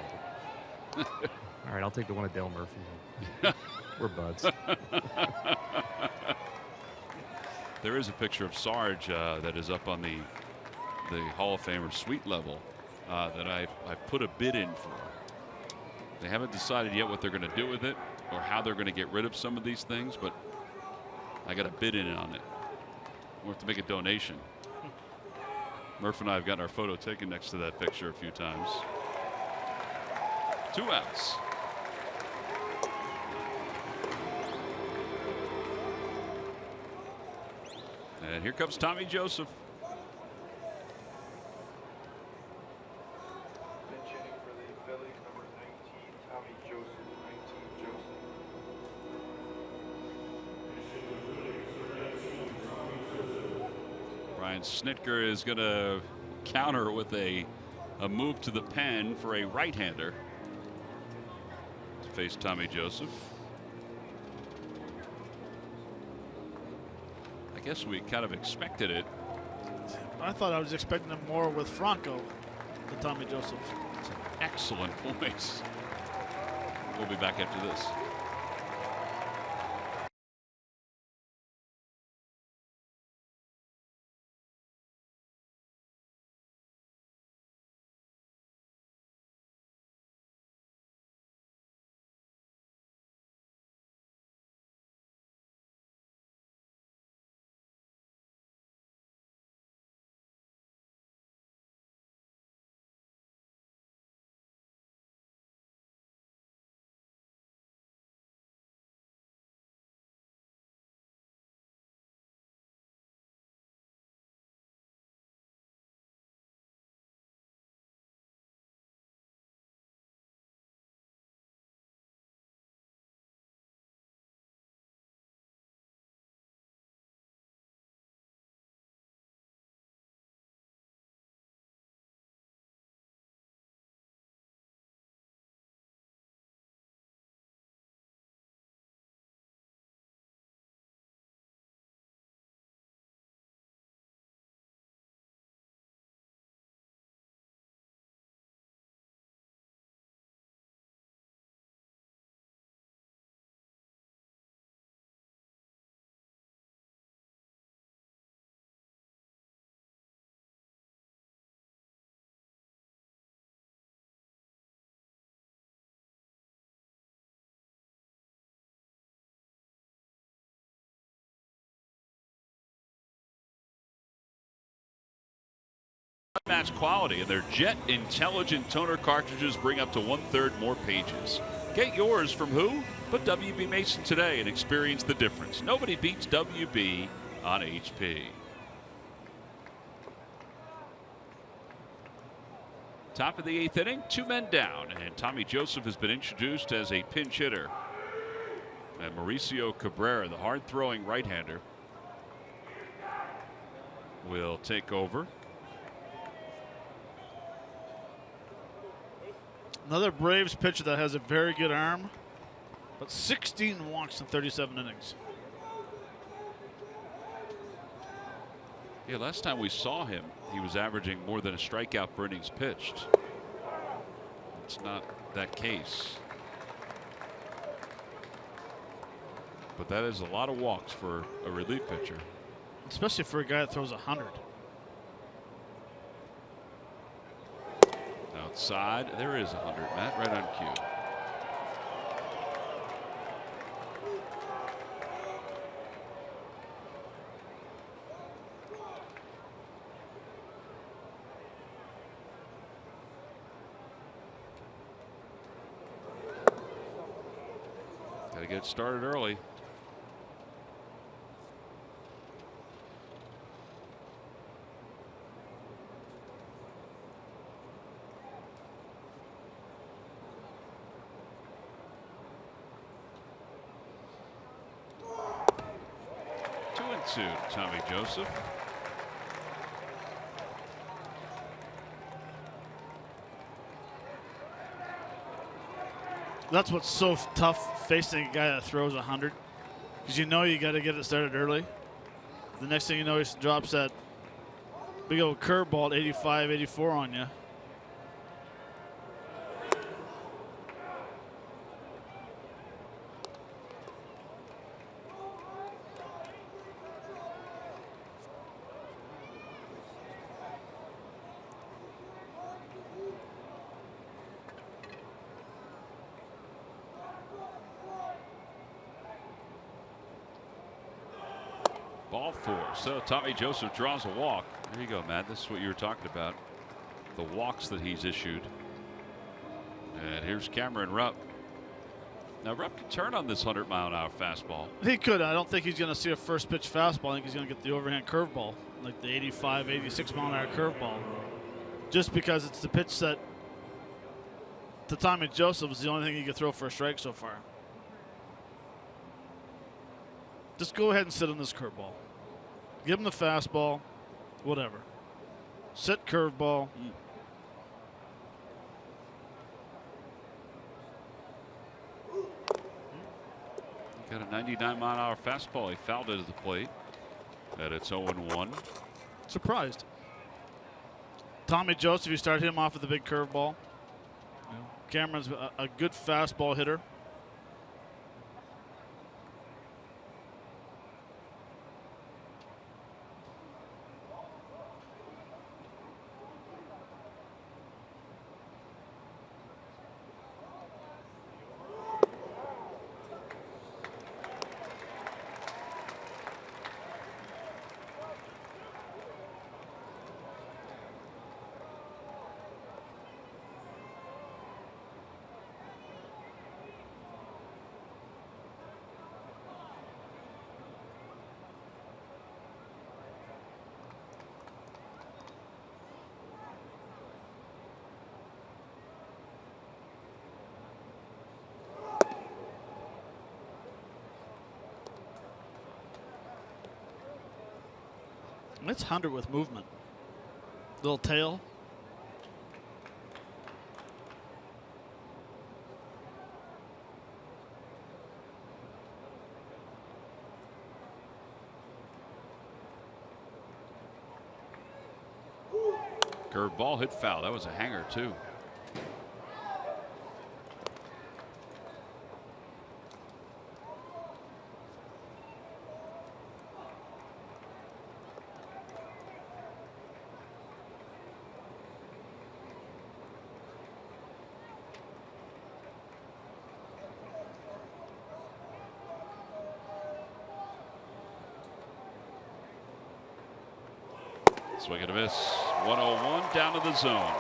All right, I'll take the one of Dale Murphy. We're buds. There is a picture of Sarge that is up on the Hall of Famer suite level that I put a bid in for. They haven't decided yet what they're going to do with it or how they're going to get rid of some of these things, but I got a bid in on it. We'll have to make a donation. Murph and I have gotten our photo taken next to that picture a few times. 2 outs. And here comes Tommy Joseph. Pinch hitting for the Phillies, number 19, Tommy Joseph. 19 Joseph. Brian Snitker is going to counter with a move to the pen for a right-hander to face Tommy Joseph. I guess we kind of expected it. I thought I was expecting him more with Franco than Tommy Joseph. It's an excellent voice. We'll be back after this. Match quality, and their Jet Intelligent Toner cartridges bring up to 1/3 more pages. Get yours from who but WB Mason today and experience the difference. Nobody beats WB on HP. Top of the 8th inning, 2 men down, and Tommy Joseph has been introduced as a pinch hitter. And Mauricio Cabrera, the hard-throwing right-hander, will take over. Another Braves pitcher that has a very good arm, but 16 walks in 37 innings. Yeah, last time we saw him, he was averaging more than a strikeout per innings pitched. It's not that case. But that is a lot of walks for a relief pitcher. Especially for a guy that throws 100. Outside, there is 100, Matt, right on cue. Got to get started early. To Tommy Joseph. That's what's so tough facing a guy that throws 100, because you know you got to get it started early. The next thing you know, he drops that big old curveball at 85, 84 on you. Ball 4. So Tommy Joseph draws a walk. There you go, Matt. This is what you were talking about. The walks that he's issued. And here's Cameron Rupp. Now, Rep could turn on this 100-mile-an-hour fastball. He could. I don't think he's going to see a first pitch fastball. I think he's going to get the overhand curveball, like the 85, 86 mile an hour curveball, just because it's the pitch that to Tommy Joseph is the only thing he could throw for a strike so far. Just go ahead and sit on this curveball. Give him the fastball, whatever. Sit curveball. Got a 99-mile-an-hour fastball. He fouled it at the plate. And it's 0-1. Surprised. Tommy Joseph, you start him off with a big curveball. Cameron's a good fastball hitter. It's Hunter with movement. Little tail. Curveball hit foul. That was a hanger, too. Swing and a miss. 1-0-1 down to the zone.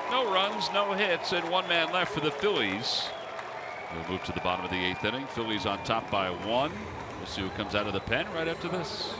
No runs, no hits, and one man left for the Phillies. We'll move to the bottom of the 8th inning. Phillies on top by 1. We'll see who comes out of the pen right after this.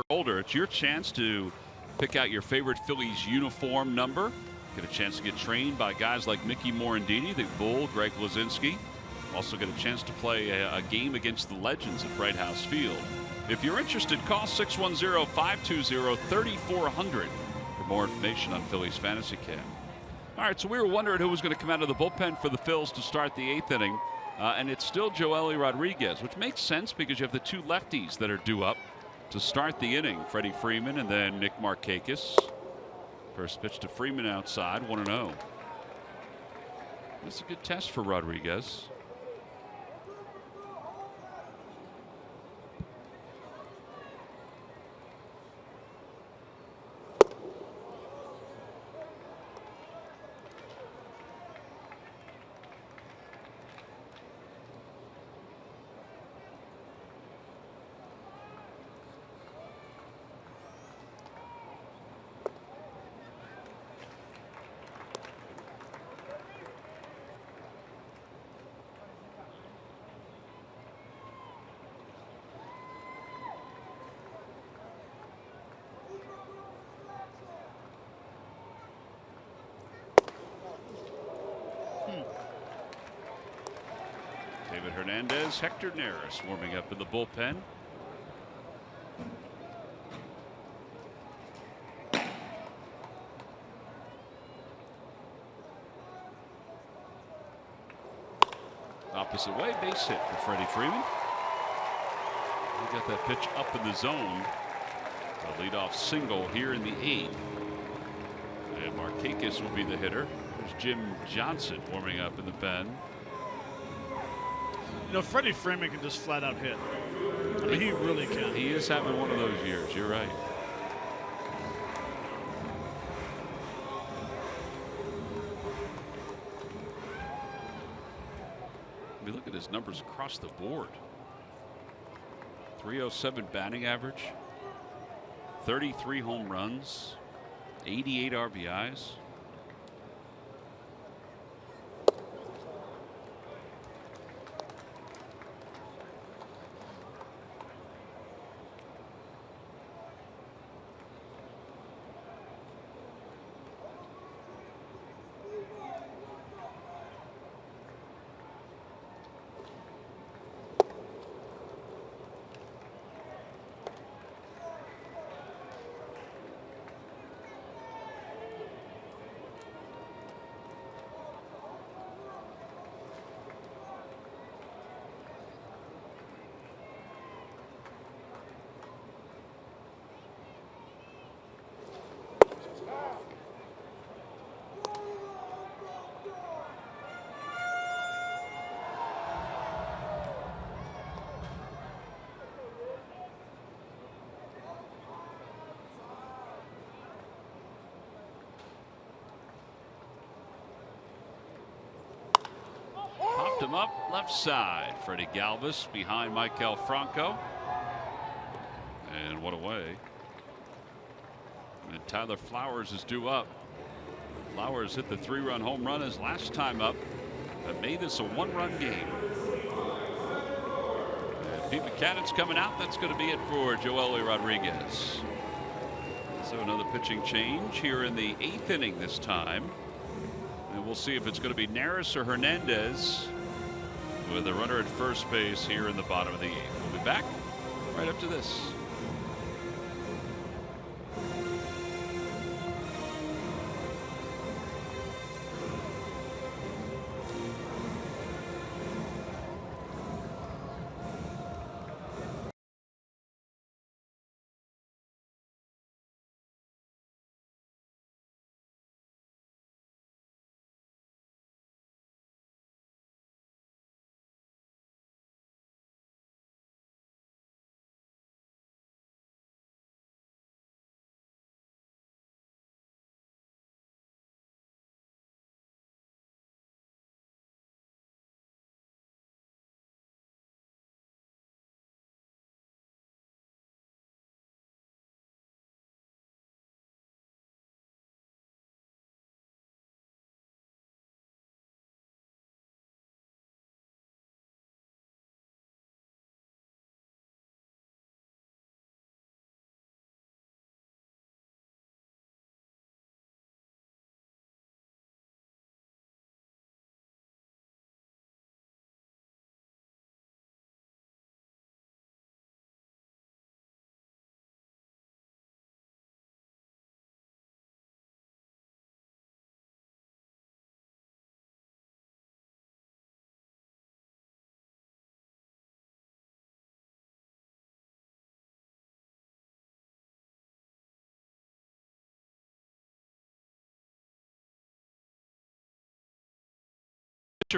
Older, it's your chance to pick out your favorite Phillies uniform number. Get a chance to get trained by guys like Mickey Morandini, the Bull, Greg Luzinski. Also get a chance to play a game against the legends at Bright House Field. If you're interested, call 610-520-3400 for more information on Phillies Fantasy Camp. All right, so we were wondering who was going to come out of the bullpen for the Phils to start the 8th inning, and it's still Joely Rodriguez, which makes sense because you have the two lefties that are due up to start the inning. Freddie Freeman and then Nick Markakis. First pitch to Freeman outside, 1-0. That's a good test for Rodriguez. David Hernandez, Hector Neris warming up in the bullpen. Opposite way, base hit for Freddie Freeman. He got that pitch up in the zone. A leadoff single here in the 8th. And Markakis will be the hitter. There's Jim Johnson warming up in the pen. You know, Freddie Freeman can just flat out hit. I mean, he really can. He is having one of those years. You're right. I mean, look at his numbers across the board. 307 batting average, 33 home runs, 88 RBIs. Popped him up left side. Freddie Galvis behind Maikel Franco. And what a way. And Tyler Flowers is due up. Flowers hit the 3-run home run his last time up. That made this a 1-run game. And Pete Maccannon's coming out. That's going to be it for Joely Rodriguez. So another pitching change here in the 8th inning this time. And we'll see if it's going to be Neris or Hernandez with a runner at first base here in the bottom of the 8th. We'll be back right after this.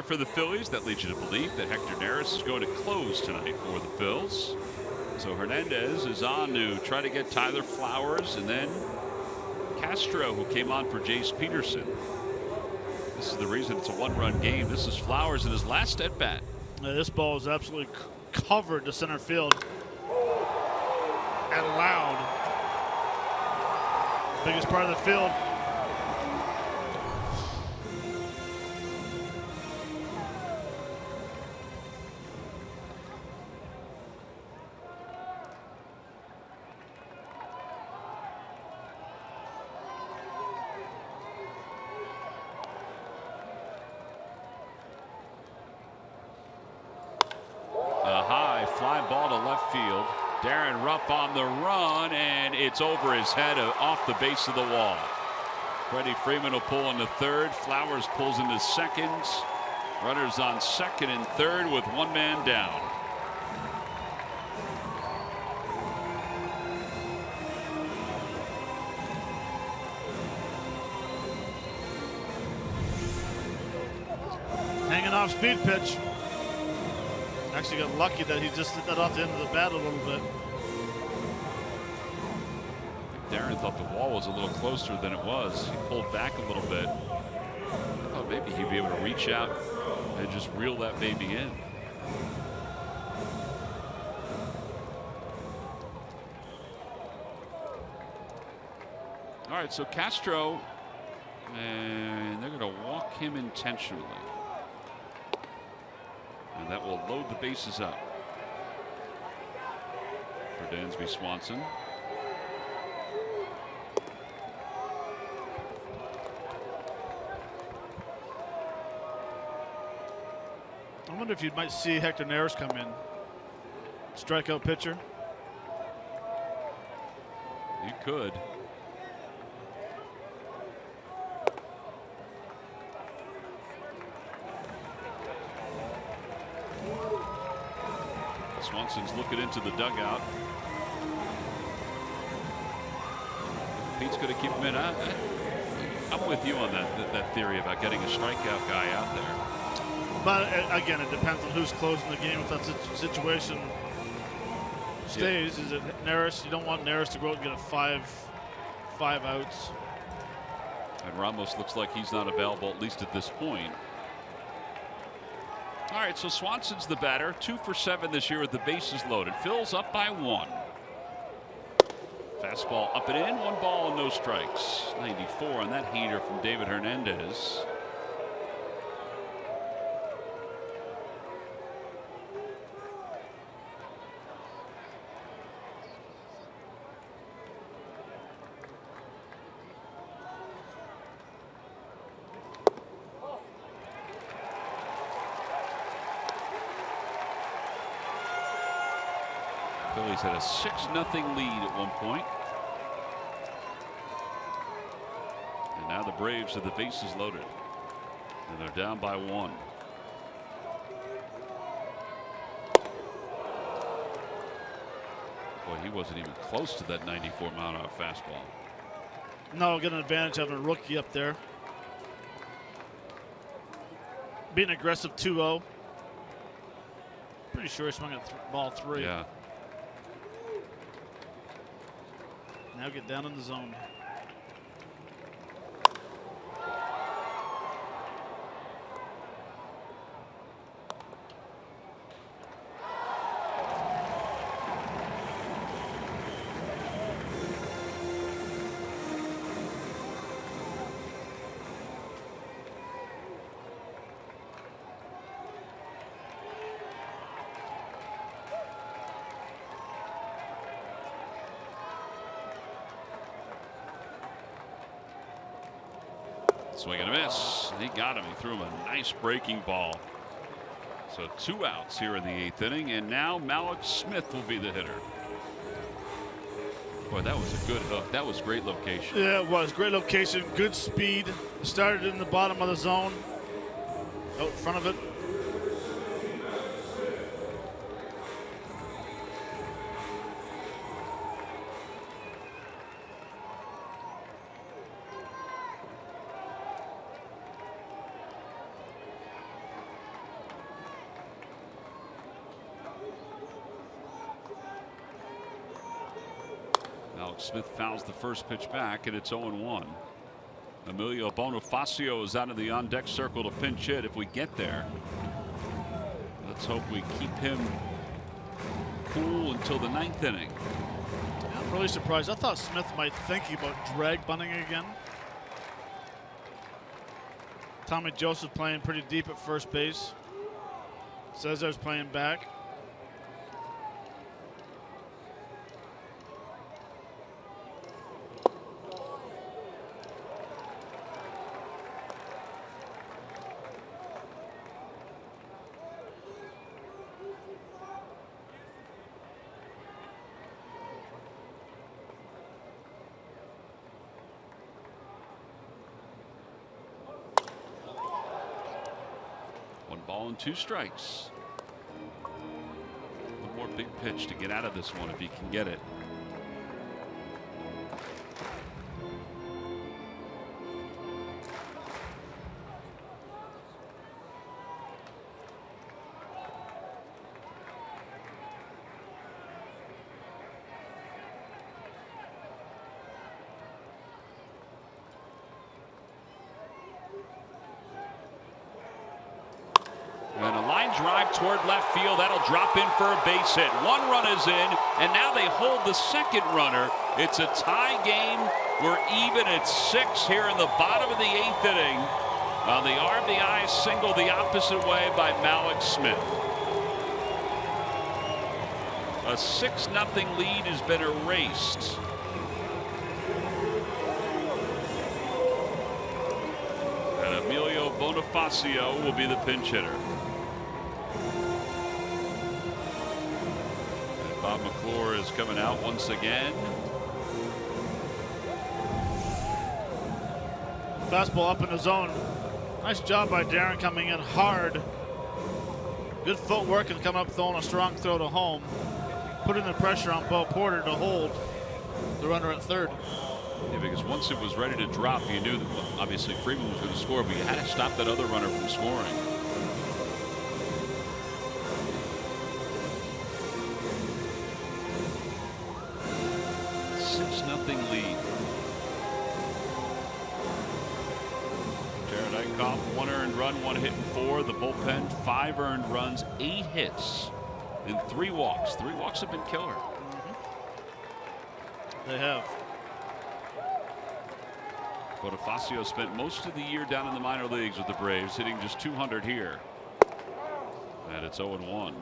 For the Phillies, that leads you to believe that Hector Neris is going to close tonight for the Phils. So Hernandez is on to try to get Tyler Flowers, and then Castro, who came on for Jace Peterson. This is the reason it's a one-run game. This is Flowers in his last at bat. This ball is absolutely covered to center field and loud. Biggest part of the field. Darren Ruff on the run, and it's over his head off the base of the wall. Freddie Freeman will pull into third. Flowers pulls into second. Runners on second and third with one man down. Hanging off speed pitch. Actually got lucky that he just hit that off the end of the bat a little bit. Darren thought the wall was a little closer than it was. He pulled back a little bit. I thought maybe he'd be able to reach out and just reel that baby in. All right, so Castro, and they're going to walk him intentionally. And that will load the bases up for Dansby Swanson. I wonder if you might see Hector Neris come in. Strikeout pitcher. You could. Swanson's looking into the dugout. Pete's going to keep him in. I'm with you on that theory about getting a strikeout guy out there. But again, it depends on who's closing the game. If that situation stays, is it Neris? You don't want Neris to go out and get a five outs. And Ramos looks like he's not available, at least at this point. All right, so Swanson's the batter, 2 for 7 this year with the bases loaded. Phil's up by 1. Fastball up and in, 1 ball and no strikes. 94 on that heater from David Hernandez. Phillies had a 6-0 lead at one point. And now the Braves have the bases loaded. And they're down by 1. Boy, he wasn't even close to that 94-mile-an-hour fastball. No, get an advantage having a rookie up there. Being aggressive 2-0. Pretty sure he swung at ball 3. Yeah. Now get down in the zone. Swing and a miss. He got him. He threw him a nice breaking ball. So 2 outs here in the 8th inning, and now Malik Smith will be the hitter. Boy, that was a good hook. That was great location. Yeah, it was. Great location, good speed. Started in the bottom of the zone. Out in front of it. Alex Smith fouls the first pitch back, and it's 0-1. Emilio Bonifacio is out of the on deck circle to pinch hit if we get there. Let's hope we keep him cool until the 9th inning. I'm really surprised. I thought Smith might think about drag bunting again. Tommy Joseph playing pretty deep at first base. Cesar's playing back. Ball and 2 strikes. One more big pitch to get out of this one if he can get it. Drive toward left field. That'll drop in for a base hit. 1 run is in, and now they hold the second runner. It's a tie game. We're even at 6 here in the bottom of the 8th inning. On the RBI single the opposite way by Malik Smith. A 6-0 lead has been erased. And Emilio Bonifacio will be the pinch hitter. Bob McClure is coming out once again. Fastball up in the zone. Nice job by Darren coming in hard. Good footwork and coming up throwing a strong throw to home. Putting the pressure on Bo Porter to hold the runner at third. Yeah, because once it was ready to drop, you knew that obviously Freeman was going to score, but you had to stop that other runner from scoring. Lead. Jared Eichhoff, 1 earned run, 1 hit and 4. The bullpen, 5 earned runs, 8 hits, and 3 walks. 3 walks have been killer. They have. Bonifacio spent most of the year down in the minor leagues with the Braves, hitting just 200 here. And it's 0-1.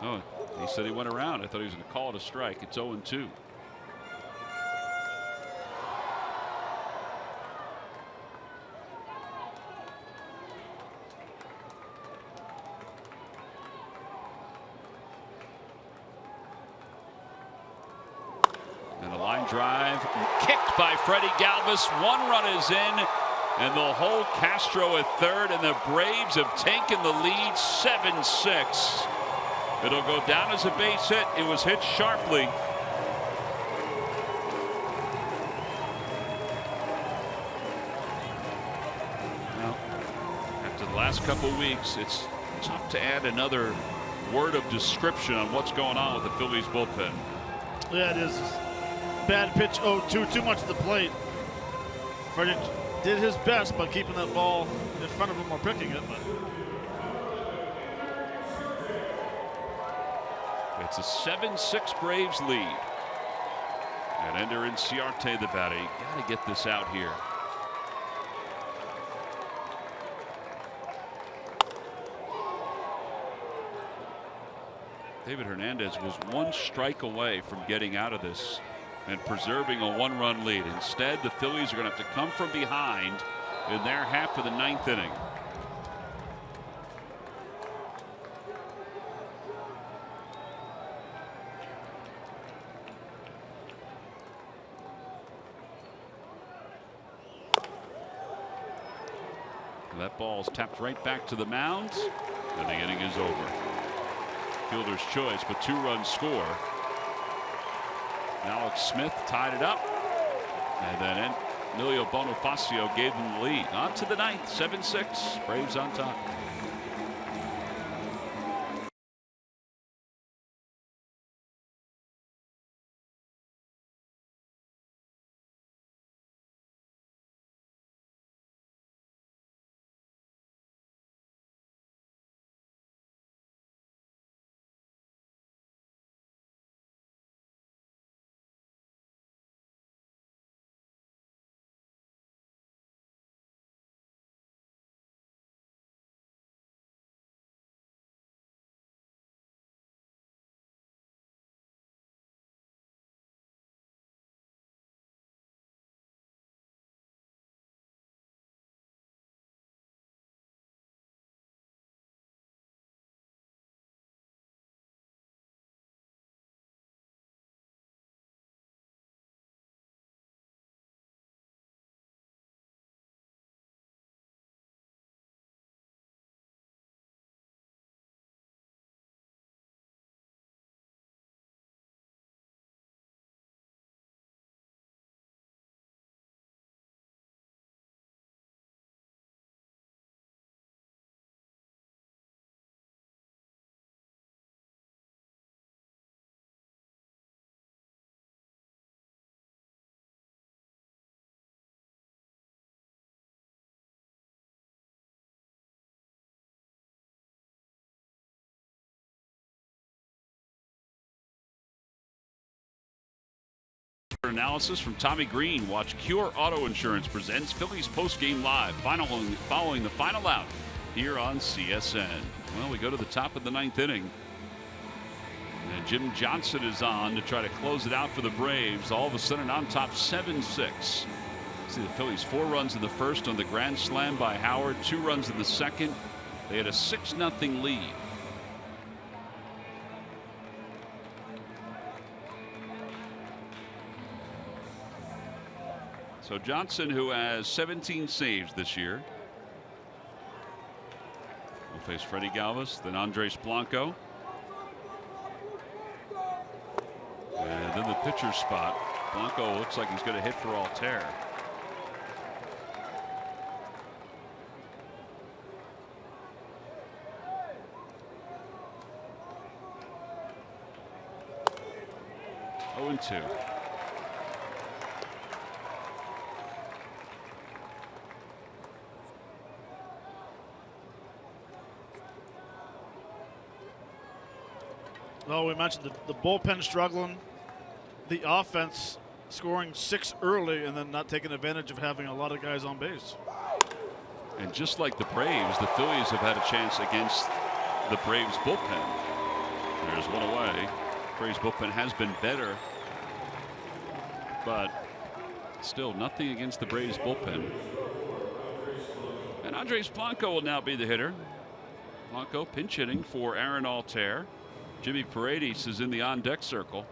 Oh, he said he went around. I thought he was going to call it a strike. It's 0-2. And the line drive kicked by Freddie Galvis. 1 run is in. And they'll hold Castro at third, and the Braves have taken the lead 7-6. It'll go down as a base hit. It was hit sharply. Now, after the last couple weeks, it's tough to add another word of description on what's going on with the Phillies bullpen. Yeah, it is. Bad pitch 0-2, too much at the plate. Freddie did his best by keeping that ball in front of him or picking it. But it's a 7-6 Braves lead. And Ender Inciarte the batter. You got to get this out here. David Hernandez was 1 strike away from getting out of this and preserving a 1-run lead. Instead, the Phillies are going to have to come from behind in their half of the 9th inning. That ball's tapped right back to the mound, and the inning is over. Fielder's choice, but 2 runs score. Alex Smith tied it up. And then Emilio Bonifacio gave them the lead. On to the ninth, 7-6. Braves on top. Analysis from Tommy Green. Watch Cure Auto Insurance presents Phillies Postgame Live, following the final out here on CSN. Well, we go to the top of the ninth inning. And Jim Johnson is on to try to close it out for the Braves. All of a sudden on top 7-6. See the Phillies 4 runs in the first on the grand slam by Howard, 2 runs in the second. They had a 6-0 lead. So Johnson, who has 17 saves this year, will face Freddie Galvis, then Andres Blanco. And then the pitcher spot. Blanco looks like he's going to hit for Altair. Oh, and 2. Well, we mentioned the bullpen struggling, the offense scoring 6 early and then not taking advantage of having a lot of guys on base. And just like the Braves, the Phillies have had a chance against the Braves bullpen. There's one away. Braves bullpen has been better, but still nothing against the Braves bullpen. And Andres Blanco will now be the hitter. Blanco pinch hitting for Aaron Altair. Jimmy Paredes is in the on-deck circle.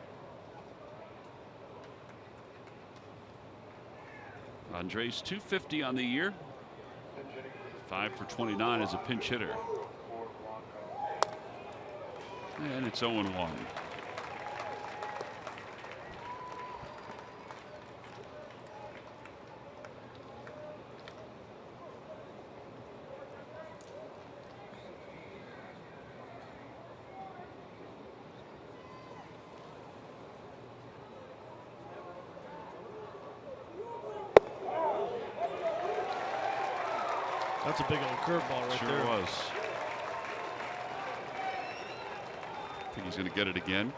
Andres .250 on the year. 5 for 29 as a pinch hitter. And it's 0-1. That's a big old curveball right Sure there. was. I think he's going to get it again.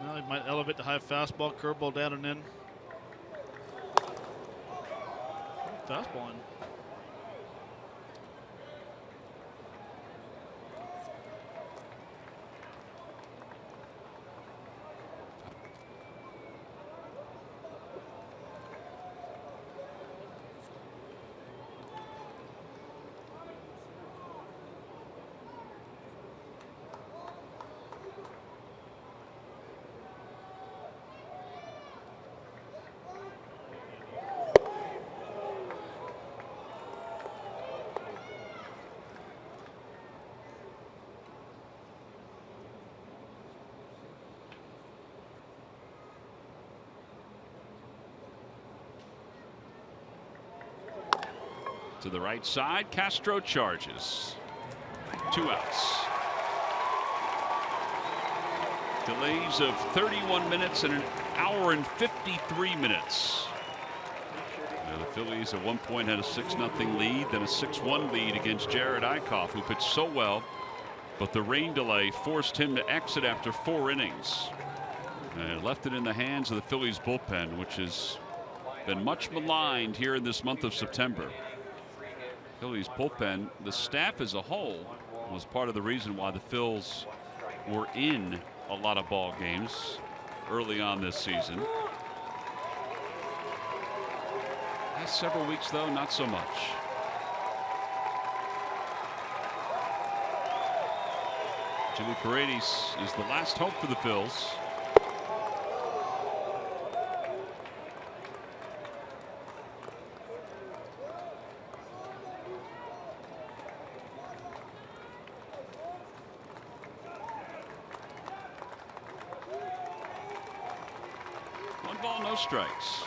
Now he might elevate the high fastball, curveball down and in. Fastball in. To the right side, Castro charges. 2 outs. Delays of 31 minutes and an hour and 53 minutes. Now the Phillies at one point had a 6-0 lead, then a 6-1 lead against Jerad Eickhoff, who pitched so well, but the rain delay forced him to exit after 4 innings. And left it in the hands of the Phillies bullpen, which has been much maligned here in this month of September. Phillies bullpen, the staff as a whole, was part of the reason why the Phils were in a lot of ball games early on this season. Last several weeks, though, not so much. Jimmy Paredes is the last hope for the Phils. One ball, no strikes.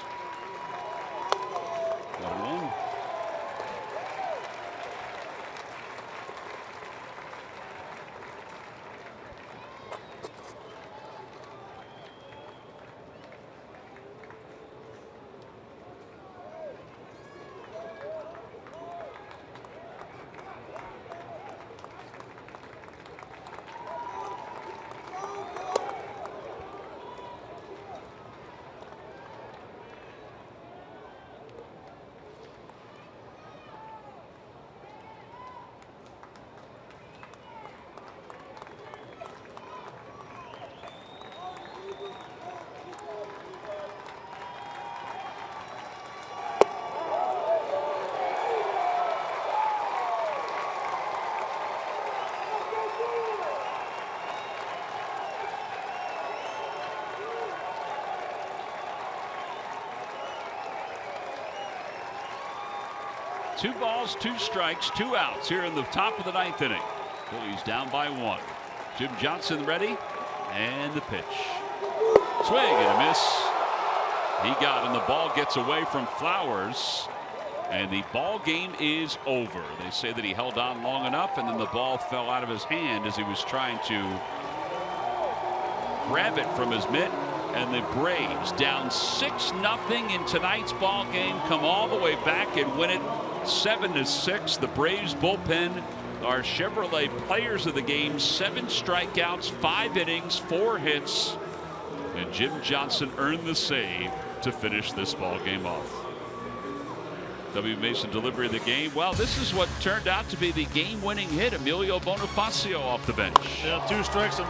1-1. Two balls, 2 strikes, 2 outs here in the top of the 9th inning. Phillies down by 1. Jim Johnson ready, and the pitch. Swing and a miss. He got him. The ball gets away from Flowers, and the ball game is over. They say that he held on long enough, and then the ball fell out of his hand as he was trying to grab it from his mitt. And the Braves down 6-0 in tonight's ball game, come all the way back and win it 7-6. The Braves bullpen are Chevrolet players of the game. 7 strikeouts, 5 innings, 4 hits, and Jim Johnson earned the save to finish this ball game off. W. Mason delivery of the game. Well, this is what turned out to be the game-winning hit. Emilio Bonifacio off the bench. Yeah, 2 strikes and